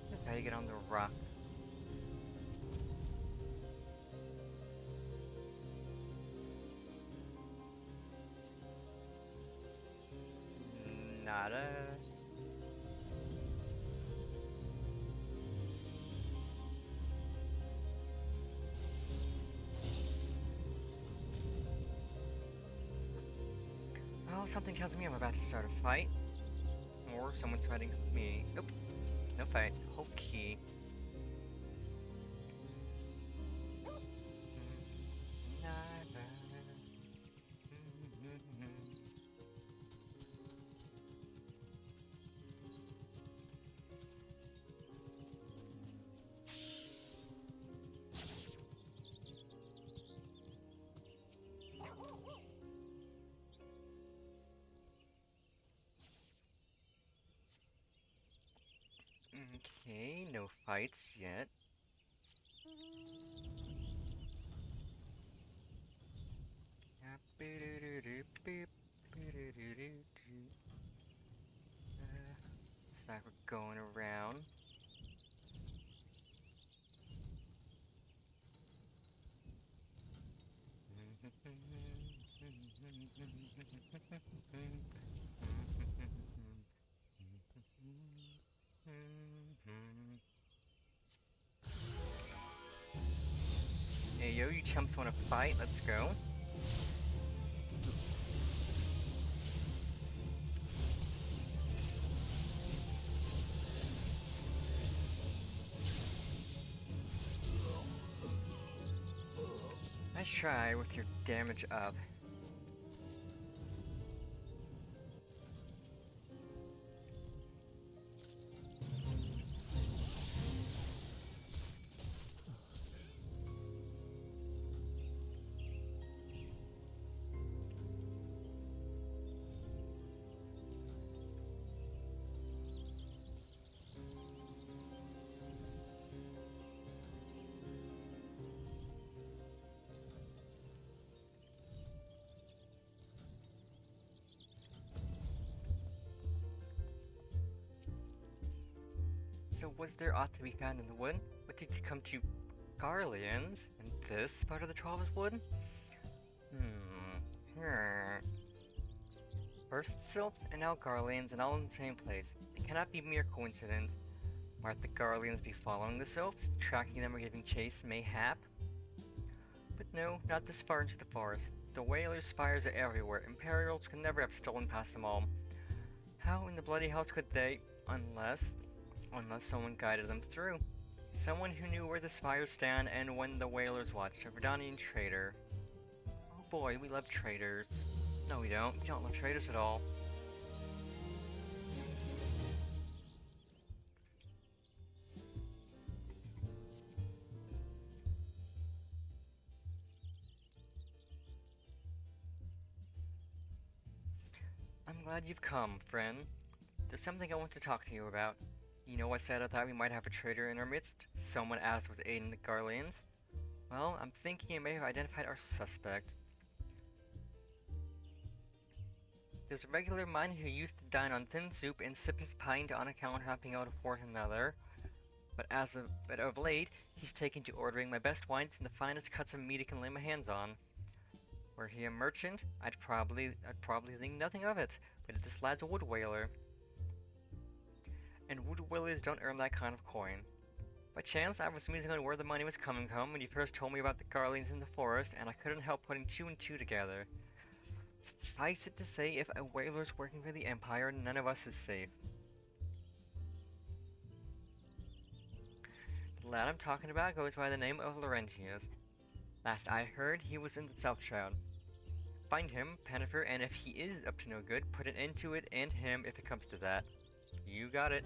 That's how you get on the rock. Nada. Oh, something tells me I'm about to start a fight. Or someone's fighting me. Nope. No fight. Okay. Okay, no fights yet. It's like we're going around. Hey yo, you chumps wanna fight? Let's go. Nice try with your damage up. So was there aught to be found in the wood? What did you come to Garleans in this part of the Troll's Wood? First Sylphs and now Garleans and all in the same place. It cannot be mere coincidence. Might the Garleans be following the Sylphs, tracking them or giving chase, mayhap? But no, not this far into the forest. The Whalers' spires are everywhere. Imperials could never have stolen past them all. How in the bloody hells could they, unless someone guided them through? Someone who knew where the spires stand and when the Whalers watched. A Verdanian traitor. Oh boy, we love traitors. No, we don't. We don't love traitors at all. I'm glad you've come, friend. There's something I want to talk to you about. You know, I said I thought we might have a traitor in our midst? Someone asked was aiding the Garleans. Well, I'm thinking I may have identified our suspect. There's a regular miner who used to dine on thin soup and sip his pint on account of helping out a fort another. But of late, he's taken to ordering my best wines and the finest cuts of meat he can lay my hands on. Were he a merchant, I'd probably think nothing of it, but this lad's a wood whaler. And wood whalers don't earn that kind of coin. By chance, I was musing on where the money was coming from when you first told me about the Garleans in the forest, and I couldn't help putting two and two together. Suffice it to say, if a whaler's working for the Empire, none of us is safe. The lad I'm talking about goes by the name of Laurentius. Last I heard, he was in the South Shroud. Find him, Pennifer, and if he is up to no good, put an end to it and him if it comes to that. You got it.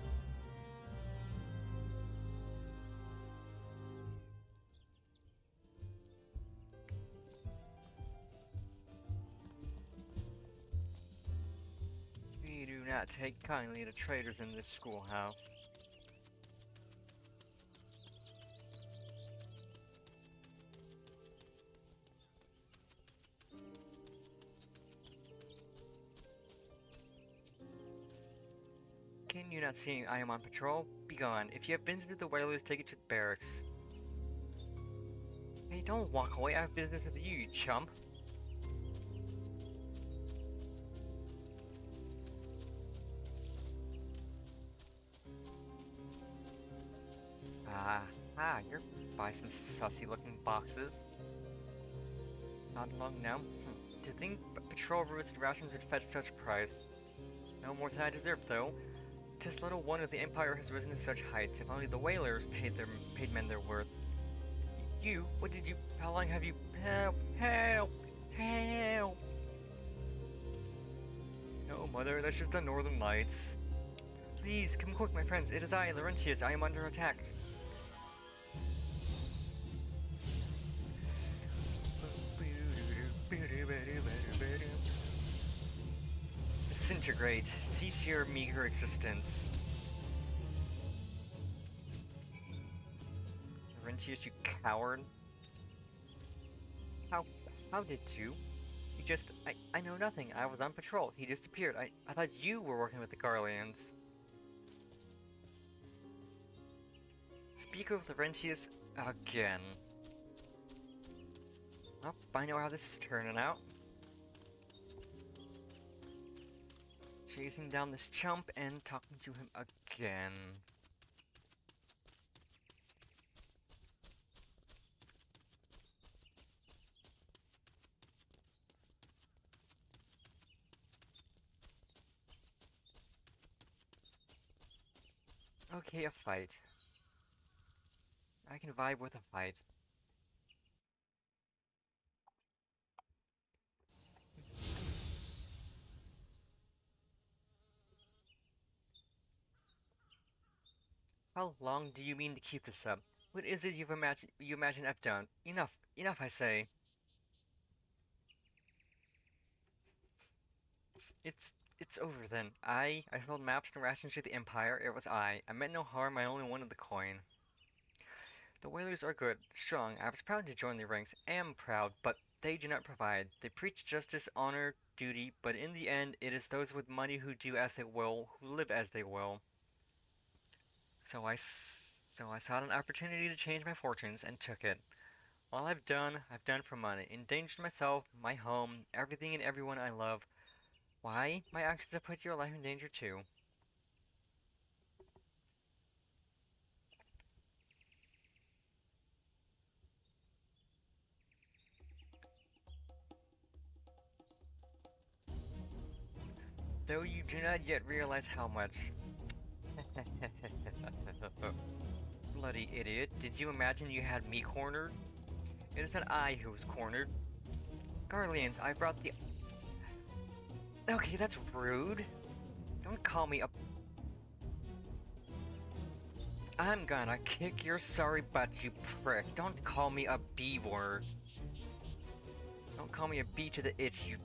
We do not take kindly to traitors in this schoolhouse. Can you not see I am on patrol? Begone. If you have business with the whalers, take it to the barracks. Hey, don't walk away. I have business with you, you chump. You're buy some sussy-looking boxes. Not long now. To think patrol routes and rations would fetch such a price. No more than I deserve, though. 'Tis little wonder the Empire has risen to such heights. If only the whalers paid men their worth. You? What did you? How long have you? Help! Help! Help! No, mother, that's just the Northern Lights. Please, come quick, my friends. It is I, Laurentius. I am under attack. Disintegrate. Cease your meager existence. Laurentius, you coward. How how did you? You just I know nothing. I was on patrol. He disappeared. I thought you were working with the Garleans. Speak of Laurentius again. Well, I know how this is turning out. Chasing down this chump and talking to him again. Okay, a fight. I can vibe with a fight. How long do you mean to keep this up? What is it you imagine I've done? Enough, enough, I say. It's over then. I sold maps and rations to the Empire. It was I. I meant no harm. I only wanted the coin. The whalers are good, strong. I was proud to join the ranks. Am proud, but they do not provide. They preach justice, honor, duty, but in the end, it is those with money who do as they will, who live as they will. So I sought an opportunity to change my fortunes and took it. All I've done for money. Endangered myself, my home, everything and everyone I love. Why? My actions have put your life in danger too. Though you do not yet realize how much. Bloody idiot. Did you imagine you had me cornered? It is not I who was cornered. Garleans, I brought the... Okay, that's rude. Don't call me a... I'm gonna kick your sorry butt, you prick. Don't call me a B-word. Don't call me a B to the itch, you...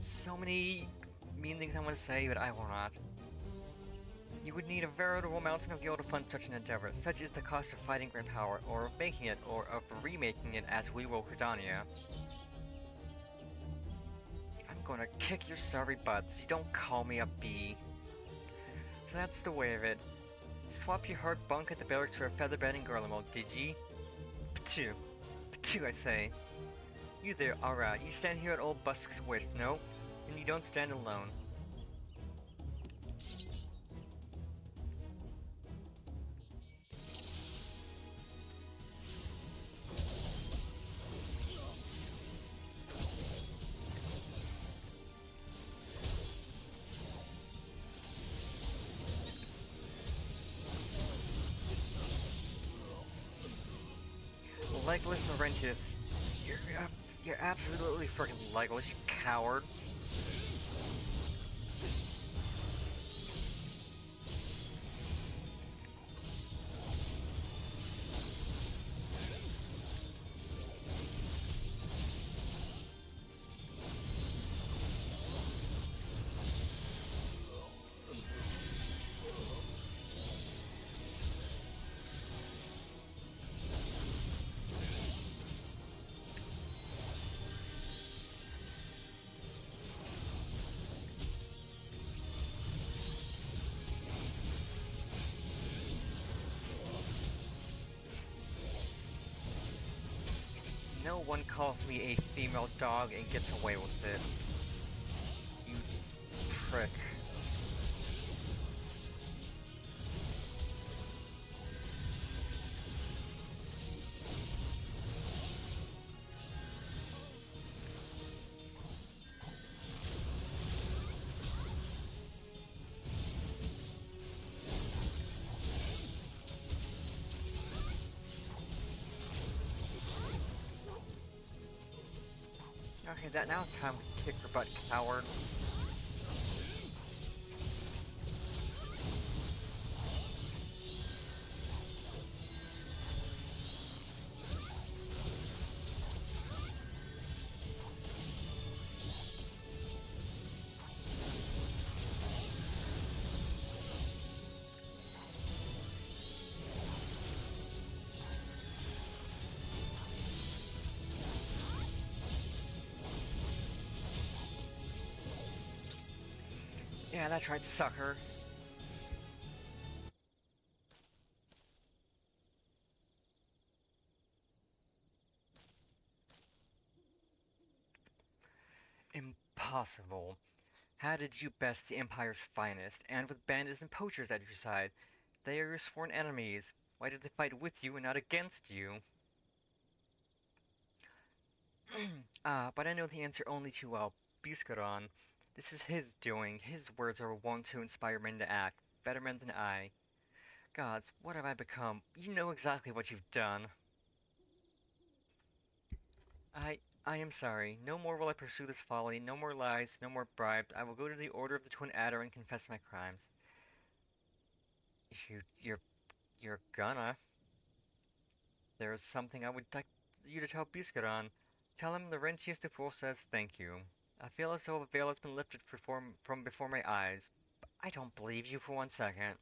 So many mean things I want to say, but I will not. You would need a veritable mountain of gold to fund such an endeavor. Such is the cost of fighting great power, or of making it, or of remaking it as we will Gridania. I'm gonna kick your sorry butts. You don't call me a bee. So that's the way of it. Swap your hard bunk at the barracks for a feather bed in Garlemald, did ye? P'too. P'too, I say. You there, alright. You stand here at old Busk's wish, no? And you don't stand alone. Legless Laurentius. You're absolutely freaking legless, you coward. No one calls me a female dog and gets away with it. You prick. Okay, now it's time to kick your butt, coward. Yeah, that's right, sucker. Impossible. How did you best the Empire's finest, and with bandits and poachers at your side? They are your sworn enemies. Why did they fight with you and not against you? But I know the answer only too well. Biscaron. This is his doing. His words are wont to inspire men to act. Better men than I. Gods, what have I become? You know exactly what you've done. I am sorry. No more will I pursue this folly. No more lies. No more bribes. I will go to the Order of the Twin Adder and confess my crimes. You, you're, you're gonna. There is something I would like you to tell Biscaron. Tell him Laurentius the Fool says thank you. I feel as though a veil has been lifted from before my eyes. But I don't believe you for 1 second.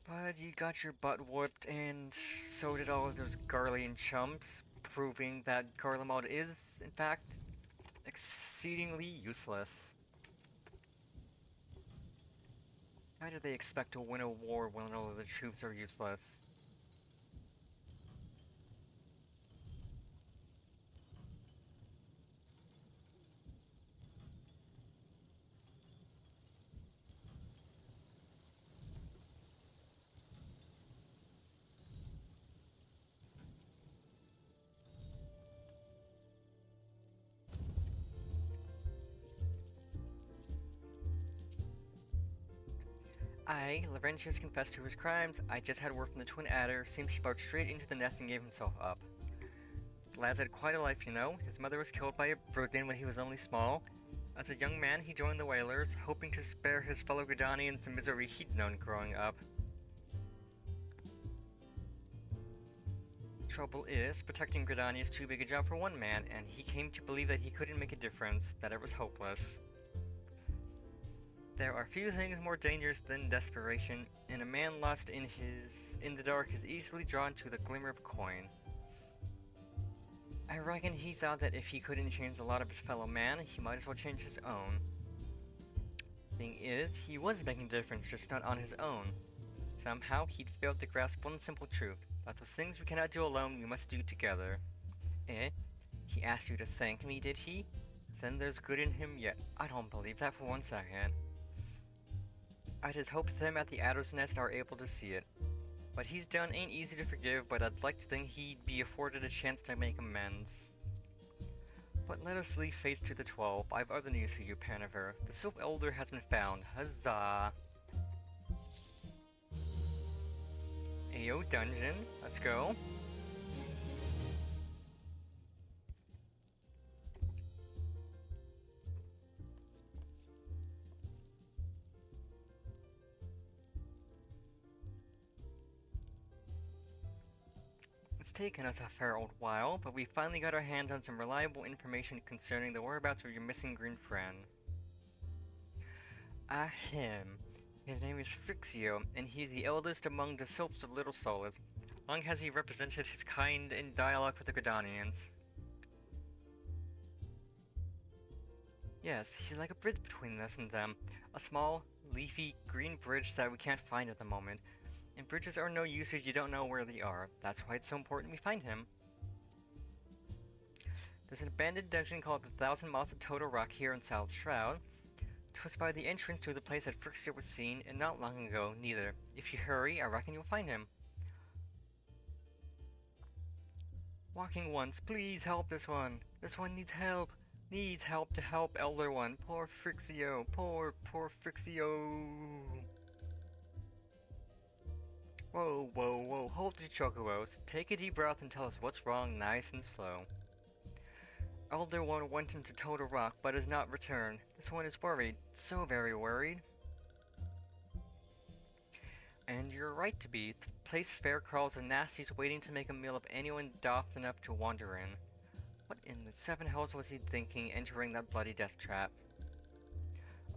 But you got your butt whooped, and so did all of those Garlean chumps, proving that Garlemald is, in fact, exceedingly useless. How do they expect to win a war when all of the troops are useless? Laurentius confessed to his crimes. I just had word from the Twin Adder. Seems he barged straight into the nest and gave himself up. The lad's had quite a life, you know. His mother was killed by a brigand when he was only small. As a young man, he joined the Whalers, hoping to spare his fellow Gridanians the misery he'd known growing up. Trouble is, protecting Gridania is too big a job for one man, and he came to believe that he couldn't make a difference, that it was hopeless. There are few things more dangerous than desperation, and a man lost in the dark is easily drawn to the glimmer of a coin. I reckon he thought that if he couldn't change the lot of his fellow man, he might as well change his own. Thing is, he was making a difference, just not on his own. Somehow, he'd failed to grasp one simple truth, that those things we cannot do alone, we must do together. Eh? He asked you to thank me, did he? Then there's good in him yet. I don't believe that for 1 second. I just hope them at the Adder's Nest are able to see it. What he's done ain't easy to forgive, but I'd like to think he'd be afforded a chance to make amends. But let us leave faith to the 12. I've other news for you, Paniver. The Sylph Elder has been found. Huzzah! Ayo, dungeon. Let's go. It's taken us a fair old while, but we finally got our hands on some reliable information concerning the whereabouts of your missing green friend. Him. His name is Frixio, and he's the eldest among the Sylphs of Little Solace. Long has he represented his kind in dialogue with the Gridanians. Yes, he's like a bridge between us and them. A small, leafy, green bridge that we can't find at the moment. And bridges are no use if you don't know where they are. That's why it's so important we find him. There's an abandoned dungeon called the Thousand Moths of Total Rock here in South Shroud. 'Twas by the entrance to the place that Frixia was seen, and not long ago, neither. If you hurry, I reckon you'll find him. Walking once, please help this one. This one needs help. Needs help to help Elder One. Poor Frixio. Poor Frixio. Whoa, whoa, whoa. Hold the chocobos. Take a deep breath and tell us what's wrong nice and slow. Elder One went into Total Rock, but has not returned. This one is worried. So very worried. And you're right to be. The place fair crawls of nasties waiting to make a meal of anyone daft enough to wander in. What in the seven hells was he thinking entering that bloody death trap?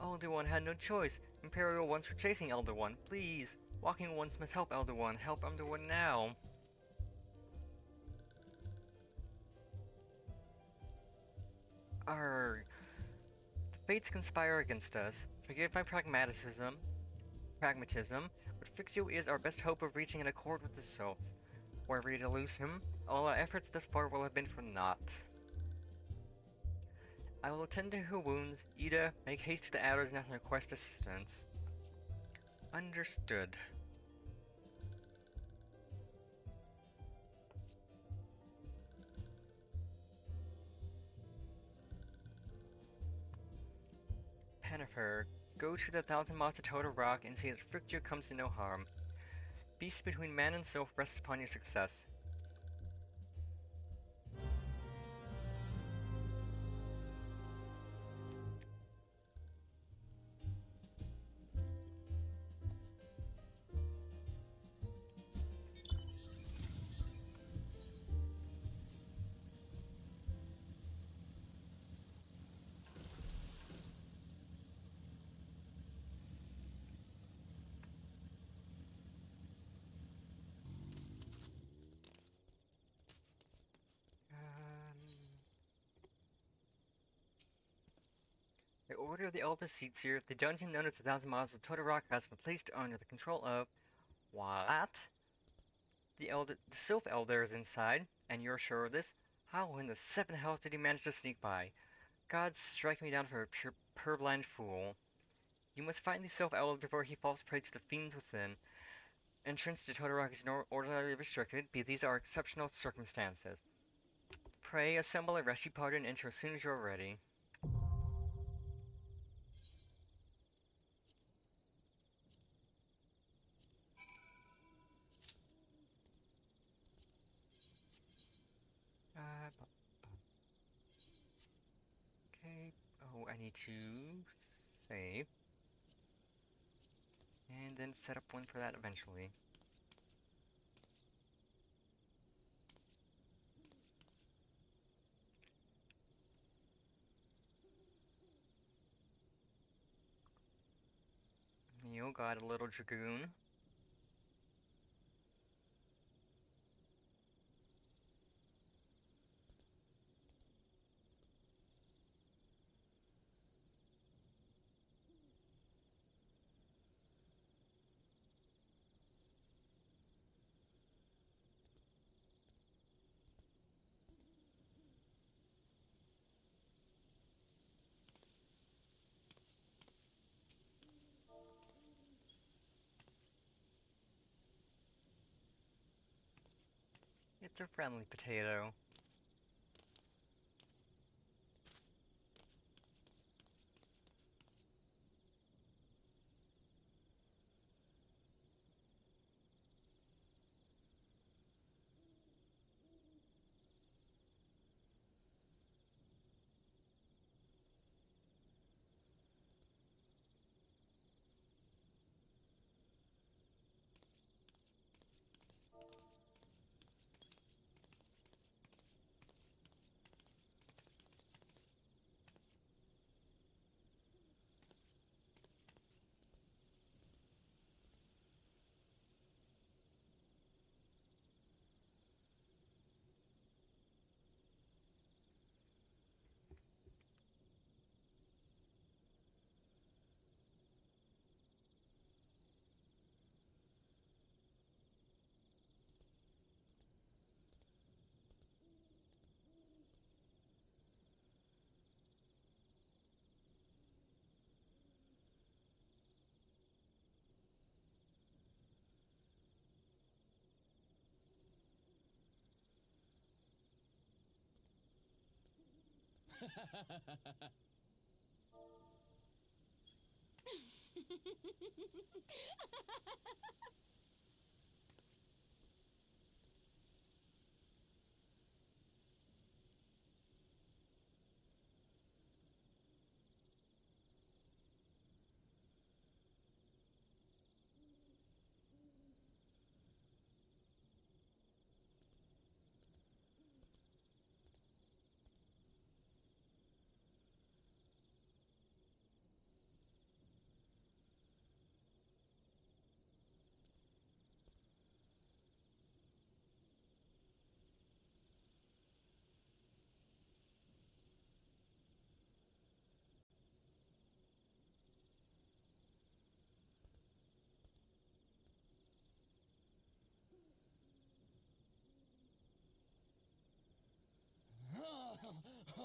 Elder One had no choice. Imperial ones were chasing Elder One. Please. Walking ones must help Elder One. Help Elder One now. Arr, the fates conspire against us. Forgive my pragmatism, but Fixio is our best hope of reaching an accord with the Sylphs. Were we to lose him, all our efforts thus far will have been for naught. I will attend to her wounds. Ida, make haste to the Outer's Nest and request assistance. Understood. Pennifer, go to the 1,000 Miles to Total Rock and see that Frictio comes to no harm. Peace between man and Sylph rests upon your success. By order of the Elder Seatsier, the dungeon known as the 1,000 Miles of Total Rock has been placed under the control of... What? The Sylph Elder is inside, and you're sure of this? How in the seven hells did he manage to sneak by? God strike me down for a purblind fool. You must find the Sylph Elder before he falls prey to the fiends within. Entrance to Total Rock is ordinarily restricted, but these are exceptional circumstances. Pray assemble a rescue party and enter as soon as you're ready. Okay. Oh, I need to save. And then set up one for that eventually. You got a little dragoon. It's a friendly potato.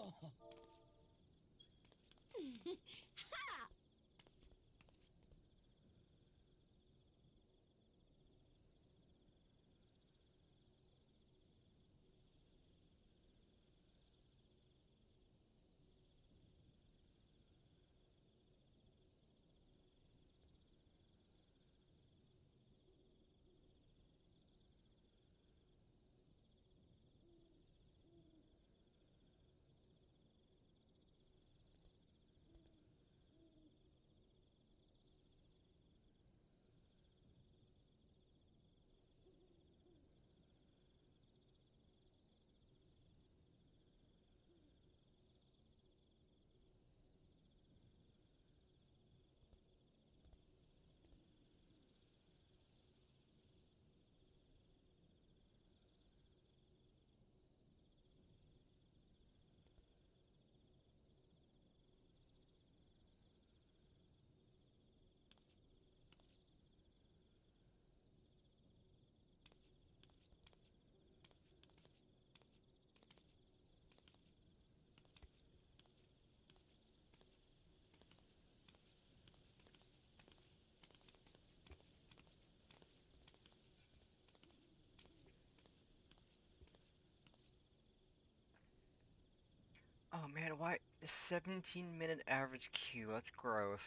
Ha! Oh man, why? 17-minute average queue, that's gross.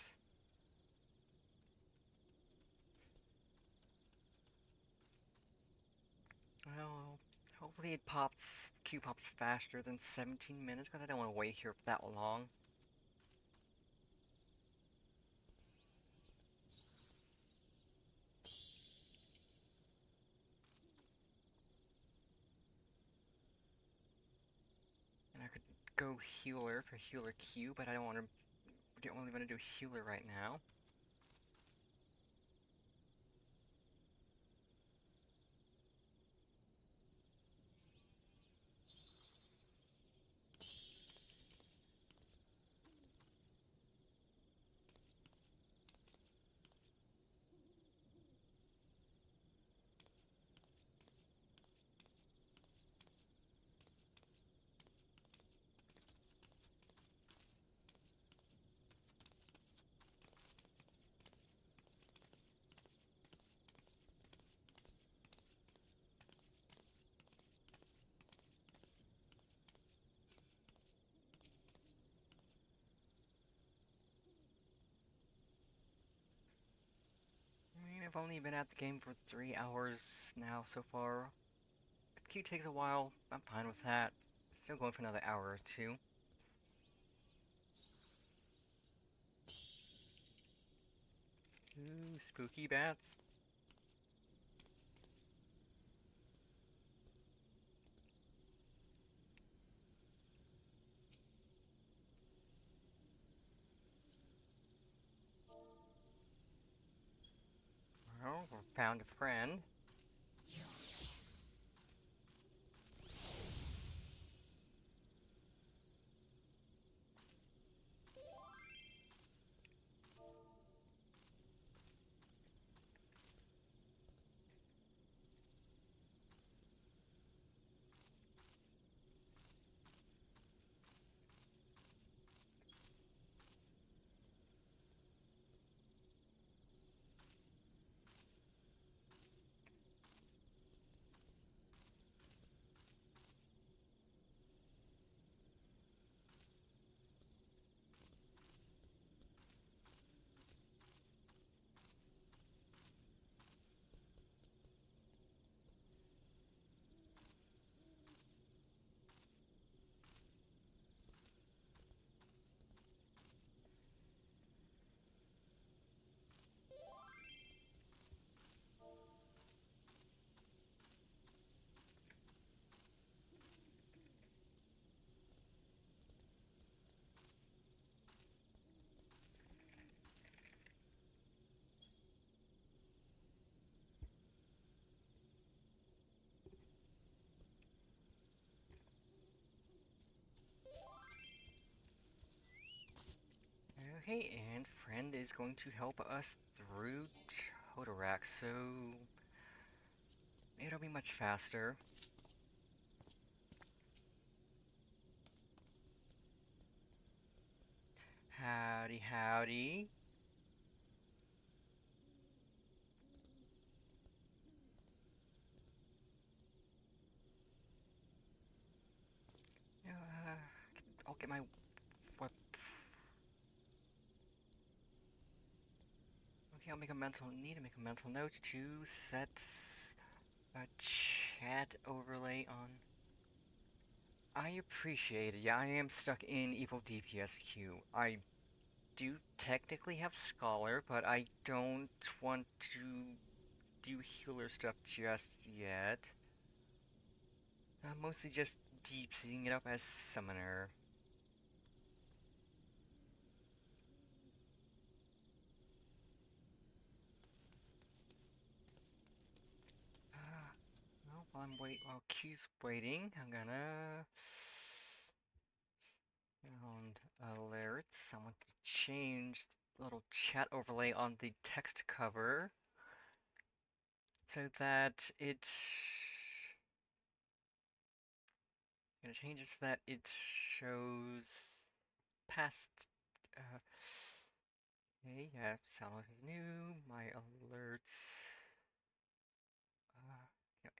Well, hopefully it pops, queue pops faster than 17 minutes, because I don't want to wait here for that long. And I could go healer for healer queue, but I don't really want to do healer right now. I mean, I've only been at the game for 3 hours now so far. If queue takes a while, I'm fine with that. Still going for another hour or two. Ooh, spooky bats. Well, we found a friend. Okay, and friend is going to help us through Totorak, so it'll be much faster. Howdy, howdy. I'll get my what? Okay, I'll make a mental. Need to make a mental note to set a chat overlay on. I appreciate it. Yeah, I am stuck in Evil DPSQ. I do technically have Scholar, but I don't want to do healer stuff just yet. Mostly just deep seeing it up as Summoner. Well, while Q's waiting, I'm gonna sound alerts. I want to change the little chat overlay on the text cover so that changes so that it shows past. Okay, yeah, sound alert is new. My alerts.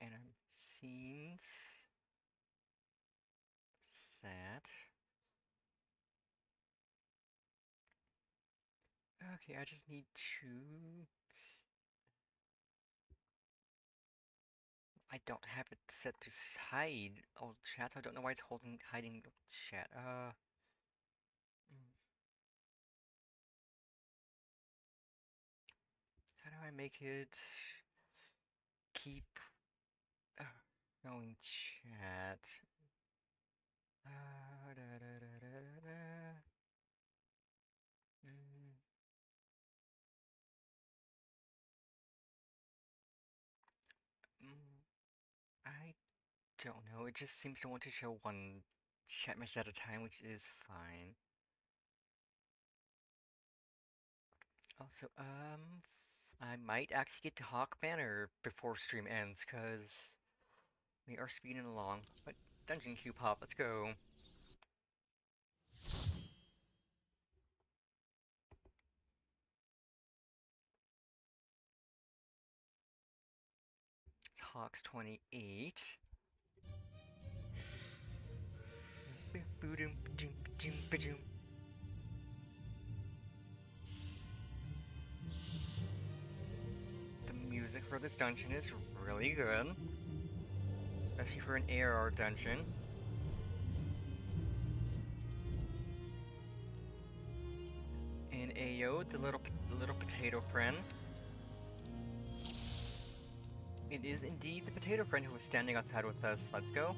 And I'm scenes set. Okay, I just need to. I don't have it set to hide all chat. I don't know why it's hiding chat. How do I make it keep going chat? Da, da, da, da, da. Mm. I don't know. It just seems to want to show one chat message at a time, which is fine. Also, I might actually get to Hawk Banner before stream ends, cause we are speeding along. But Dungeon Queue Pop, let's go. It's Hawks 28. The music for this dungeon is really good, especially for an ARR dungeon. And Ayo, the little potato friend. It is indeed the potato friend who was standing outside with us. Let's go.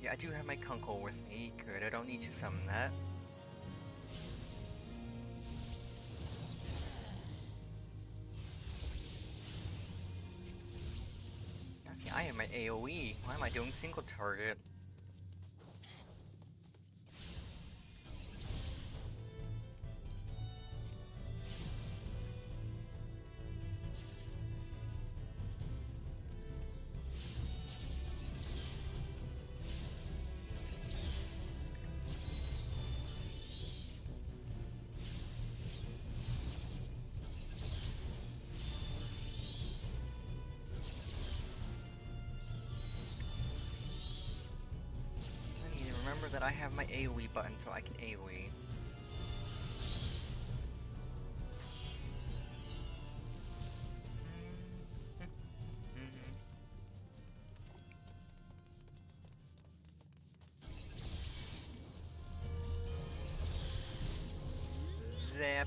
Yeah, I do have my Kunkel with me. Good, I don't need to summon that. Okay, I have my AoE. Why am I doing single target? Remember that I have my AoE button, so I can AoE. Zap.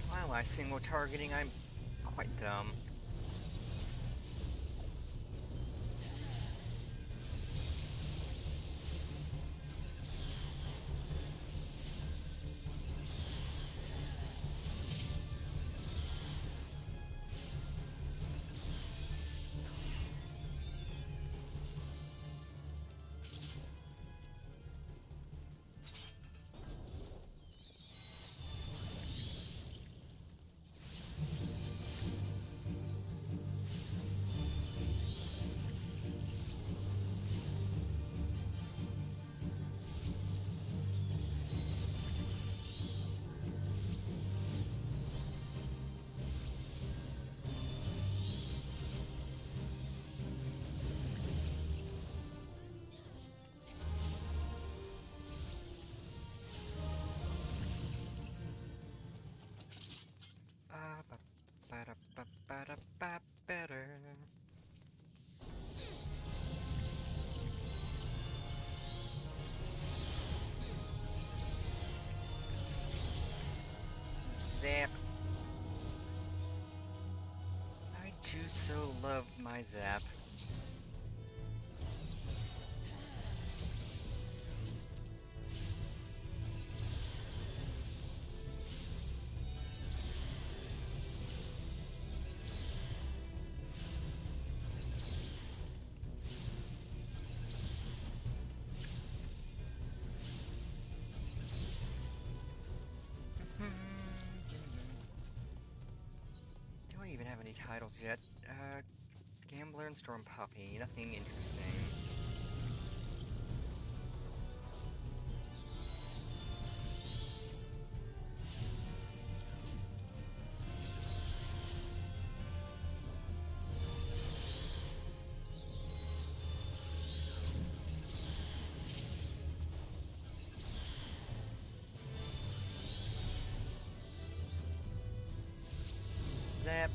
Why am I single targeting? I'm quite dumb. my zap. Do I even have any titles yet? Gambler and Storm Puppy, nothing interesting. Zap.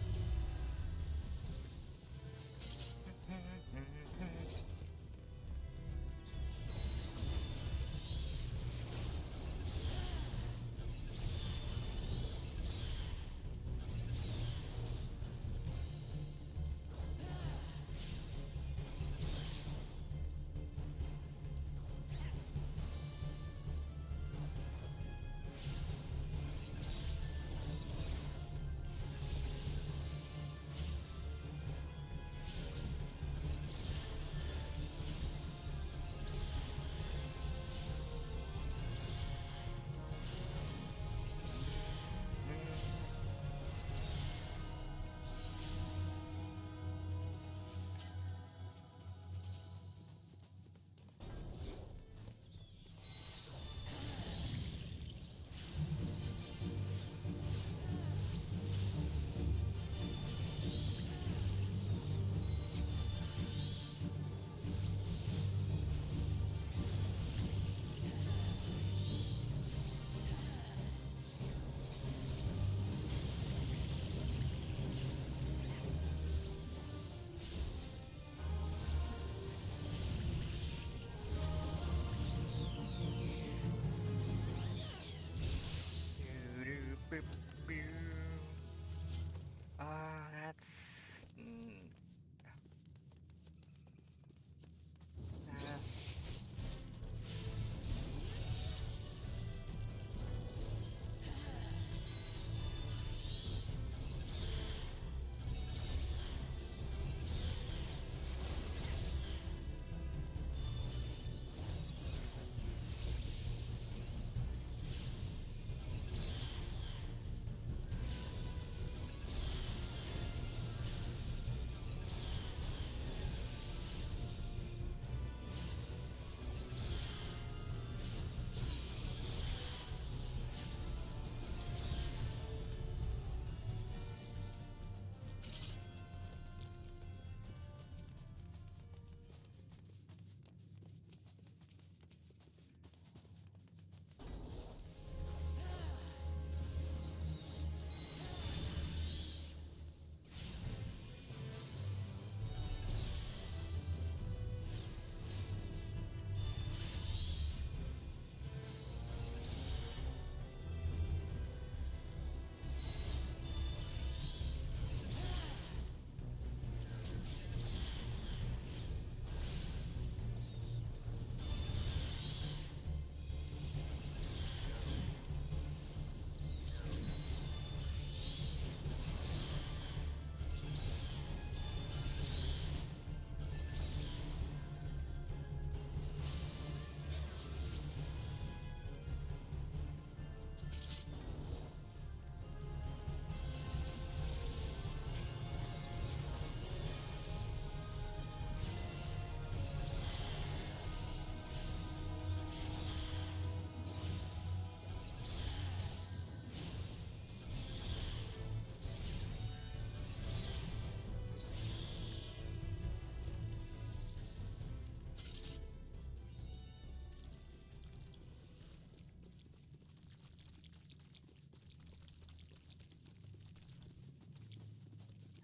That's...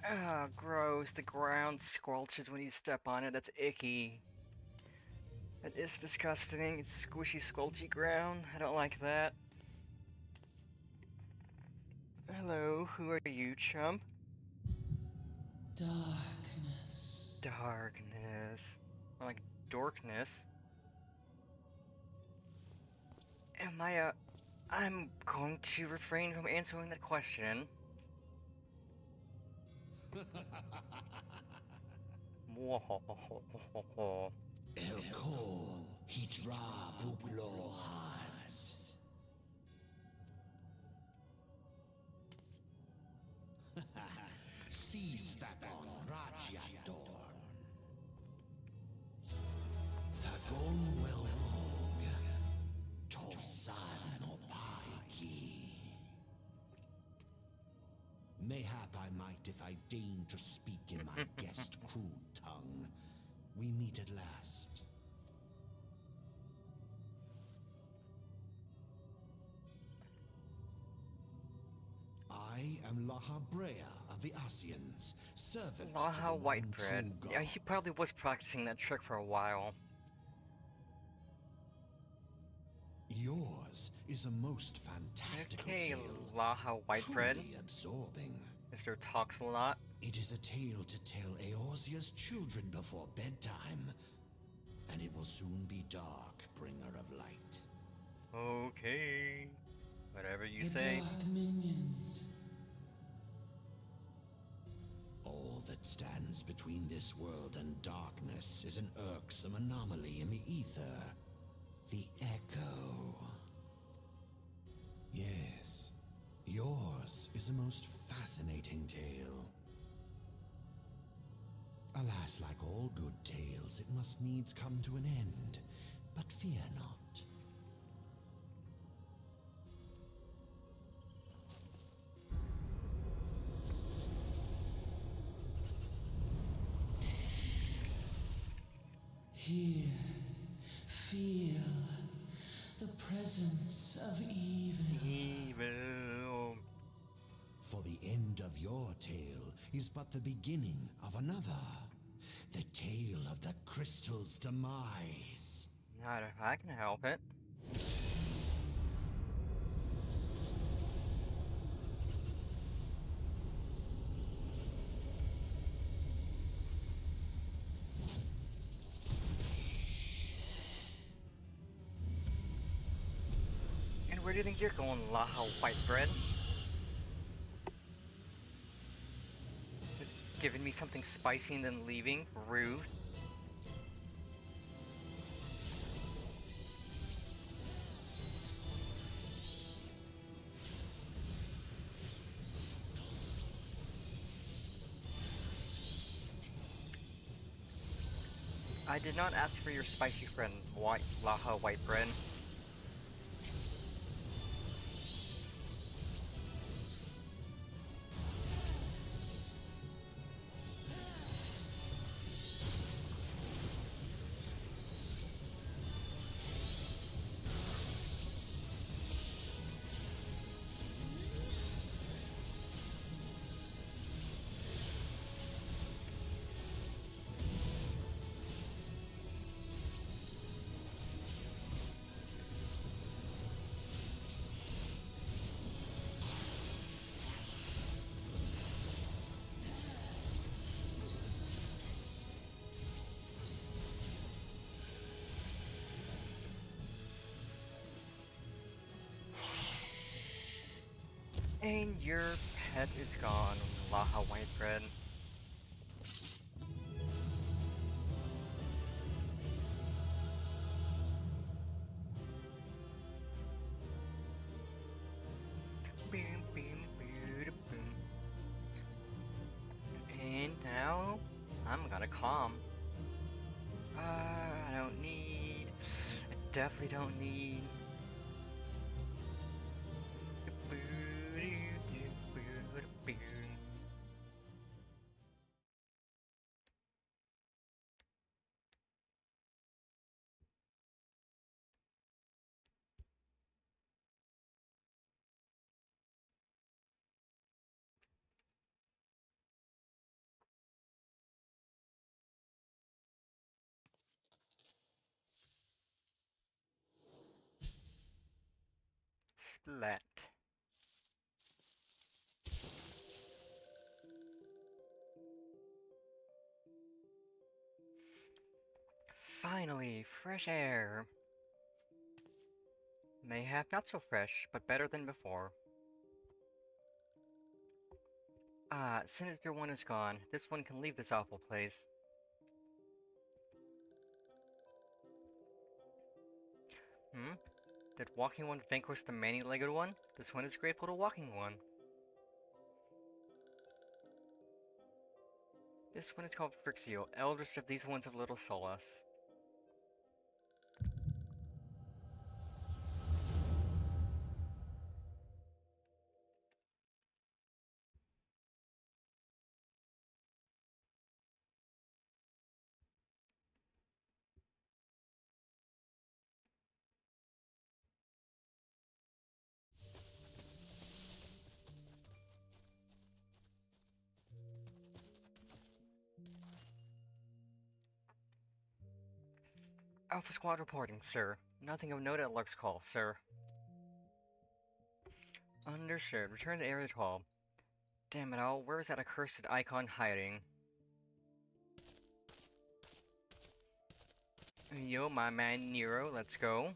Ah, gross. The ground squelches when you step on it. That's icky. That is disgusting. It's squishy, squelchy ground. I don't like that. Hello, who are you, chump? Darkness. Darkness. Or like dorkness. Am I I'm going to refrain from answering that question. Elko Hitra Buglo Hans. Sea Stapon Rajiadorn. Thagon Well Rogue. Tosan Opaiki. Mayhap I might if I deign to speak in my guest crude tongue. We meet at last. I am Laha Brea of the Asians, servant to the Laha one Whitebread. true Yeah, God. he probably was practicing that trick for a while. Yours is a most fantastical Okay, tale, Laha Whitebread. truly absorbing. Mr. Talks a lot. It is a tale to tell Eorzea's children before bedtime, and it will soon be dark, bringer of light. Okay. Whatever you The say. dark minions. All that stands between this world and darkness is an irksome anomaly in the ether. The Echo. Yes, yours is a most fascinating tale. Alas, like all good tales, it must needs come to an end. But fear not. Here, feel the presence of evil. Evil. For the end of your tale is but the beginning of another. The tale of the crystal's demise. Not if I can help it. And where do you think you're going, Laha Whitebread? Just giving me something spicy and then leaving? Rude. I did not ask for your spicy friend, Laha Whitebread. And your pet is gone, Laha Whitebread. Boom, boom, boom, boom. And now, I'm gonna calm. I don't need... I definitely don't need... Splat. Yay, fresh air. Mayhap not so fresh, but better than before. Ah, Sinister One is gone. This one can leave this awful place. Hmm? Did Walking One vanquish the many-legged one? This one is grateful to Walking One. This one is called Frixio, eldest of these ones of little solace. Alpha Squad reporting, sir. Nothing of note at Lux Call, sir. Understood. Return to Area 12. Damn it all, where is that accursed icon hiding? Yo, my man Nero, let's go.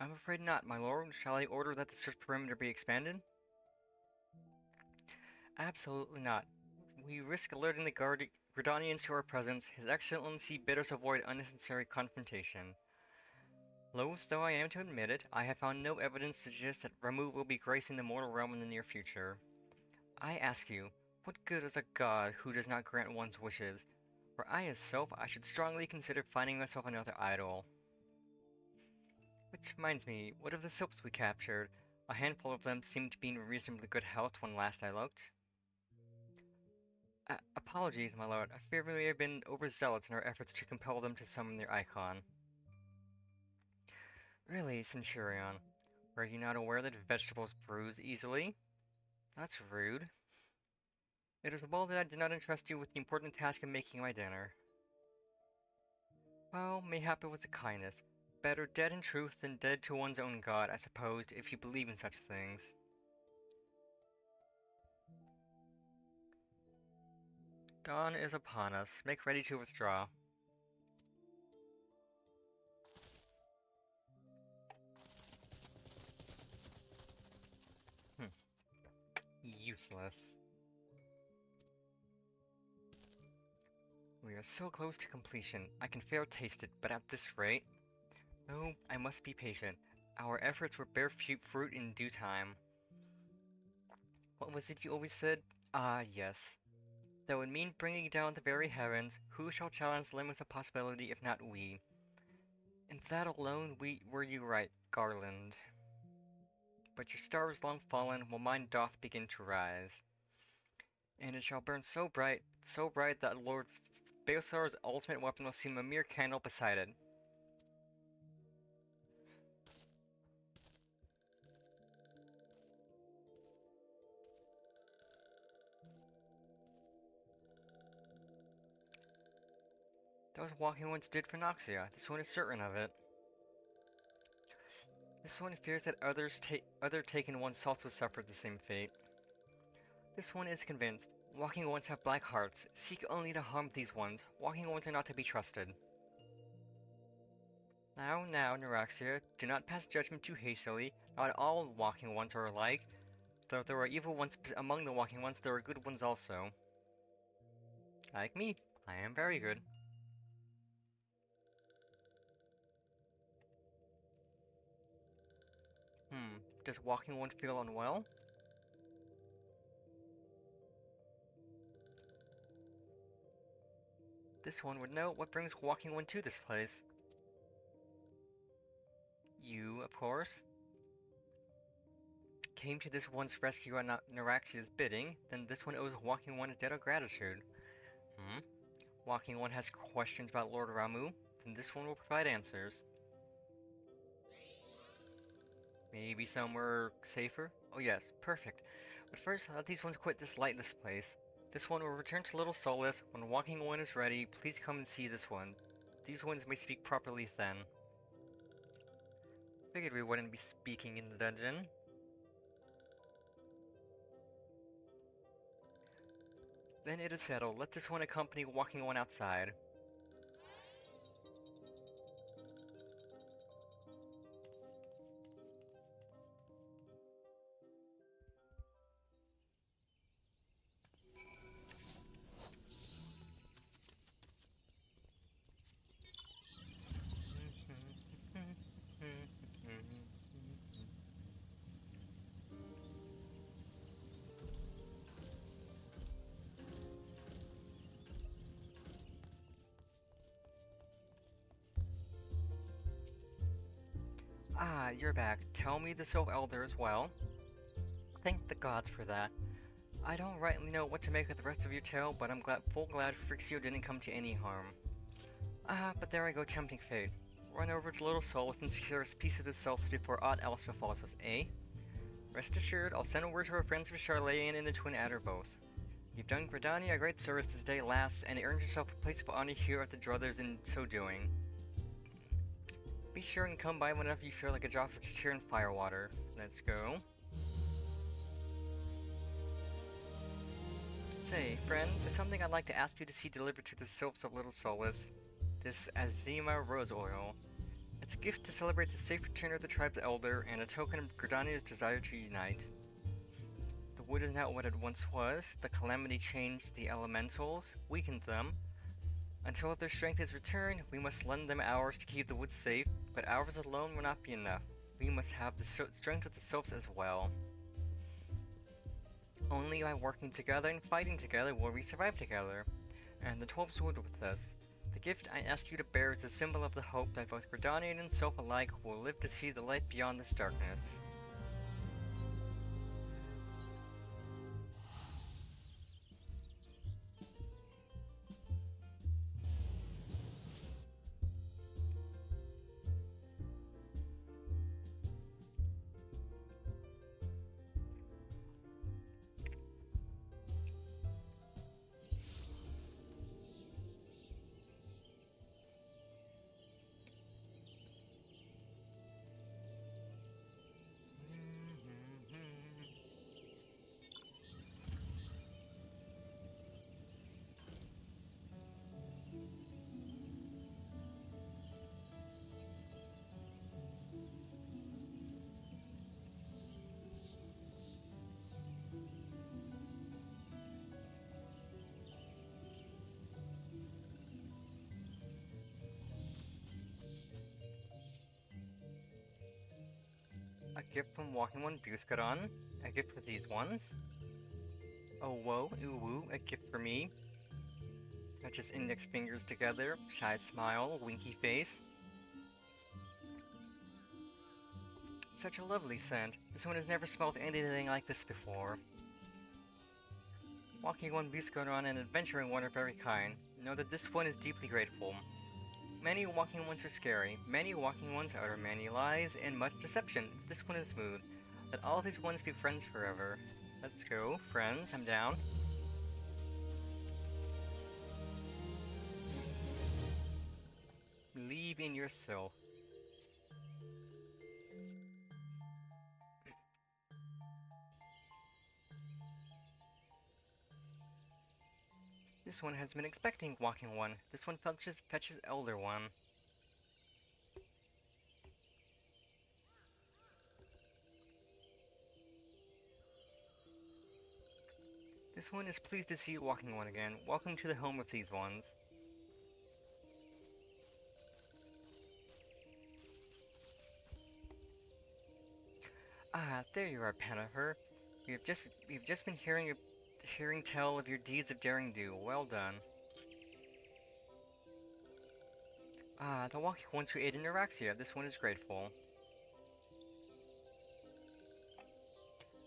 I'm afraid not, my lord. Shall I order that the search perimeter be expanded? Absolutely not. We risk alerting the Gridanians to our presence. His Excellency bid us avoid unnecessary confrontation. Loath though I am to admit it, I have found no evidence to suggest that Ramuh will be gracing the mortal realm in the near future. I ask you, what good is a god who does not grant one's wishes? Were I his self, I should strongly consider finding myself another idol. Which reminds me, what of the Silps we captured? A handful of them seemed to be in reasonably good health when last I looked. Apologies, my lord. I fear we may have been overzealous in our efforts to compel them to summon their icon. Really, Centurion, were you not aware that vegetables bruise easily? That's rude. It is well that I did not entrust you with the important task of making my dinner. Well, mayhap it was a kindness. Better dead in truth than dead to one's own god, I suppose, if you believe in such things. Dawn is upon us. Make ready to withdraw. Useless. We are so close to completion. I can fair taste it, but at this rate... No, I must be patient. Our efforts will bear fruit in due time. What was it you always said? Ah, yes. That would mean bringing down the very heavens. Who shall challenge the limits of possibility if not we? In that alone, were you right, Garland. But your star is long fallen, while mine doth begin to rise. And it shall burn so bright that Lord Baelsar's ultimate weapon will seem a mere candle beside it. That was Walking Ones did for Noxia. This one is certain of it. This one fears that other Taken Ones also suffered the same fate. This one is convinced. Walking Ones have black hearts. Seek only to harm these ones. Walking Ones are not to be trusted. Now, Neuraxia, do not pass judgment too hastily. Not all Walking Ones are alike. Though there are evil ones among the Walking Ones, there are good ones also. Like me, I am very good. Does Walking One feel unwell? This one would know what brings Walking One to this place. You, of course, came to this one's rescue on Neuraxia's bidding, then this one owes Walking One a debt of gratitude. Walking One has questions about Lord Ramuh, then this one will provide answers. Maybe somewhere safer? Oh yes, perfect. But first, let these ones quit this lightless place. This one will return to Little Solace. When Walking One is ready, please come and see this one. These ones may speak properly then. Figured we wouldn't be speaking in the dungeon. Then it is settled. Let this one accompany Walking One outside. Ah, you're back. Tell me the Sylph Elder as well. Thank the gods for that. I don't rightly know what to make of the rest of your tale, but I'm glad FFXIV didn't come to any harm. Ah, but there I go tempting fate. Run over to Little Solace and secure a piece of the cells before aught else befalls us, eh? Rest assured, I'll send a word to our friends of Charlayan and the Twin Adder both. You've done Gridania a great service this day last, and earned yourself a place of honor here at the Druthers in so doing. Be sure and come by whenever you feel like a job for procuring firewater. Let's go. Say, friend, there's something I'd like to ask you to see delivered to the Sylphs of Little Solace. This Azima Rose Oil. It's a gift to celebrate the safe return of the tribe's elder, and a token of Gridania's desire to unite. The wood is not what it once was. The calamity changed the elementals, weakened them. Until their strength is returned, we must lend them ours to keep the wood safe, but ours alone will not be enough. We must have the strength of the Sylphs as well. Only by working together and fighting together will we survive together. And the 12 wood with us. The gift I ask you to bear is a symbol of the hope that both Gridanian and Sylph alike will live to see the light beyond this darkness. A gift from Walking One Buscaron. A gift for these ones. Oh whoa, ooh woo, a gift for me. Touches index fingers together, shy smile, winky face. Such a lovely scent. This one has never smelled anything like this before. Walking One Buscaron and Adventuring One are very kind. Know that this one is deeply grateful. Many walking ones are scary, many walking ones utter many lies and much deception. This one is smooth. Let all these ones be friends forever. Let's go, friends, I'm down. Believe in yourself. This one has been expecting Walking One. This one fetches Elder One. This one is pleased to see Walking One again. Welcome to the home of these ones. Ah, there you are, Penifer. We've just been hearing tell of your deeds of daring do. Well done. Ah, the walking ones who aid in Euraxia. This one is grateful.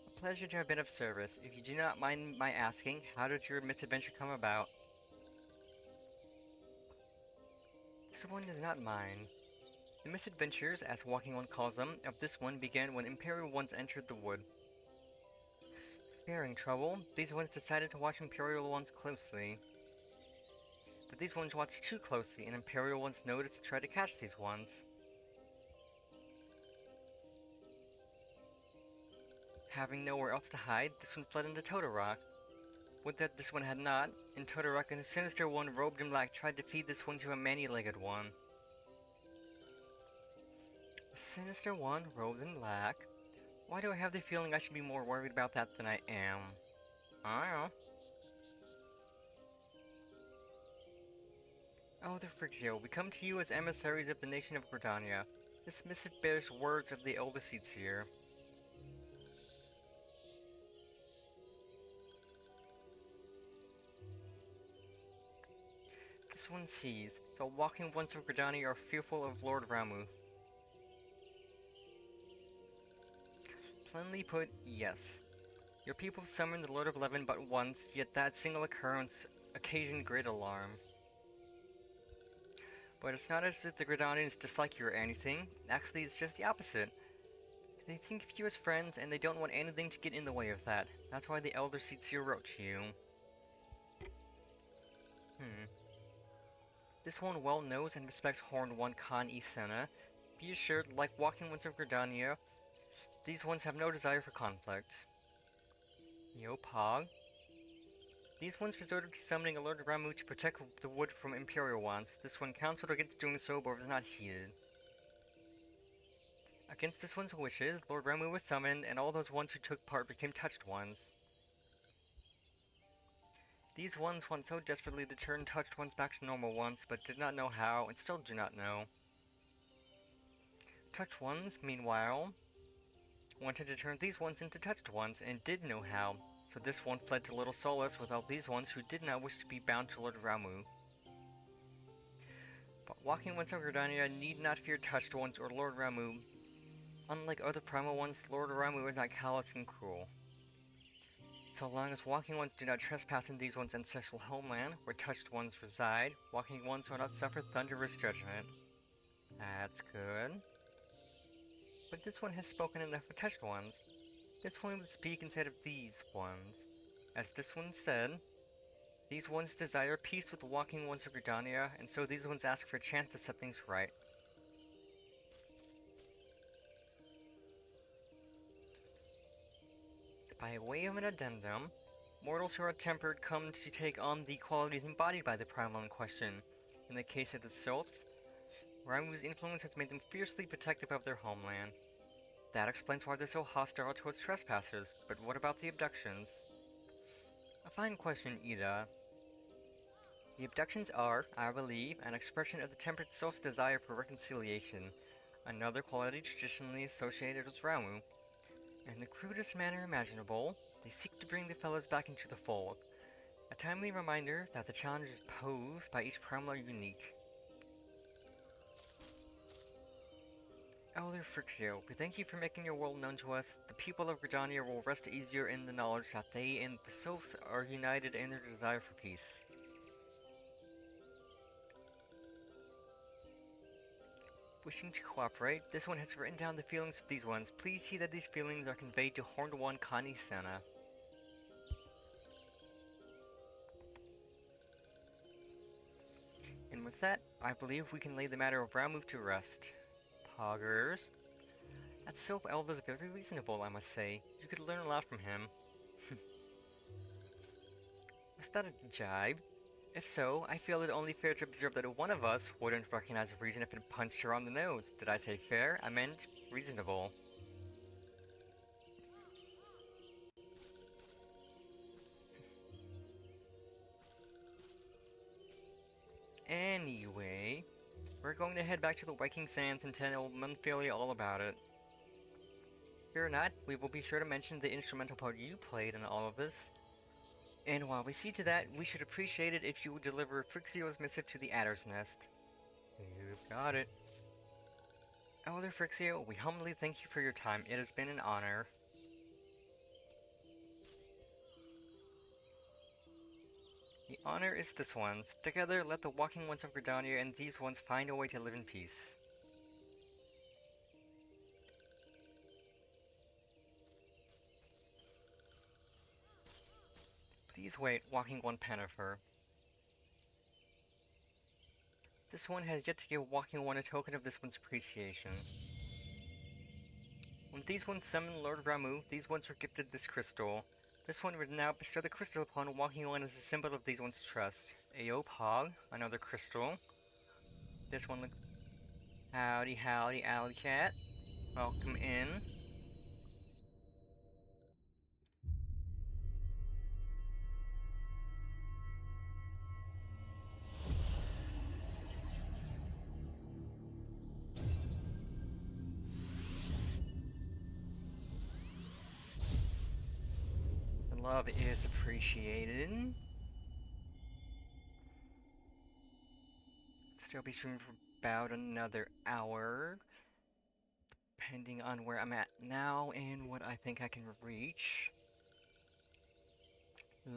A pleasure to have been of service. If you do not mind my asking, how did your misadventure come about? This one is not mine. The misadventures, as Walking One calls them, of this one began when Imperial ones entered the wood. Fearing trouble, these ones decided to watch Imperial ones closely. But these ones watched too closely, and Imperial ones noticed to try to catch these ones. Having nowhere else to hide, this one fled into Totorock. Would that this one had not, and Totorock and a sinister one robed in black tried to feed this one to a many-legged one. A sinister one robed in black? Why do I have the feeling I should be more worried about that than I am? I don't know. Elder FFXIV, we come to you as emissaries of the nation of Gridania. This missive bears words of the Elder Seedseer. This one sees, the walking ones of Gridania are fearful of Lord Ramuh. Plainly put, yes. Your people summoned the Lord of Eleven but once, yet that single occurrence occasioned great alarm. But it's not as if the Gridanians dislike you or anything. Actually, it's just the opposite. They think of you as friends, and they don't want anything to get in the way of that. That's why the Elder Seetsier wrote to you. This one well knows and respects Horned One Khan Isena. Be assured, like Walking Ones of Gridania, these ones have no desire for conflict. Yo, Pog. These ones resorted to summoning a Lord Ramu to protect the wood from Imperial ones. This one counseled against doing so, but was not heeded. Against this one's wishes, Lord Ramu was summoned, and all those ones who took part became touched ones. These ones want so desperately to turn touched ones back to normal ones, but did not know how, and still do not know. Touched ones, meanwhile, wanted to turn these ones into touched ones, and did know how, so this one fled to Little Solace without these ones who did not wish to be bound to Lord Ramu. But Walking Ones of Gridania need not fear touched ones or Lord Ramu. Unlike other primal ones, Lord Ramu is not callous and cruel. So long as Walking Ones do not trespass in these ones' ancestral homeland, where touched ones reside, Walking Ones will not suffer thunderous judgment. That's good. But this one has spoken enough of touched ones. This one would speak instead of these ones. As this one said, these ones desire peace with the Walking Ones of Gridania, and so these ones ask for a chance to set things right. By way of an addendum, mortals who are tempered come to take on the qualities embodied by the primal in question. In the case of the Sylphs, Ramu's influence has made them fiercely protective of their homeland. That explains why they're so hostile towards trespassers, but what about the abductions? A fine question, Ida. The abductions are, I believe, an expression of the tempered Sylph's desire for reconciliation, another quality traditionally associated with Ramu. In the crudest manner imaginable, they seek to bring the fellows back into the fold. A timely reminder that the challenges posed by each primal are unique. Elder Frixio, we thank you for making your world known to us. The people of Gridania will rest easier in the knowledge that they and the Sylphs are united in their desire for peace. Wishing to cooperate, this one has written down the feelings of these ones. Please see that these feelings are conveyed to Horned One Kani Sena. And with that, I believe we can lay the matter of Ramu to rest. Poggers. That Sylph Elf is very reasonable, I must say. You could learn a lot from him. Was that a jibe? If so, I feel it only fair to observe that one of us wouldn't recognize a reason if it punched her on the nose. Did I say fair? I meant reasonable. Anyway, we're going to head back to the Viking Sands and tell Munfilia all about it. Fear not, we will be sure to mention the instrumental part you played in all of this. And while we see to that, we should appreciate it if you would deliver Frixio's missive to the Adder's Nest. You've got it. Elder Frixio, we humbly thank you for your time. It has been an honor. The honor is this one's. Together, let the Walking Ones of Gridania and these ones find a way to live in peace. Please wait, Walking One Penifer. This one has yet to give Walking One a token of this one's appreciation. When these ones summoned Lord Ramu, these ones were gifted this crystal. This one would now bestow the crystal upon Walking One as a symbol of these one's trust. Ayo Pog, another crystal. This one looks... Howdy, howdy, alley cat. Welcome in. The love is appreciated. Still be streaming for about another hour. depending on where I'm at now and what I think I can reach.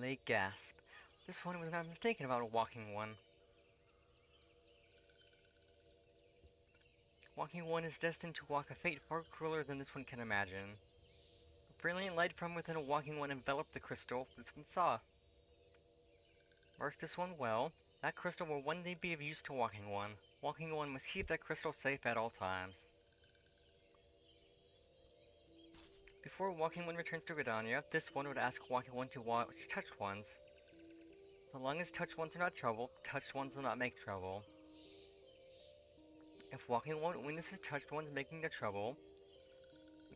Lake Gasp. This one was not mistaken about a walking one. Walking one is destined to walk a fate far crueler than this one can imagine. A brilliant light from within a walking one enveloped the crystal this one saw. Mark this one well. That crystal will one day be of use to Walking One. Walking One must keep that crystal safe at all times. Before Walking One returns to Gridania, this one would ask Walking One to watch touched ones. So long as touched ones are not trouble, touched ones will not make trouble. If Walking One witnesses touched ones making the trouble,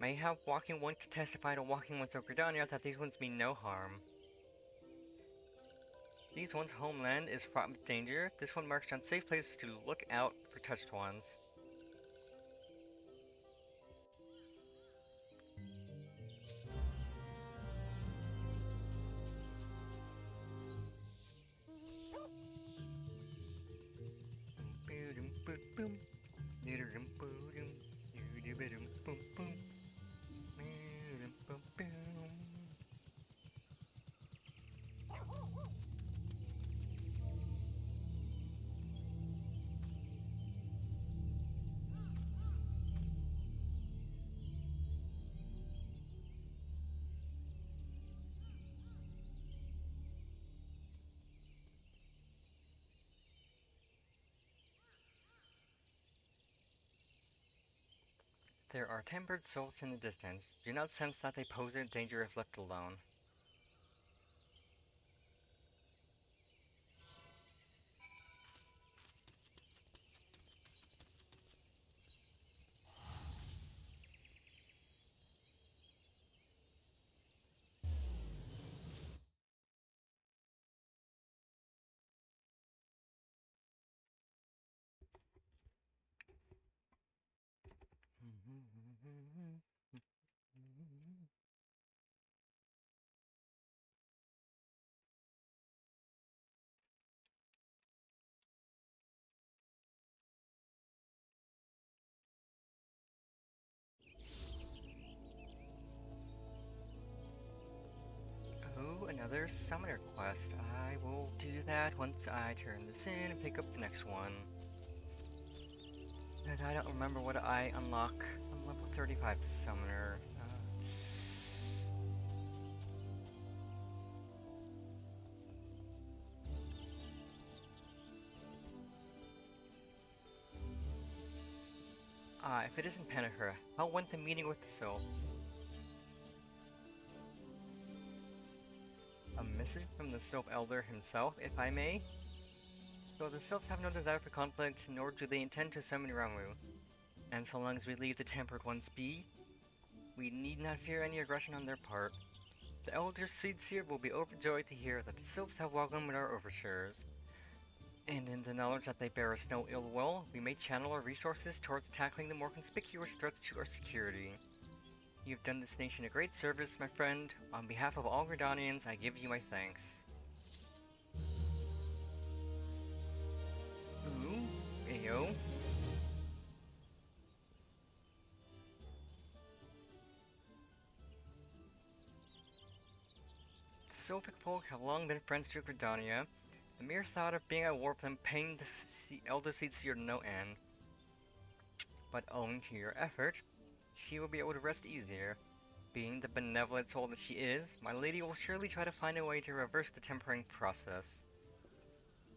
may have Walking One testify to Walking Ones of Gridania that these ones mean no harm. These ones' homeland is fraught with danger. This one marks down safe places to look out for touched ones. There are tempered souls in the distance. Do not sense that they pose a danger if left alone. Oh, another summoner quest. I will do that once I turn this in and pick up the next one. And I don't remember what I unlock. I'm level 35 summoner. If it isn't Panaher, how went the meeting with the Sylphs? A message from the Sylph Elder himself, if I may? Though the Sylphs have no desire for conflict, nor do they intend to summon Ramu. And so long as we leave the Tempered Ones be, we need not fear any aggression on their part. The Elder Seedseer will be overjoyed to hear that the Sylphs have welcomed our overtures. And in the knowledge that they bear us no ill will, we may channel our resources towards tackling the more conspicuous threats to our security. You've done this nation a great service, my friend. On behalf of all Gridanians, I give you my thanks. Ooh, ayo. The Sylphic folk have long been friends to Gridania. The mere thought of being at war with them pained the Elder Seedseer no end. But owing to your effort, she will be able to rest easier. Being the benevolent soul that she is, my lady will surely try to find a way to reverse the tempering process.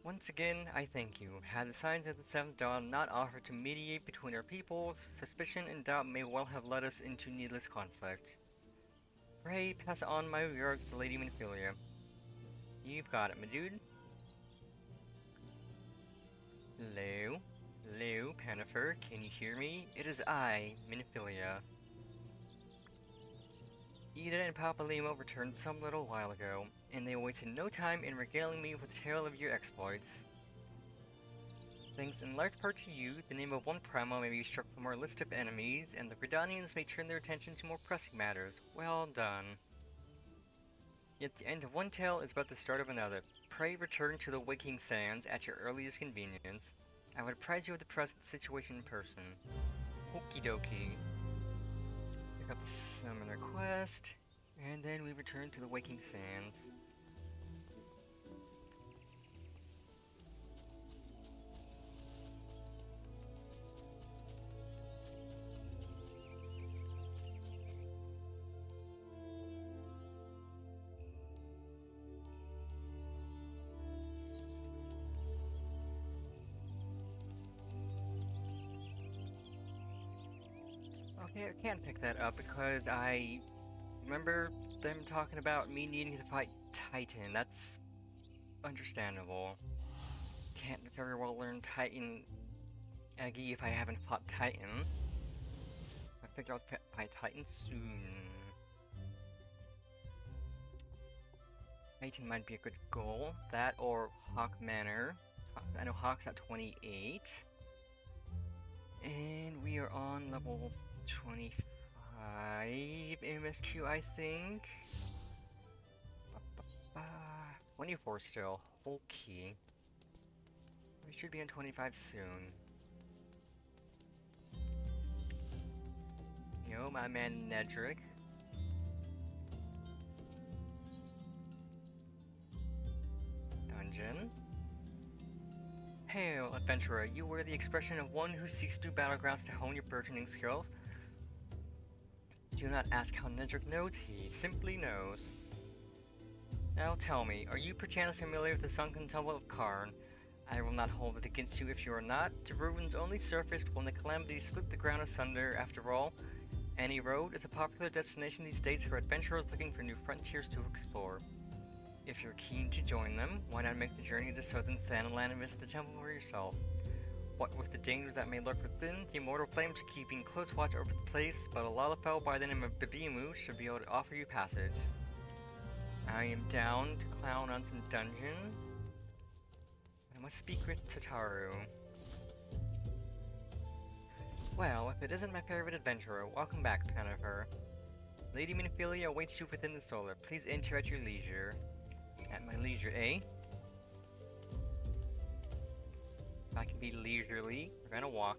Once again, I thank you. Had the signs of the Seventh Dawn not offered to mediate between our peoples, suspicion and doubt may well have led us into needless conflict. Pray pass on my regards to Lady Minfilia. You've got it, my dude. Hello? Hello, Panifer, can you hear me? It is I, Minfilia. Ida and Papa Limo returned some little while ago, and they wasted no time in regaling me with a tale of your exploits. Thanks in large part to you, the name of one Primo may be struck from our list of enemies, and the Gridanians may turn their attention to more pressing matters. Well done. Yet the end of one tale is but the start of another. Pray return to the Waking Sands at your earliest convenience. I would apprise you of the present situation in person. Okie dokie. Pick up the Summoner quest, and then we return to the Waking Sands. Okay, I can't pick that up because I remember them talking about me needing to fight Titan. That's understandable. Can't very well learn Titan Eggy if I haven't fought Titan. I figure I'll fight Titan soon. Titan might be a good goal. That or Hawk Manor. I know Hawk's at 28. And we are on level 25 MSQ, I think. 24 still. Okay. We should be on 25 soon. Yo, my man Nedrick. Dungeon. Hail, adventurer. You wear the expression of one who seeks new battlegrounds to hone your burgeoning skills. Do not ask how Nedrick knows, he simply knows. Now tell me, are you perchance familiar with the sunken temple of Karn? I will not hold it against you if you are not. The ruins only surfaced when the calamity split the ground asunder. After all, Any Road is a popular destination these days for adventurers looking for new frontiers to explore. If you're keen to join them, why not make the journey to southern Thanalan and visit the temple for yourself? What with the dangers that may lurk within, the Immortal claims to keeping close watch over the place, but a Lalafell by the name of Bibimu should be able to offer you passage. I am down to clown on some dungeon. I must speak with Tataru. Well, if it isn't my favorite adventurer, welcome back, Pennifer. Lady Minophilia awaits you within the solar. Please enter at your leisure. At my leisure, eh? If I can be leisurely, we're gonna walk.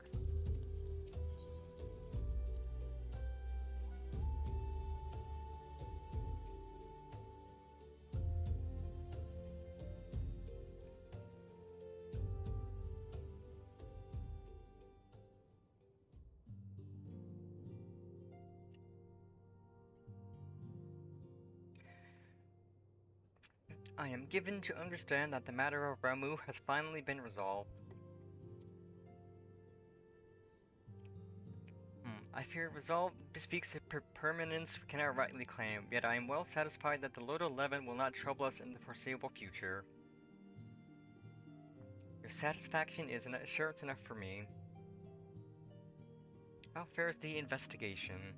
I am given to understand that the matter of Ramuh has finally been resolved. I fear resolve bespeaks a permanence we cannot rightly claim, yet I am well satisfied that the Lord 11 will not trouble us in the foreseeable future. Your satisfaction is an assurance enough for me. How fares the investigation?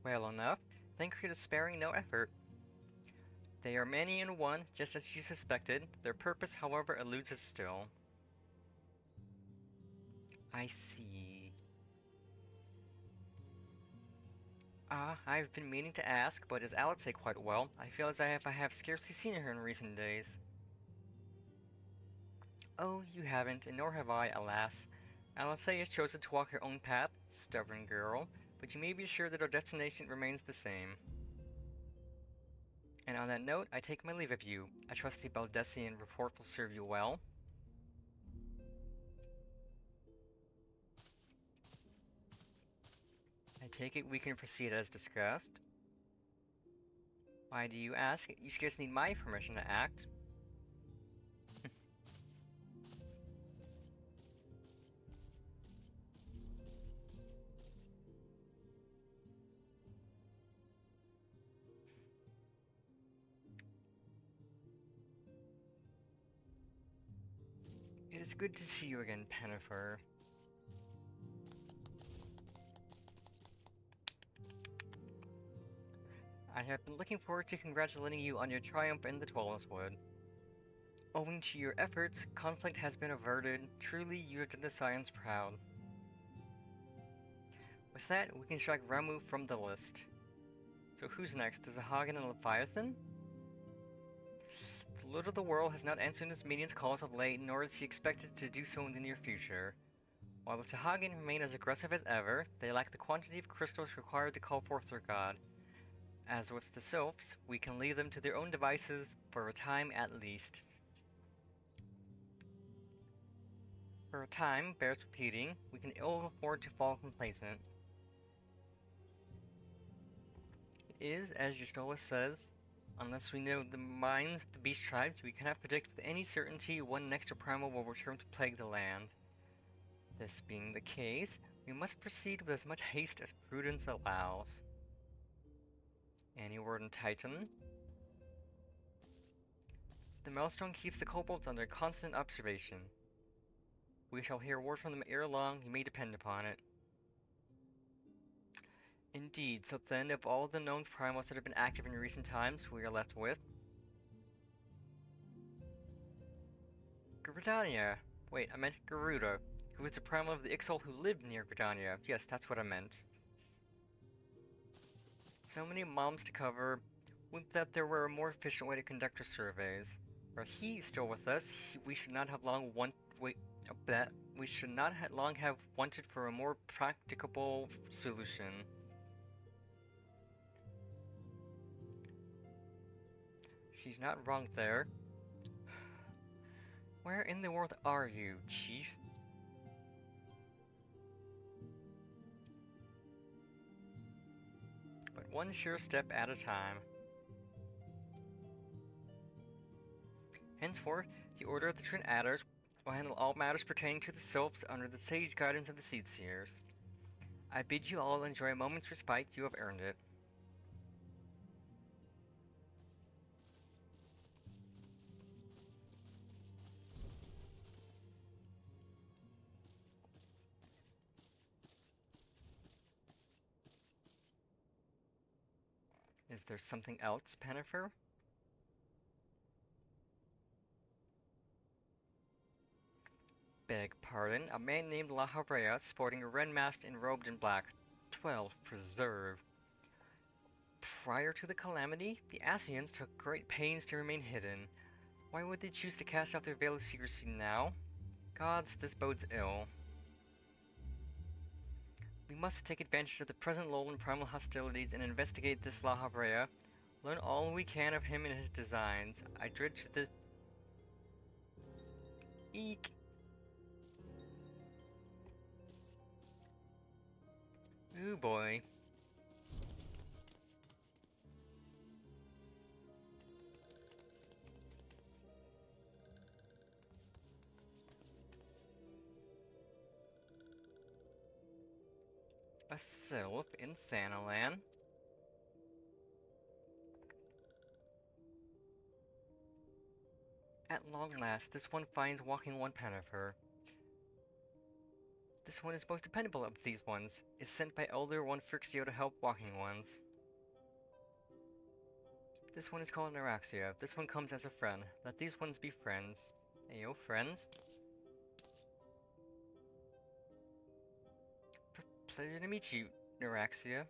Well enough. Thankfully is sparing no effort. They are many in one, just as you suspected. Their purpose, however, eludes us still. I see. I've been meaning to ask, but is Alexei quite well? I feel as if I have scarcely seen her in recent days. Oh, you haven't, and nor have I, alas. Alexei has chosen to walk her own path, stubborn girl, but you may be sure that our destination remains the same. And on that note, I take my leave of you. I trust the Baldessian report will serve you well. I take it we can proceed as discussed. Why do you ask? You scarce need my permission to act. It is good to see you again, Pennifer. I have been looking forward to congratulating you on your triumph in the Dweller's Wood. Owing to your efforts, conflict has been averted. Truly, you have done the Scions proud. With that, we can strike Ramuh from the list. So who's next? Is it Hagen and Leviathan? The Lord of the World has not answered his minions' calls of late, nor is he expected to do so in the near future. While the Sahagin remain as aggressive as ever, they lack the quantity of crystals required to call forth their god. As with the Sylphs, we can leave them to their own devices for a time at least. For a time, bears repeating, we can ill afford to fall complacent. It is, as Justola says, unless we know the minds of the beast tribes, we cannot predict with any certainty when next primal will return to plague the land. This being the case, we must proceed with as much haste as prudence allows. Any word in Titan? The Maelstrom keeps the kobolds under constant observation. We shall hear word from them ere long, you may depend upon it. Indeed, so then, of all the known primals that have been active in recent times, we are left with Gridania. Wait, I meant Garuda, who was the primal of the Ixol who lived near Gridania. Yes, that's what I meant. So many moms to cover. Would that there were a more efficient way to conduct our surveys. While he's still with us, we should not have long we should not long have wanted for a more practicable solution. She's not wrong there. Where in the world are you, Chief? But one sure step at a time. Henceforth, the Order of the Twin Adders will handle all matters pertaining to the Sylphs under the sage guidance of the Seedseers. I bid you all enjoy a moment's respite, you have earned it. Is there something else, Pennifer? Beg pardon, a man named La Habrea, sporting a red mask and robed in black. 12 preserve. Prior to the calamity, the Asians took great pains to remain hidden. Why would they choose to cast off their veil of secrecy now? Gods, this bodes ill. We must take advantage of the present lull in primal hostilities and investigate this La Habrea. Learn all we can of him and his designs. I dread the... Eek! Ooh boy. A sylph in Sanalan? At long last, this one finds walking one Pennifer. This one is most dependable of these ones, is sent by Elder One Frixio to help walking ones. This one is called Neuraxia. This one comes as a friend. Let these ones be friends. Ayo, friends? Pleasure to meet you, Neuraxia.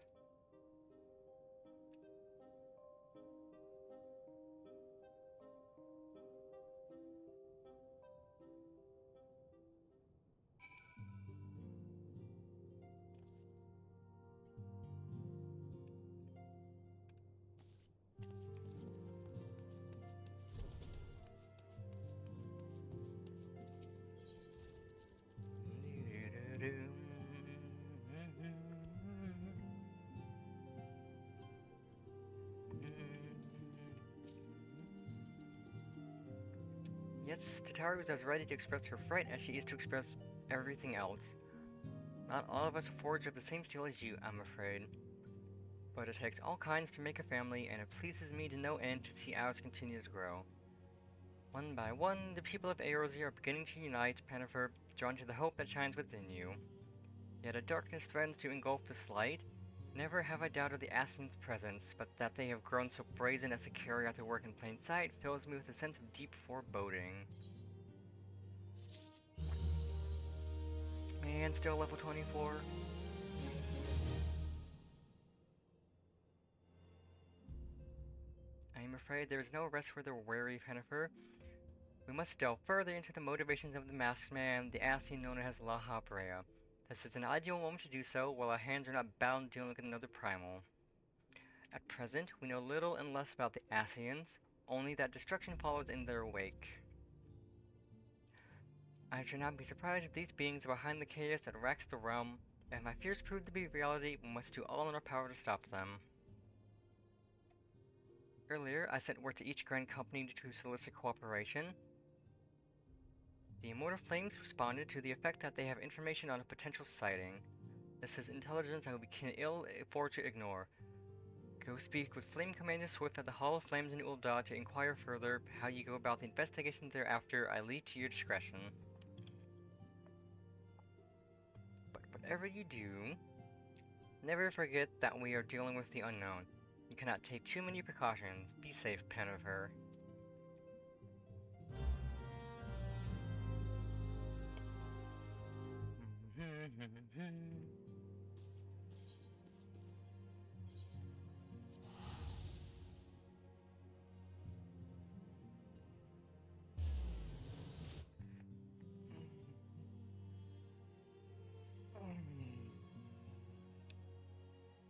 Yes, Tatari was as ready to express her fright as she is to express everything else. Not all of us are forged of the same steel as you, I'm afraid. But it takes all kinds to make a family, and it pleases me to no end to see ours continue to grow. One by one, the people of Eorzea are beginning to unite, Pennifer, drawn to the hope that shines within you. Yet a darkness threatens to engulf this light. Never have I doubted the Asians' presence, but that they have grown so brazen as to carry out their work in plain sight fills me with a sense of deep foreboding. Man, still level 24. I am afraid there is no rest for the wary Pennifer. We must delve further into the motivations of the Masked Man, the Ascian known as La Habrea. This is an ideal moment to do so, while our hands are not bound dealing with another primal. At present, we know little and less about the Ascians, only that destruction follows in their wake. I should not be surprised if these beings are behind the chaos that racks the realm. If my fears prove to be reality, we must do all in our power to stop them. Earlier, I sent word to each Grand Company to solicit cooperation. The Immortal Flames responded to the effect that they have information on a potential sighting. This is intelligence I can ill afford to ignore. Go speak with Flame Commander Swift at the Hall of Flames in Ul'dah to inquire further. How you go about the investigation thereafter, I leave to your discretion. But whatever you do, never forget that we are dealing with the unknown. You cannot take too many precautions. Be safe, Penifer.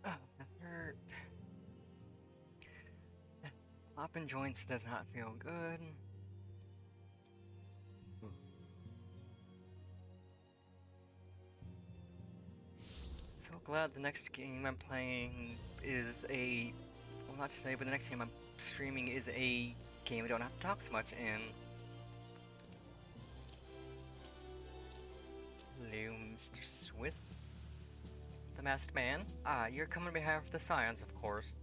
Oh, that hurt. Popping joints does not feel good. So glad the next game I'm playing is well, not today, but the next game I'm streaming is a game I don't have to talk so much in. Hello, Mr. Swift. The Masked Man? Ah, you're coming on behalf of the Scions, of course.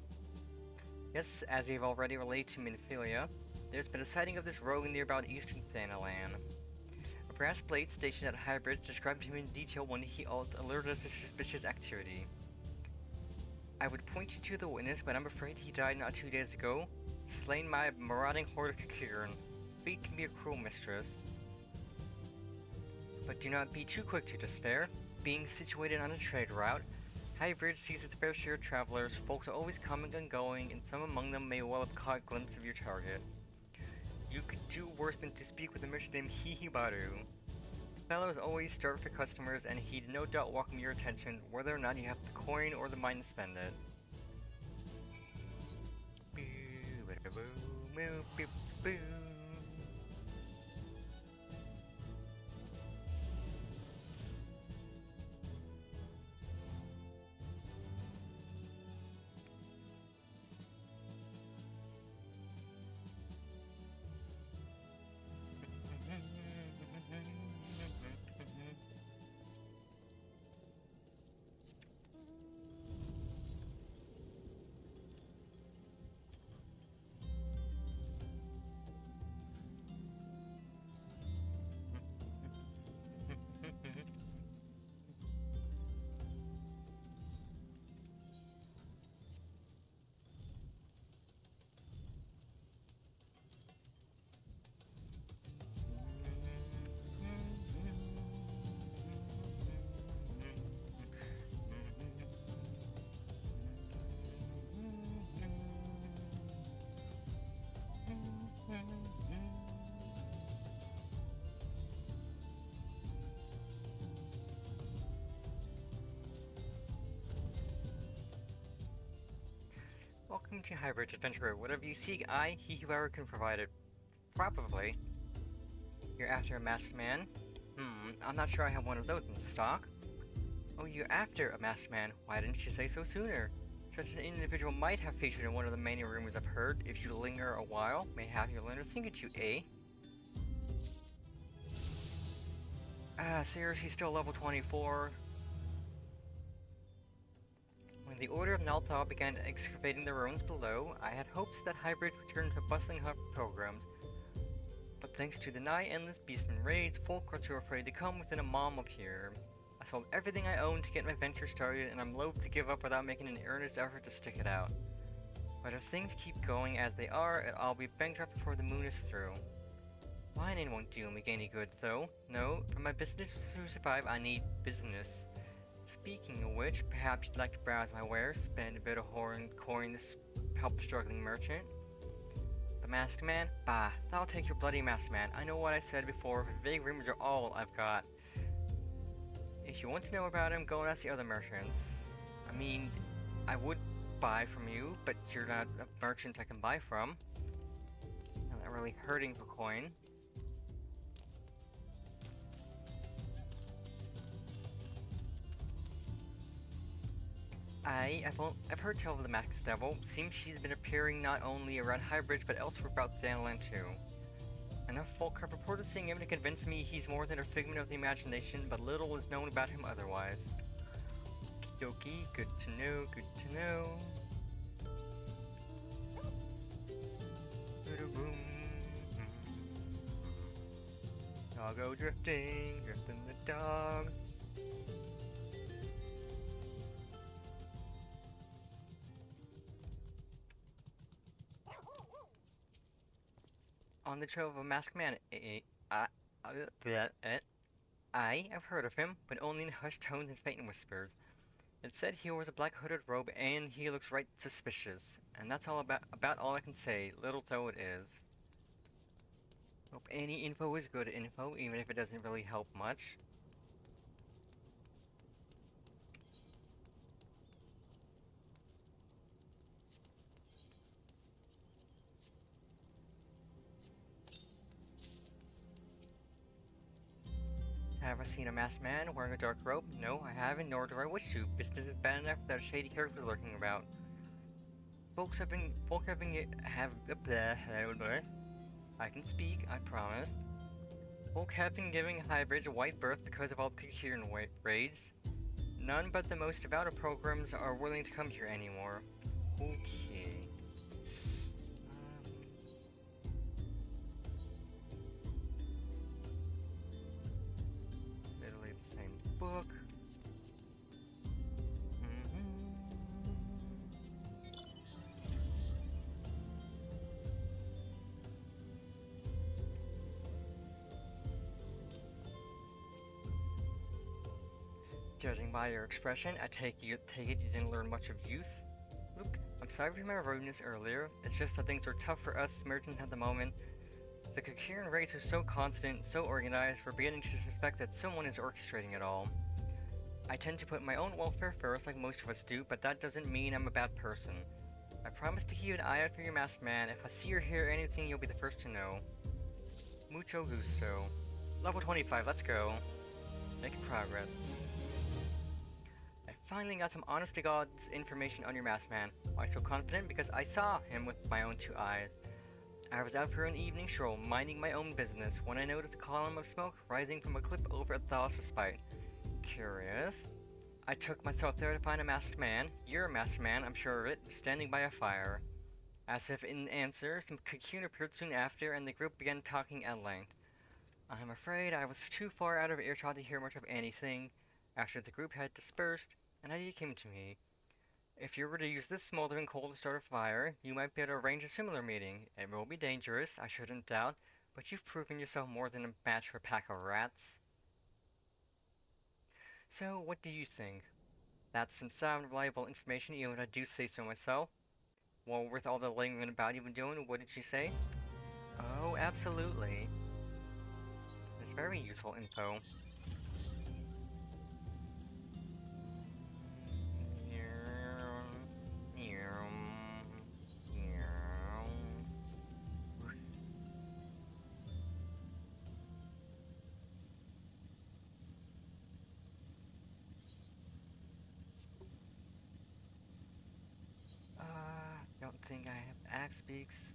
Yes, as we've already relayed to Minfilia, there's been a sighting of this rogue nearby eastern Thanalan. A brass plate stationed at Hybrid described him in detail when he alerted us to suspicious activity. I would point you to the witness, but I'm afraid he died not 2 days ago, slain by a marauding horde of Kikirn. Fate can be a cruel mistress. But do not be too quick to despair. Being situated on a trade route, Hybrid sees its fair share of travelers. Folks are always coming and going, and some among them may well have caught a glimpse of your target. You could do worse than to speak with a merchant named Hihibaru. The fellow is always starved for customers, and he'd no doubt welcome your attention, whether or not you have the coin or the mind to spend it. Welcome to Hybrid Adventurer. Whatever you seek, Hihibaru, can provide it. Probably. You're after a masked man? I'm not sure I have one of those in stock. Oh, you're after a masked man? Why didn't you say so sooner? Such an individual might have featured in one of the many rumors I've heard. If you linger a while, may have your learners think at you, eh? Seriously, still level 24. When the Order of Naltal began excavating the ruins below, I had hopes that Hybrid returned to a bustling hub for pilgrims. But thanks to the nigh endless beastman raids, folk are too afraid to come within a mile of here. I sold everything I owned to get my venture started, and I'm loath to give up without making an earnest effort to stick it out. But if things keep going as they are, I'll be bankrupt before the moon is through. Mining won't do me any good, though. No, for my business to survive, I need business. Speaking of which, perhaps you'd like to browse my wares, spend a bit of coin to help the struggling merchant. The masked man? Bah, I'll take your bloody masked man. I know what I said before, but vague rumors are all I've got. If you want to know about him, go and ask the other merchants. I mean, I would buy from you, but you're not a merchant I can buy from. I'm not really hurting for coin. I've heard tell of the Masked Devil. Seems she's been appearing not only around Highbridge but elsewhere throughout Thanalan too. Enough folk have reported seeing him to convince me he's more than a figment of the imagination, but little is known about him otherwise. Okie, good to know, good to know. Doggo drifting, drifting the dog. On the trail of a masked man, I have heard of him, but only in hushed tones and faint whispers. It said he wears a black hooded robe and he looks right suspicious. And that's all about all I can say, little though it is. Hope any info is good info, even if it doesn't really help much. Have I seen a masked man wearing a dark robe? No, I haven't, nor do I wish to. Business is bad enough without a shady character lurking about. Folk have been I can speak, I promise. Folk have been giving Highbridge a white berth because of all the Cocoon raids. None but the most devout of programs are willing to come here anymore. Okay. Literally the same book. Judging by your expression, I take it you didn't learn much of use. Look, I'm sorry for my rudeness earlier. It's just that things are tough for us merchants at the moment. The Cocoon raids are so constant, so organized, we're beginning to suspect that someone is orchestrating it all. I tend to put my own welfare first like most of us do, but that doesn't mean I'm a bad person. I promise to keep an eye out for your masked man. If I see or hear anything, you'll be the first to know. Mucho gusto. Level 25, let's go. Making progress. I finally got some honest to God's information on your masked man. Why so confident? Because I saw him with my own two eyes. I was out for an evening stroll, minding my own business, when I noticed a column of smoke rising from a cliff over at Thalos Respite. Curious. I took myself there to find a masked man, your masked man, I'm sure of it, standing by a fire. As if in answer, some Cocoon appeared soon after, and the group began talking at length. I'm afraid I was too far out of earshot to hear much of anything. After the group had dispersed, an idea came to me. If you were to use this smoldering coal to start a fire, you might be able to arrange a similar meeting. It will be dangerous, I shouldn't doubt, but you've proven yourself more than a match for a pack of rats. So, what do you think? That's some sound reliable information, even if I do say so myself. Well, worth all the lingering about you've been doing, wouldn't you say? Oh, absolutely. It's very useful info. Don't think I have axe speaks.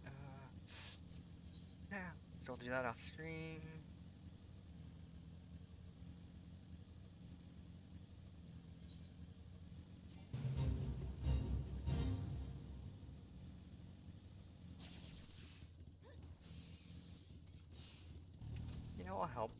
Yeah, so I'll do that off stream. You know, I'll help.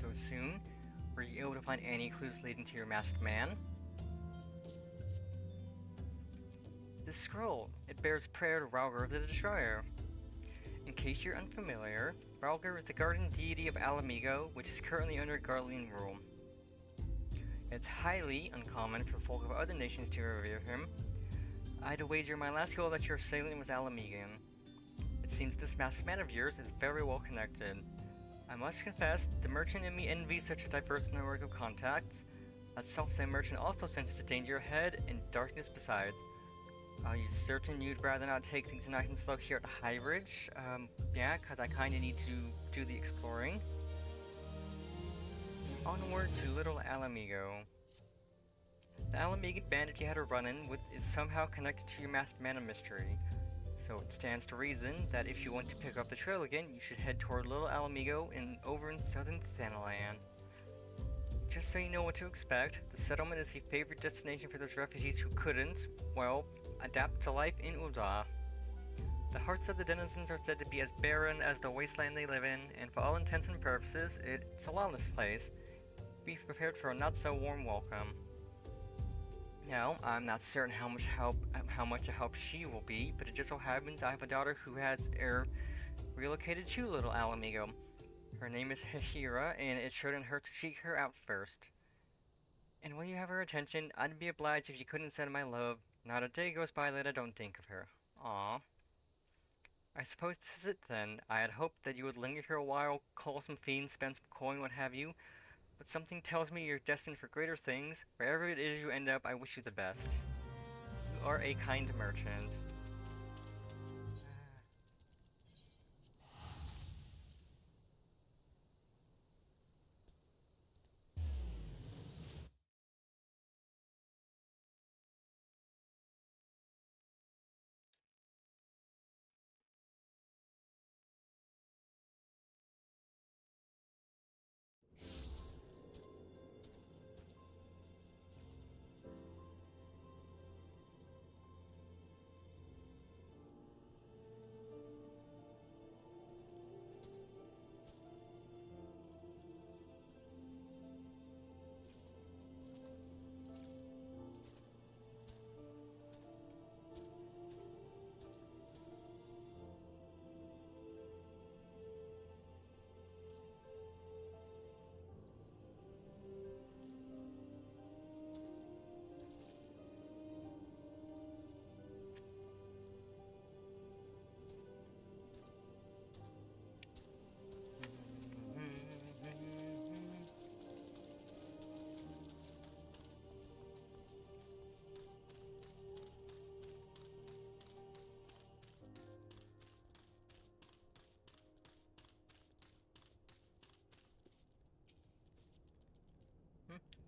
so soon. Were you able to find any clues leading to your masked man? This scroll, it bears prayer to Rauger the Destroyer. In case you're unfamiliar, Rauger is the guardian deity of Alamigo, which is currently under Garlean rule. It's highly uncommon for folk of other nations to revere him. I'd wager my last goal that your assailant was Alamigan. It seems this masked man of yours is very well connected. I must confess, the merchant in me envies such a diverse network of contacts. That self-same merchant also senses danger ahead and darkness besides. Are you certain you'd rather not take things nice and slow here at High Ridge? Yeah, cause I kinda need to do the exploring. Onward to Little Alamigo. The Alamigan bandit you had a run-in with is somehow connected to your masked man of mystery. So it stands to reason that if you want to pick up the trail again, you should head toward Little Alamigo over in southern Thanalan. Just so you know what to expect, the settlement is the favorite destination for those refugees who couldn't, well, adapt to life in Ul'dah. The hearts of the denizens are said to be as barren as the wasteland they live in, and for all intents and purposes, it's a lawless place. Be prepared for a not-so-warm welcome. Now, I'm not certain how much a help she will be, but it just so happens I have a daughter who has relocated to Little Alamigo. Her name is Hahira, and it shouldn't hurt to seek her out first. And when you have her attention, I'd be obliged if you couldn't send my love. Not a day goes by that I don't think of her. Aww. I suppose this is it then. I had hoped that you would linger here a while, call some fiends, spend some coin, what have you. But something tells me you're destined for greater things. Wherever it is you end up, I wish you the best. You are a kind merchant.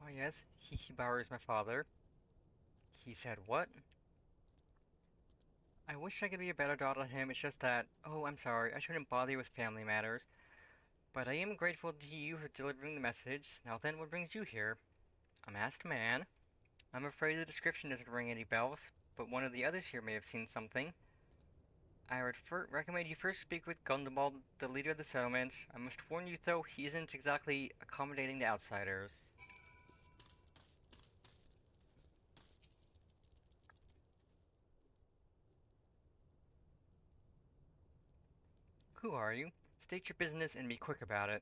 Why yes, Hihibaru is my father. He said what? I wish I could be a better daughter than him, it's just that, oh, I'm sorry, I shouldn't bother you with family matters. But I am grateful to you for delivering the message. Now then, what brings you here? A masked man? I'm afraid the description doesn't ring any bells, but one of the others here may have seen something. I would recommend you first speak with Gundabald, the leader of the settlement. I must warn you though, he isn't exactly accommodating to outsiders. Who are you? State your business and be quick about it.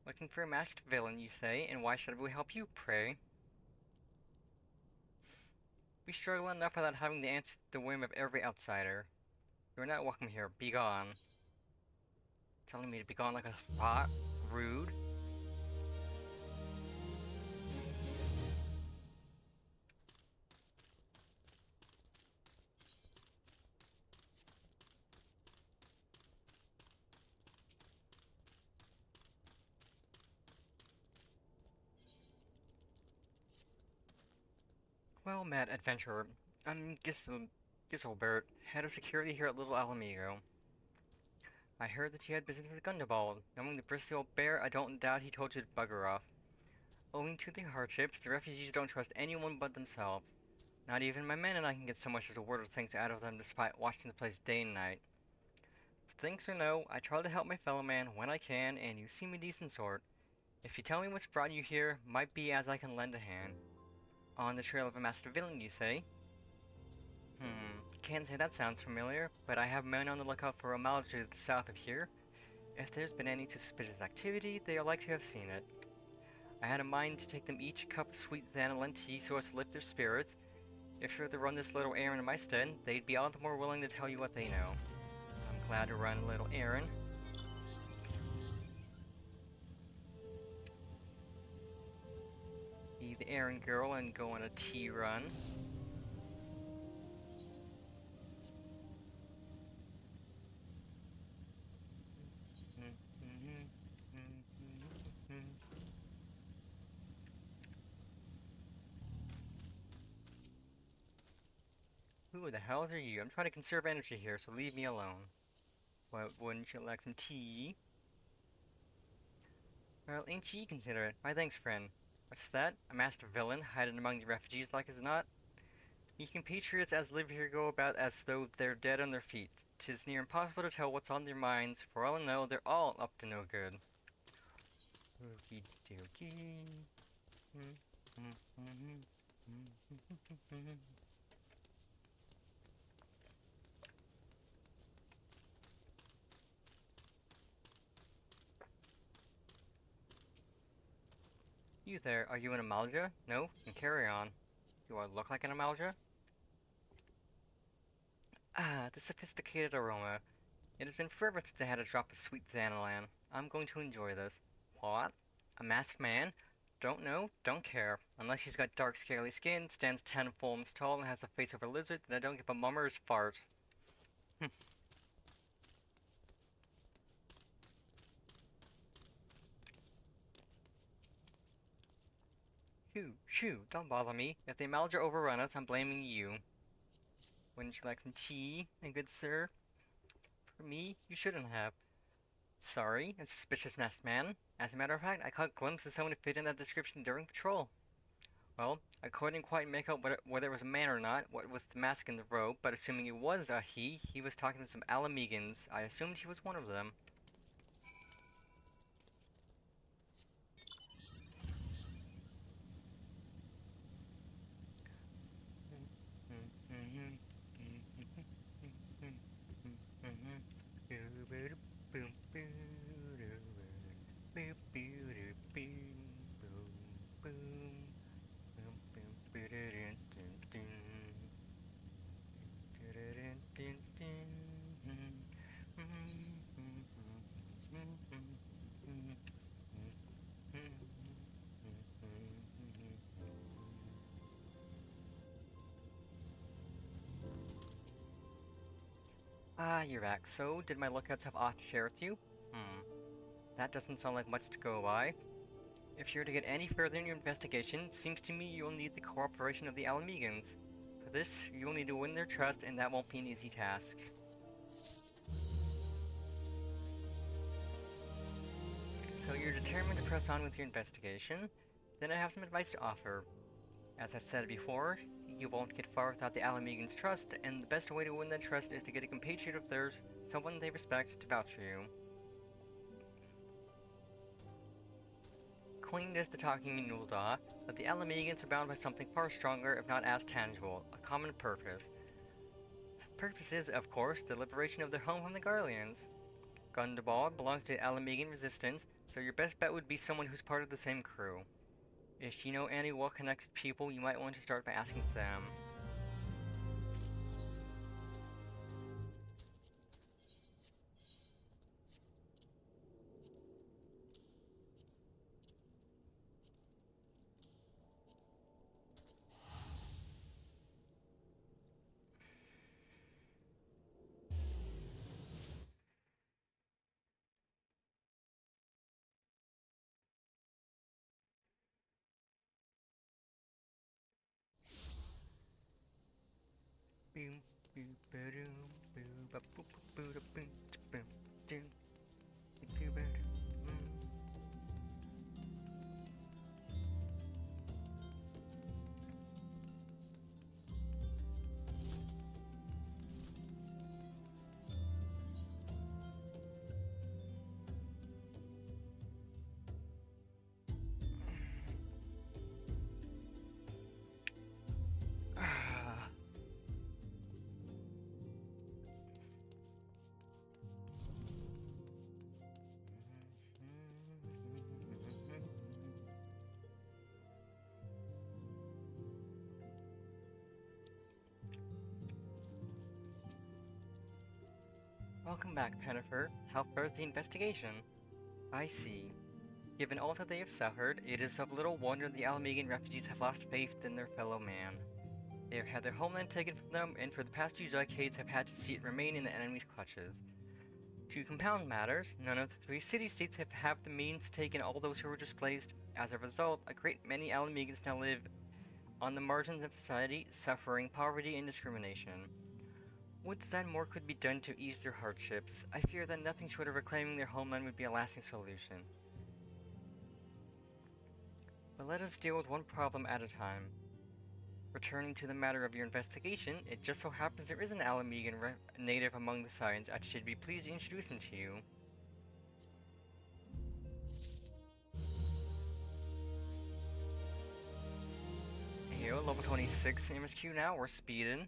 Looking for a masked villain, you say, and why should we help you, pray? We struggle enough without having to answer the whim of every outsider. You're not welcome here, be gone. Telling me to be gone like a thought? Rude. Well met, adventurer. I'm Giselbert, head of security here at Little Alamigo. I heard that you had business with Gundabald. Knowing the bristly old bear, I don't doubt he told you to bugger off. Owing to the hardships, the refugees don't trust anyone but themselves. Not even my men and I can get so much as a word of thanks out of them despite watching the place day and night. thinks or no, I try to help my fellow man when I can, and you seem a decent sort. If you tell me what's brought you here, might be as I can lend a hand. On the trail of a master villain, you say? Can't say that sounds familiar, but I have men on the lookout for a mile to the south of here. If there's been any suspicious activity, they are likely to have seen it. I had a mind to take them each a cup of sweet vanillin tea so as to lift their spirits. If you were to run this little errand in my stead, they'd be all the more willing to tell you what they know. I'm glad to run a little errand. Be the errand girl and go on a tea run. Who the hell are you? I'm trying to conserve energy here, so leave me alone. What, wouldn't you like some tea? Well, ain't ye considerate? My thanks, friend. What's that? A master villain hiding among the refugees like as not? Ye compatriots as live here go about as though they're dead on their feet. 'Tis near impossible to tell what's on their minds. For all I know, they're all up to no good. Okie dokie. You there, are you an Amalja? No? Then carry on. Do I look like an Amalja? Ah, the sophisticated aroma. It has been forever since I had a drop of sweet vanillin. I'm going to enjoy this. What? A masked man? Don't know, don't care. Unless he's got dark scaly skin, stands 10 fulms tall, and has the face of a lizard, then I don't give a mummer's fart. Shoo, don't bother me. If the Amalja overrun us, I'm blaming you. Wouldn't you like some tea, my good sir? For me, you shouldn't have. Sorry, a suspicious masked man. As a matter of fact, I caught glimpses of someone who fit in that description during patrol. Well, I couldn't quite make out whether it was a man or not, what was the mask and the robe, but assuming it was a he was talking to some Alamegans. I assumed he was one of them. Ah, you're back. So, did my lookouts have aught to share with you? That doesn't sound like much to go by. If you're to get any further in your investigation, it seems to me you'll need the cooperation of the Alamegans. For this, you'll need to win their trust, and that won't be an easy task. So you're determined to press on with your investigation? Then I have some advice to offer. As I said before, you won't get far without the Alamegans' trust, and the best way to win that trust is to get a compatriot of theirs, someone they respect, to vouch for you. Claimed as the talking Nulda, that the Alamegans are bound by something far stronger, if not as tangible, a common purpose. Purpose is, of course, the liberation of their home from the Garleans. Gundabal belongs to the Alamegan resistance, so your best bet would be someone who's part of the same crew. If you know any well-connected people, you might want to start by asking them. Boom, boom, ba-doom, boom, ba boom, boom, boom, boom, doom, doom, ba-doom. Welcome back, Pennifer. How fares the investigation? I see. Given all that they have suffered, it is of little wonder the Alamegan refugees have lost faith in their fellow man. They have had their homeland taken from them, and for the past 2 decades have had to see it remain in the enemy's clutches. To compound matters, none of the 3 city-states have the means to take in all those who were displaced. As a result, a great many Alamegans now live on the margins of society, suffering poverty and discrimination. Would that more could be done to ease their hardships. I fear that nothing short of reclaiming their homeland would be a lasting solution. But let us deal with one problem at a time. Returning to the matter of your investigation, it just so happens there is an Alamegan native among the Scions. I should be pleased to introduce him to you. Yo, level 26 MSQ now, we're speeding.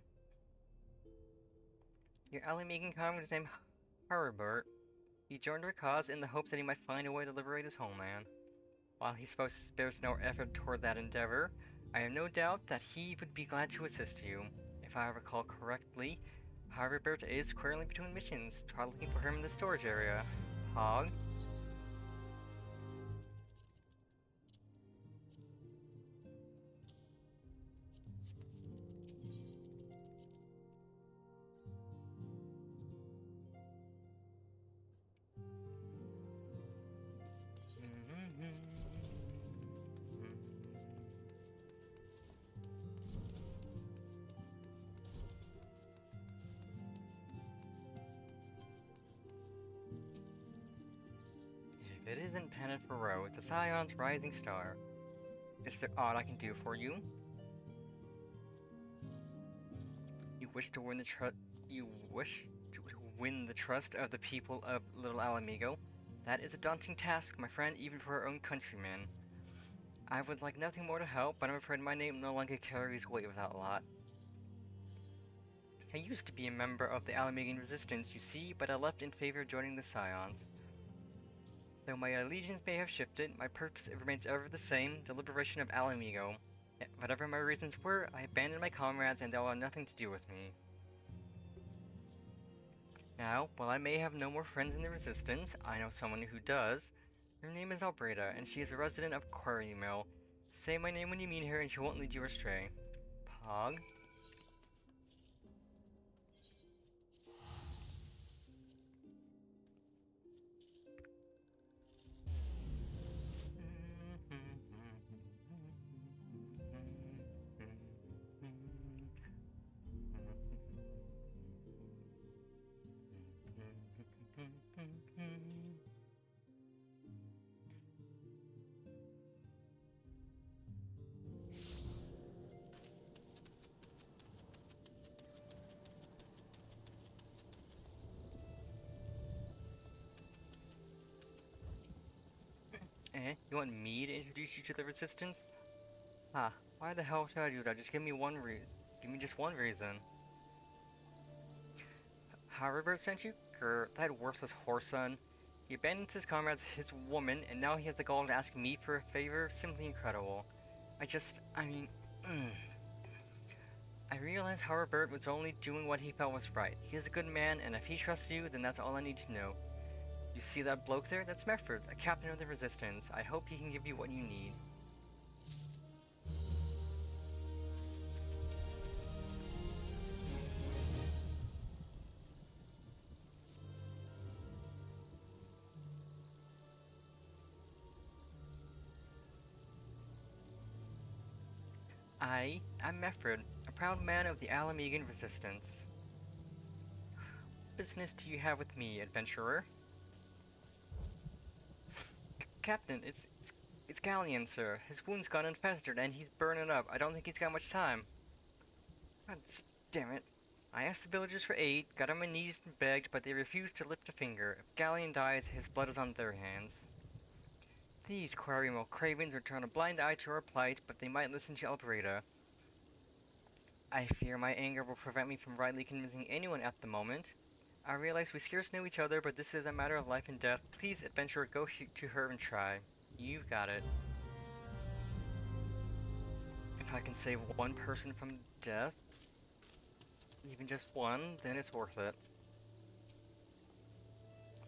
Your Alamegan comrade is named Herbert. He joined our cause in the hopes that he might find a way to liberate his homeland. While he spares no effort toward that endeavor, I have no doubt that he would be glad to assist you. If I recall correctly, Herbert is currently between missions. Try looking for him in the storage area. Hog. If it isn't Pennifer, the Scion's rising star. Is there aught I can do for you? You wish to win the trust of the people of Little Alamigo? That is a daunting task, my friend, even for our own countrymen. I would like nothing more to help, but I'm afraid my name no longer carries weight with that lot. I used to be a member of the Alamegan resistance, you see, but I left in favor of joining the Scions. Though my allegiance may have shifted, my purpose remains ever the same, the liberation of Alamigo. Whatever my reasons were, I abandoned my comrades and they will have nothing to do with me. Now, while I may have no more friends in the Resistance, I know someone who does. Her name is Albreda, and she is a resident of Quarry Mill. Say my name when you meet her and she won't lead you astray. Pog? You want me to introduce you to the Resistance? Ah, why the hell should I do that? Just give me just one reason. Herbert sent you? Grr, that worthless whoreson. He abandons his comrades, his woman, and now he has the gall to ask me for a favor? Simply incredible. I realize Herbert was only doing what he felt was right. He is a good man, and if he trusts you, then that's all I need to know. You see that bloke there? That's Mefford, a captain of the Resistance. I hope he can give you what you need. I'm Mefford, a proud man of the Alamegan Resistance. What business do you have with me, adventurer? Captain, it's Galleon, sir. His wound's gone infested and he's burning up. I don't think he's got much time. God damn it. I asked the villagers for aid, got on my knees and begged, but they refused to lift a finger. If Galleon dies, his blood is on their hands. These Quarry Mill cravens are turning a blind eye to our plight, but they might listen to Albreda. I fear my anger will prevent me from rightly convincing anyone at the moment. I realize we scarce know each other, but this is a matter of life and death. Please, adventurer, go to her and try. You've got it. If I can save one person from death, even just one, then it's worth it.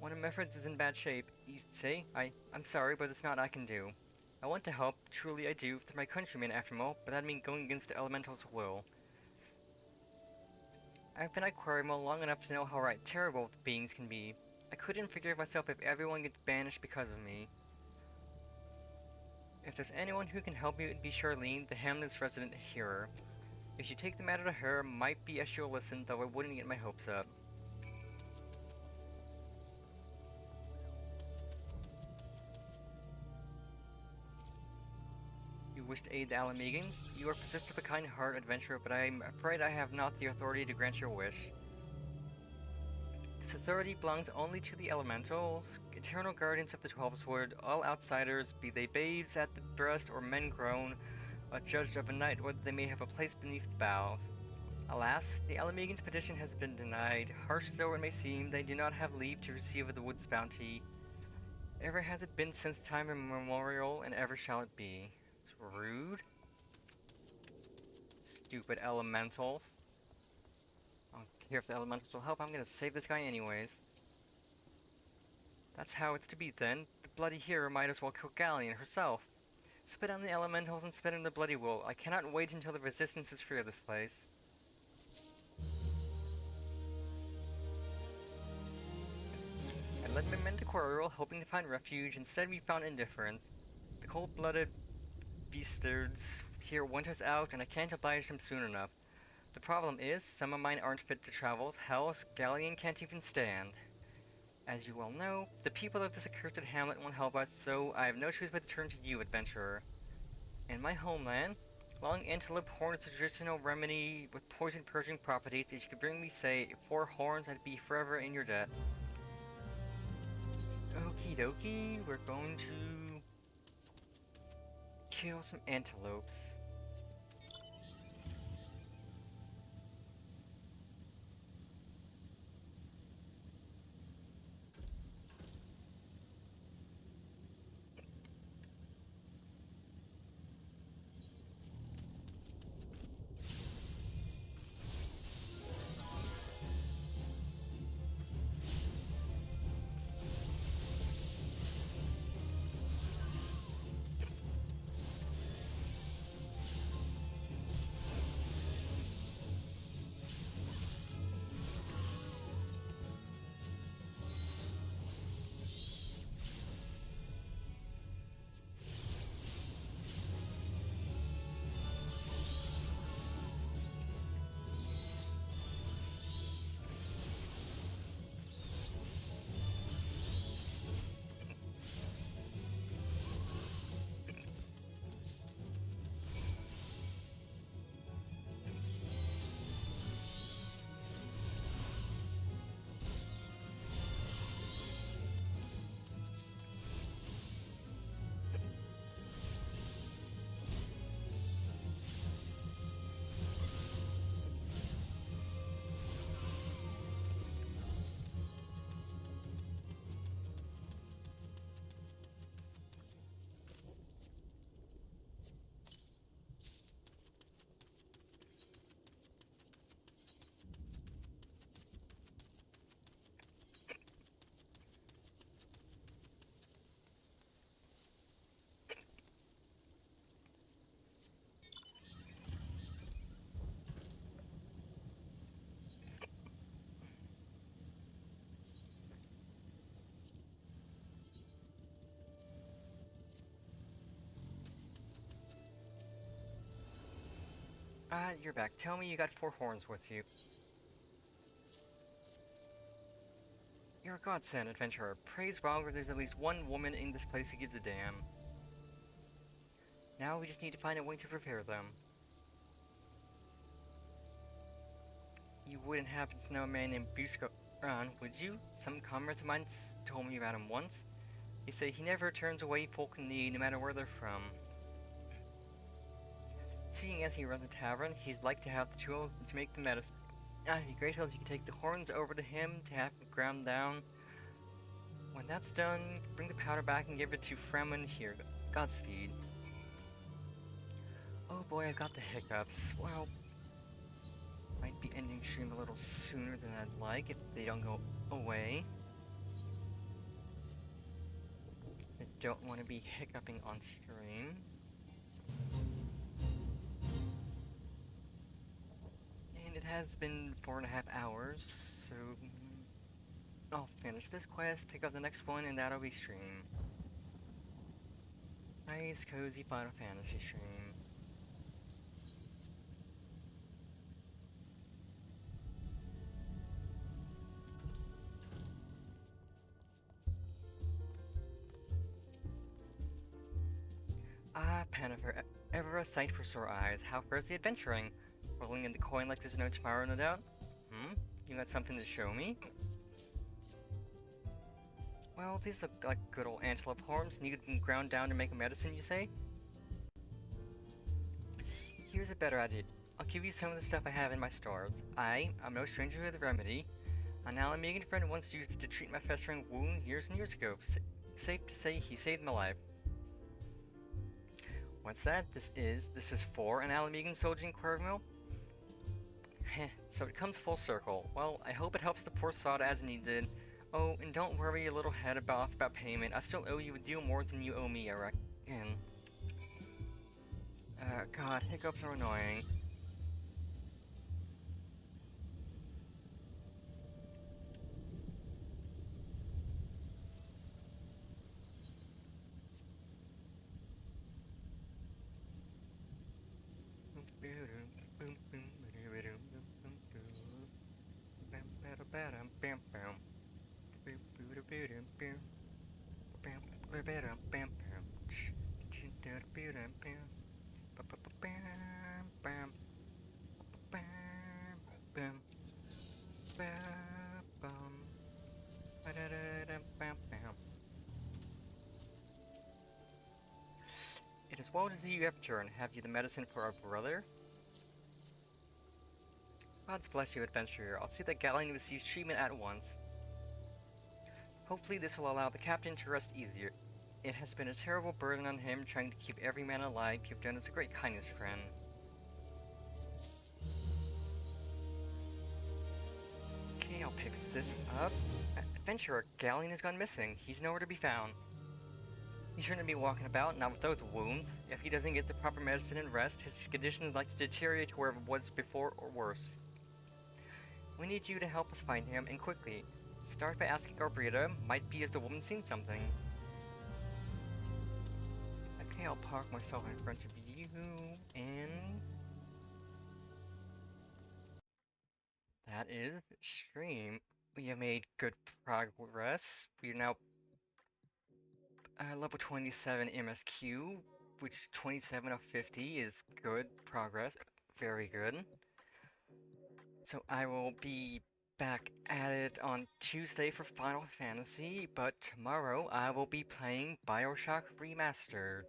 One of my friends is in bad shape, you say? I'm sorry, but it's not I can do. I want to help, truly I do, they're my countrymen after all, but that'd mean going against the elemental's will. I've been at Quarrymill long enough to know how terrible the beings can be. I couldn't forgive myself if everyone gets banished because of me. If there's anyone who can help me, it'd be Charlene, the Hamlet's resident hearer. If you take the matter to her, might be as she'll listen, though I wouldn't get my hopes up. You wish to aid the Alamegans? You are possessed of a kind heart, adventurer, but I'm afraid I have not the authority to grant your wish. This authority belongs only to the elementals, eternal guardians of the Twelveswood. All outsiders, be they babes at the breast or men grown, are judged of a night whether they may have a place beneath the boughs. Alas, the Alamegans' petition has been denied. Harsh though it may seem, they do not have leave to receive of the wood's bounty. Ever has it been since time immemorial, and ever shall it be. It's rude. Stupid elementals. I don't care if the elementals will help, I'm gonna save this guy anyways. That's how it's to be then. The bloody hero might as well kill Galleon herself. Spit on the elementals and spit on the bloody wool. I cannot wait until the resistance is free of this place. I led my men to Quarrymill, hoping to find refuge. Instead we found indifference. The cold-blooded beastards here want us out, and I can't oblige them soon enough. The problem is, some of mine aren't fit to travel. Hell's Galleon can't even stand. As you well know, the people of this accursed hamlet won't help us, so I have no choice but to turn to you, adventurer. In my homeland, long antelope horn is a traditional remedy with poison purging properties. If you could bring me, say, 4 horns, I'd be forever in your debt. Okie dokie, we're going to kill some antelopes. You're back. Tell me you got 4 horns with you. You're a godsend, adventurer. Praise Valgr, there's at least one woman in this place who gives a damn. Now we just need to find a way to prepare them. You wouldn't happen to know a man named Busco around, would you? Some comrades of mine told me about him once. They say he never turns away folk in need, no matter where they're from. Seeing as he runs a tavern, he's like to have the tools to make the medicine. It'd be great if you could take the horns over to him to have them ground down. When that's done, bring the powder back and give it to Fremen here. Godspeed. Oh boy, I've got the hiccups. Well, might be ending stream a little sooner than I'd like if they don't go away. don't want to be hiccuping on stream. And it has been 4.5 hours, so I'll finish this quest, pick up the next one, and that'll be stream. Nice, cozy Final Fantasy stream. Ah, Panafer, ever a sight for sore eyes. How fares the adventuring? Rolling in the coin like there's no tomorrow, no doubt? Hmm? You got something to show me? Well, these look like good old antelope horns, needed and ground down to make a medicine, you say? Here's a better idea. I'll give you some of the stuff I have in my stores. I'm no stranger to the remedy. An Alamegan friend once used it to treat my festering wound years and years ago. Safe to say he saved my life. What's that? This is for an Alamegan soldier in Quirville? Heh, so it comes full circle. Well, I hope it helps the poor sod as needed. Oh, and don't worry your little head about payment. I still owe you a deal more than you owe me, I reckon. God, hiccups are annoying. It is well to see you have returned. Have you the medicine for our brother? Gods bless you, adventurer. I'll see that Gatling receives treatment at once. Hopefully this will allow the captain to rest easier. It has been a terrible burden on him trying to keep every man alive. You've done us a great kindness, friend. Okay, I'll pick this up. Adventurer, Gatling has gone missing. He's nowhere to be found. He shouldn't be walking about, not with those wounds. If he doesn't get the proper medicine and rest, his condition is likely to deteriorate to where it was before or worse. We need you to help us find him, and quickly. Start by asking Arbrita, might be as the woman seen something. Okay, I'll park myself in front of you, and... that is stream. We have made good progress. We are now level 27 MSQ, which is 27 of 50 is good progress. Very good. So I will be back at it on Tuesday for Final Fantasy, but tomorrow I will be playing BioShock Remastered.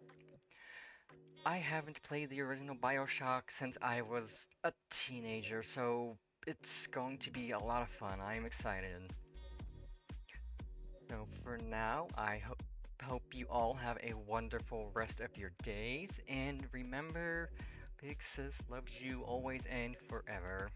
I haven't played the original BioShock since I was a teenager, so it's going to be a lot of fun. I'm excited. So for now, I hope you all have a wonderful rest of your days, and remember, Big Sis loves you always and forever.